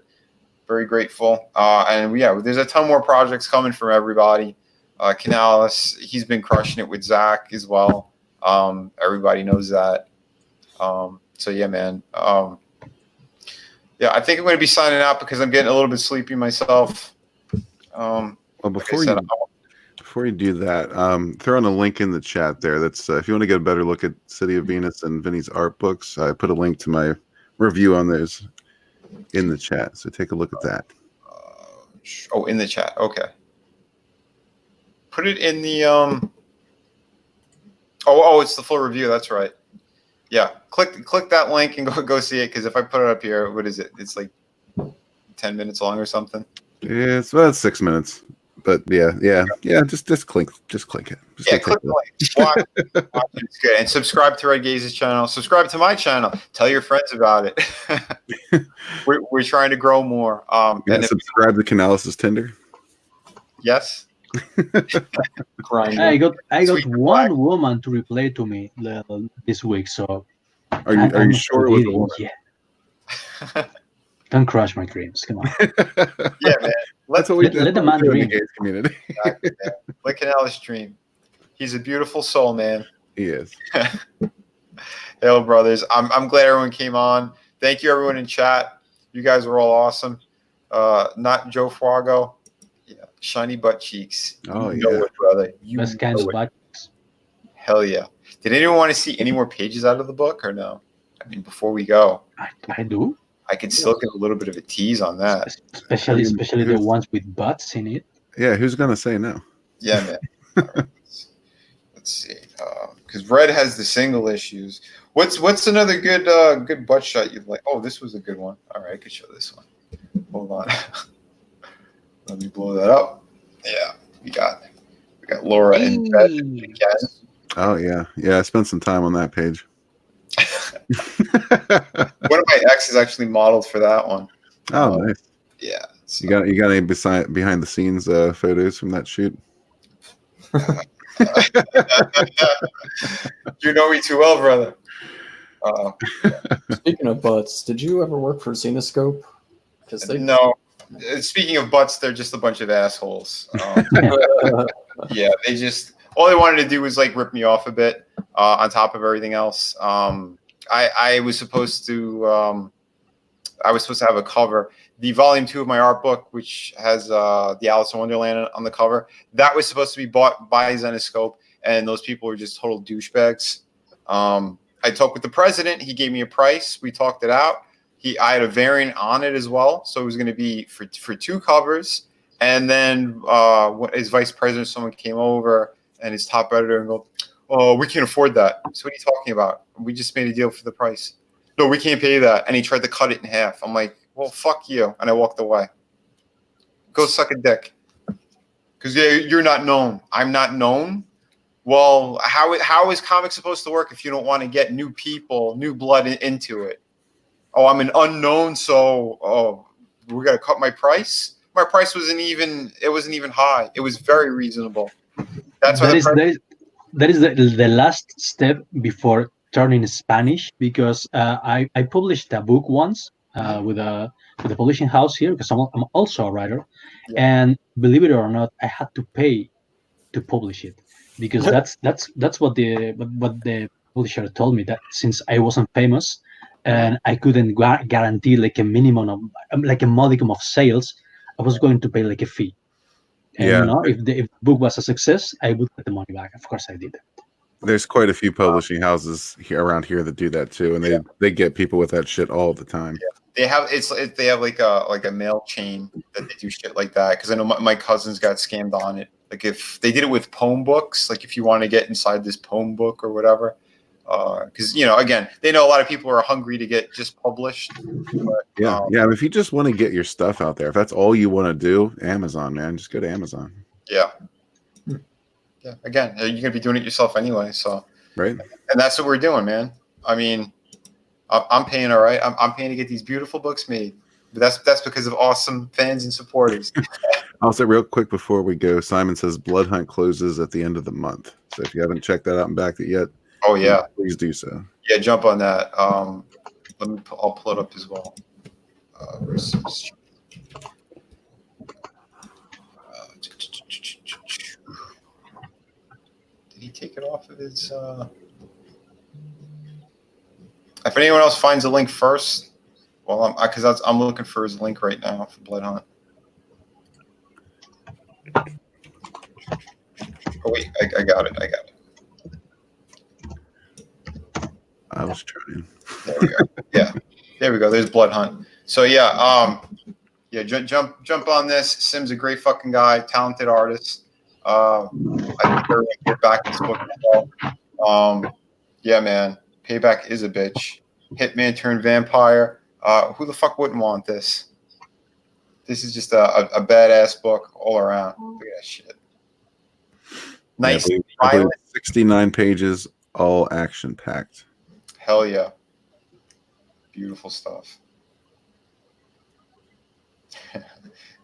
[SPEAKER 1] Very grateful. And yeah, there's a ton more projects coming from everybody. Canales, he's been crushing it with Zach as well. Everybody knows that. So yeah, man. Yeah, I think I'm going to be signing out because I'm getting a little bit sleepy myself.
[SPEAKER 2] Well, before you do that, throw in a link in the chat there. That's if you want to get a better look at City of Venus and Vinny's art books. I put a link to my review on those in the chat, so take a look at that.
[SPEAKER 1] In the chat. Okay. Put it in the it's the full review. That's right. Yeah, click that link and go see it, because if I put it up here, what is it? It's like 10 minutes long or something.
[SPEAKER 2] Yeah, it's about 6 minutes. But yeah. Just click it. Just
[SPEAKER 1] click the link. Watch it. It's good. And subscribe to Red Gaze's channel. Subscribe to my channel. Tell your friends about it. we're trying to grow more.
[SPEAKER 2] And subscribe to Canales' Tinder.
[SPEAKER 1] Yes.
[SPEAKER 4] I got one woman to reply to me this week. So
[SPEAKER 2] are you sure it was a woman?
[SPEAKER 4] Yeah. Don't crush my dreams. Come on.
[SPEAKER 1] Yeah, man.
[SPEAKER 2] That's what we
[SPEAKER 4] let the man dream.
[SPEAKER 2] In the gays community.
[SPEAKER 1] Exactly, let Canales dream. He's a beautiful soul, man.
[SPEAKER 2] He is.
[SPEAKER 1] Hail, brothers. I'm glad everyone came on. Thank you, everyone in chat. You guys were all awesome. Not Joe Fuago. Yeah, shiny butt cheeks.
[SPEAKER 2] Oh,
[SPEAKER 1] you know it, brother. You
[SPEAKER 4] Best kinds of butt.
[SPEAKER 1] Hell yeah. Did anyone want to see any more pages out of the book or no? I mean, before we go,
[SPEAKER 4] I do.
[SPEAKER 1] I could still get a little bit of a tease on that.
[SPEAKER 4] Especially the ones with butts in it.
[SPEAKER 2] Yeah, who's gonna say no?
[SPEAKER 1] Yeah, man. All right, let's see. Because Red has the single issues. What's another good butt shot you'd like? Oh, this was a good one. All right, I could show this one. Hold on. Let me blow that up. Yeah, we got Laura in bed again.
[SPEAKER 2] Oh yeah. I spent some time on that page.
[SPEAKER 1] One of my exes actually modeled for that one.
[SPEAKER 2] Oh, nice.
[SPEAKER 1] Yeah. So.
[SPEAKER 2] You got any behind the scenes photos from that shoot?
[SPEAKER 1] You know me too well, brother.
[SPEAKER 3] Speaking of butts, did you ever work for Zenoscope?
[SPEAKER 1] No. Speaking of butts, they're just a bunch of assholes. Yeah, all they wanted to do was like rip me off a bit on top of everything else. I was supposed to have a cover. The volume 2 of my art book, which has the Alice in Wonderland on the cover, that was supposed to be bought by Zenoscope, and those people were just total douchebags. I talked with the president. He gave me a price. We talked it out. I had a variant on it as well, so it was going to be for 2 covers. And then his vice president, someone came over, and his top editor, and go, "Oh, we can't afford that." So what are you talking about? We just made a deal for the price. No, we can't pay that. And he tried to cut it in half. I'm like, well, fuck you. And I walked away. Go suck a dick. Because you're not known. I'm not known. Well, how is comics supposed to work if you don't want to get new people, new blood into it? Oh, I'm an unknown, so we got to cut my price? My price wasn't even high. It was very reasonable. That is
[SPEAKER 4] the last step before turning Spanish, because I published a book once with a publishing house here, because I'm also a writer, and believe it or not, I had to pay to publish it, because that's what the publisher told me, that since I wasn't famous and I couldn't guarantee like a minimum of like a modicum of sales, I was going to pay like a fee. And if the book was a success, I would get the money back. Of course, I did it.
[SPEAKER 2] There's quite a few publishing houses around here that do that too, and they get people with that shit all the time.
[SPEAKER 1] Yeah. They have like a mail chain that they do shit like that, because I know my cousins got scammed on it. Like if they did it with poem books, like if you want to get inside this poem book or whatever, because again, they know a lot of people are hungry to get just published. But,
[SPEAKER 2] if you just want to get your stuff out there, if that's all you want to do, Amazon, man, just go to Amazon.
[SPEAKER 1] Yeah. Again, you're gonna be doing it yourself anyway, so
[SPEAKER 2] right.
[SPEAKER 1] And that's what we're doing, man. I mean, I'm paying all right. I'm paying to get these beautiful books made, but that's because of awesome fans and supporters.
[SPEAKER 2] I'll say real quick before we go, Simon says Blood Hunt closes at the end of the month, so if you haven't checked that out and backed it yet, please do so.
[SPEAKER 1] Yeah, jump on that. I'll pull it up as well. Did he take it off of his? If anyone else finds a link first, well, I'm looking for his link right now for Blood Hunt. Oh wait, I got it.
[SPEAKER 2] I was trying.
[SPEAKER 1] There we go. Yeah, there we go. There's Blood Hunt. So jump on this. Sim's a great fucking guy, talented artist. I think they're gonna get back in this book as well. Yeah, man. Payback is a bitch. Hitman turned vampire. Who the fuck wouldn't want this? This is just a badass book all around. Look at that shit. Nice.
[SPEAKER 2] I believe 69 pages, all action packed.
[SPEAKER 1] Hell yeah. Beautiful stuff.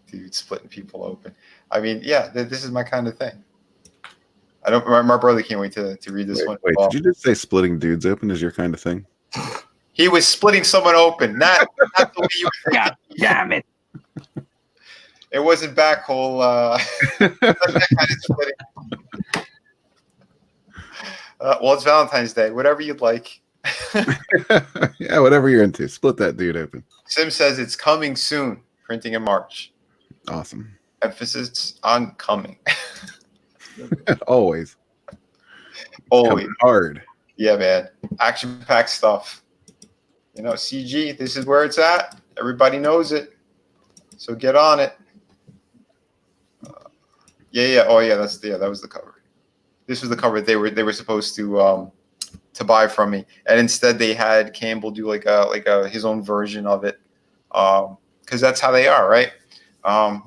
[SPEAKER 1] Dude, splitting people open. I mean, yeah, this is my kind of thing. My brother can't wait to read this one.
[SPEAKER 2] Wait, did you just say splitting dudes open is your kind of thing?
[SPEAKER 1] He was splitting someone open, not the way you were thinking.
[SPEAKER 4] God damn it.
[SPEAKER 1] It wasn't backhole. That kind of splitting. Well, it's Valentine's Day. Whatever you'd like.
[SPEAKER 2] Yeah, whatever you're into. Split that dude open.
[SPEAKER 1] Sim says it's coming soon. Printing in March.
[SPEAKER 2] Awesome.
[SPEAKER 1] Emphasis on coming.
[SPEAKER 2] Always.
[SPEAKER 1] Oh,
[SPEAKER 2] Coming hard.
[SPEAKER 1] yeah, man. Action-packed stuff. You know, CG, this is where it's at. Everybody knows it. So get on it. Yeah. Oh, yeah. That was the cover. This was the cover they were supposed to buy from me, and instead they had Campbell do like a his own version of it, because that's how they are, right?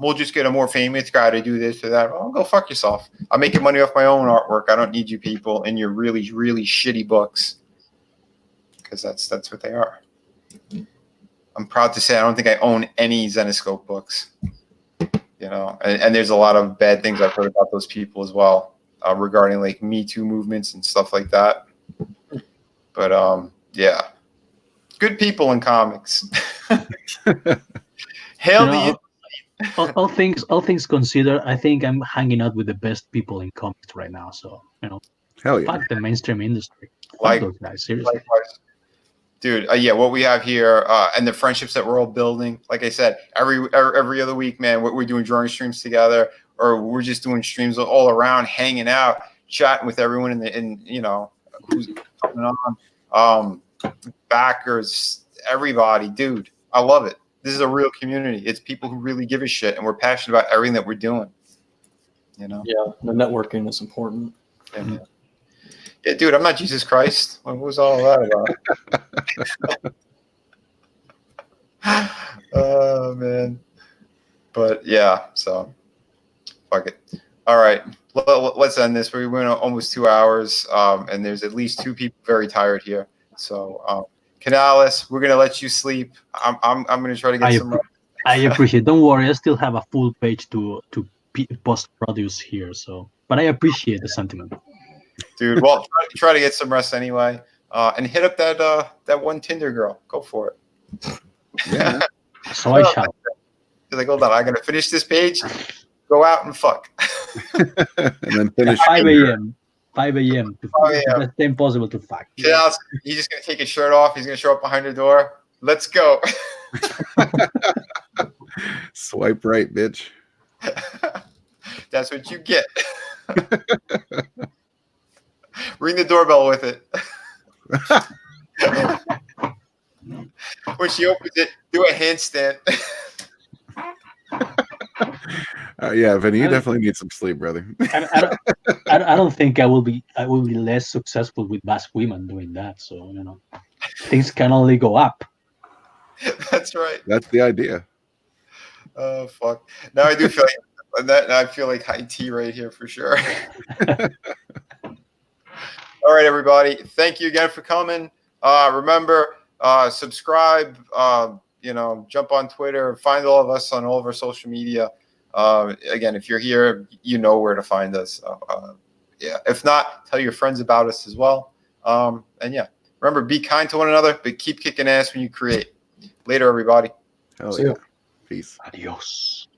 [SPEAKER 1] We'll just get a more famous guy to do this or that. Oh, go fuck yourself. I'm making money off my own artwork. I don't need you people in your really, really shitty books, because that's what they are. I'm proud to say I don't think I own any Zenoscope books. You know, and there's a lot of bad things I've heard about those people as well, regarding like Me Too movements and stuff like that. But yeah, good people in comics. Hail the
[SPEAKER 4] all things considered, I think I'm hanging out with the best people in comics right now. So
[SPEAKER 2] Hell yeah.
[SPEAKER 4] fuck the mainstream industry. Fuck
[SPEAKER 1] Like-
[SPEAKER 4] those guys, seriously.
[SPEAKER 1] Likewise. Dude, yeah, what we have here and the friendships that we're all building. Like I said, every other week, man, we're doing drawing streams together, or we're just doing streams all around, hanging out, chatting with everyone in you know, who's coming on, backers, everybody. Dude, I love it. This is a real community. It's people who really give a shit, and we're passionate about everything that we're doing. You know?
[SPEAKER 3] Yeah, the networking is important.
[SPEAKER 1] Yeah, dude, I'm not Jesus Christ. What was all that about? Oh, man. But, yeah, so fuck it. All right, let's end this. We went almost 2 hours, and there's at least 2 people very tired here. So, Canales, we're going to let you sleep. I'm going to try to get some rest.
[SPEAKER 4] I appreciate. Don't worry, I still have a full page to post produce here. So, but I appreciate the sentiment.
[SPEAKER 1] Dude, well, try to get some rest anyway, and hit up that one Tinder girl. Go for it.
[SPEAKER 2] Yeah.
[SPEAKER 4] So I shall.
[SPEAKER 1] He's like, hold on, I gotta finish this page. Go out and fuck.
[SPEAKER 2] And then finish.
[SPEAKER 4] 5 a.m. 5 a.m. to
[SPEAKER 1] 5 a.m.
[SPEAKER 4] That's impossible to fuck.
[SPEAKER 1] Yeah, he's just gonna take his shirt off. He's gonna show up behind the door. Let's go.
[SPEAKER 2] Swipe right, bitch.
[SPEAKER 1] That's what you get. Ring the doorbell with it. When she opens it, do a handstand.
[SPEAKER 2] Yeah, Vinny, you definitely need some sleep, brother.
[SPEAKER 4] I don't think I will be less successful with masked women doing that. So things can only go up.
[SPEAKER 1] That's right.
[SPEAKER 2] That's the idea.
[SPEAKER 1] Oh fuck! Now I do feel like that. I feel like high tea right here for sure. All right, everybody. Thank you again for coming. Remember, subscribe. Jump on Twitter. Find all of us on all of our social media. Again, if you're here, you know where to find us. Yeah. If not, tell your friends about us as well. And yeah, remember, be kind to one another, but keep kicking ass when you create. Later, everybody.
[SPEAKER 2] Hell
[SPEAKER 3] See
[SPEAKER 2] yeah.
[SPEAKER 3] ya.
[SPEAKER 2] Peace.
[SPEAKER 4] Adios.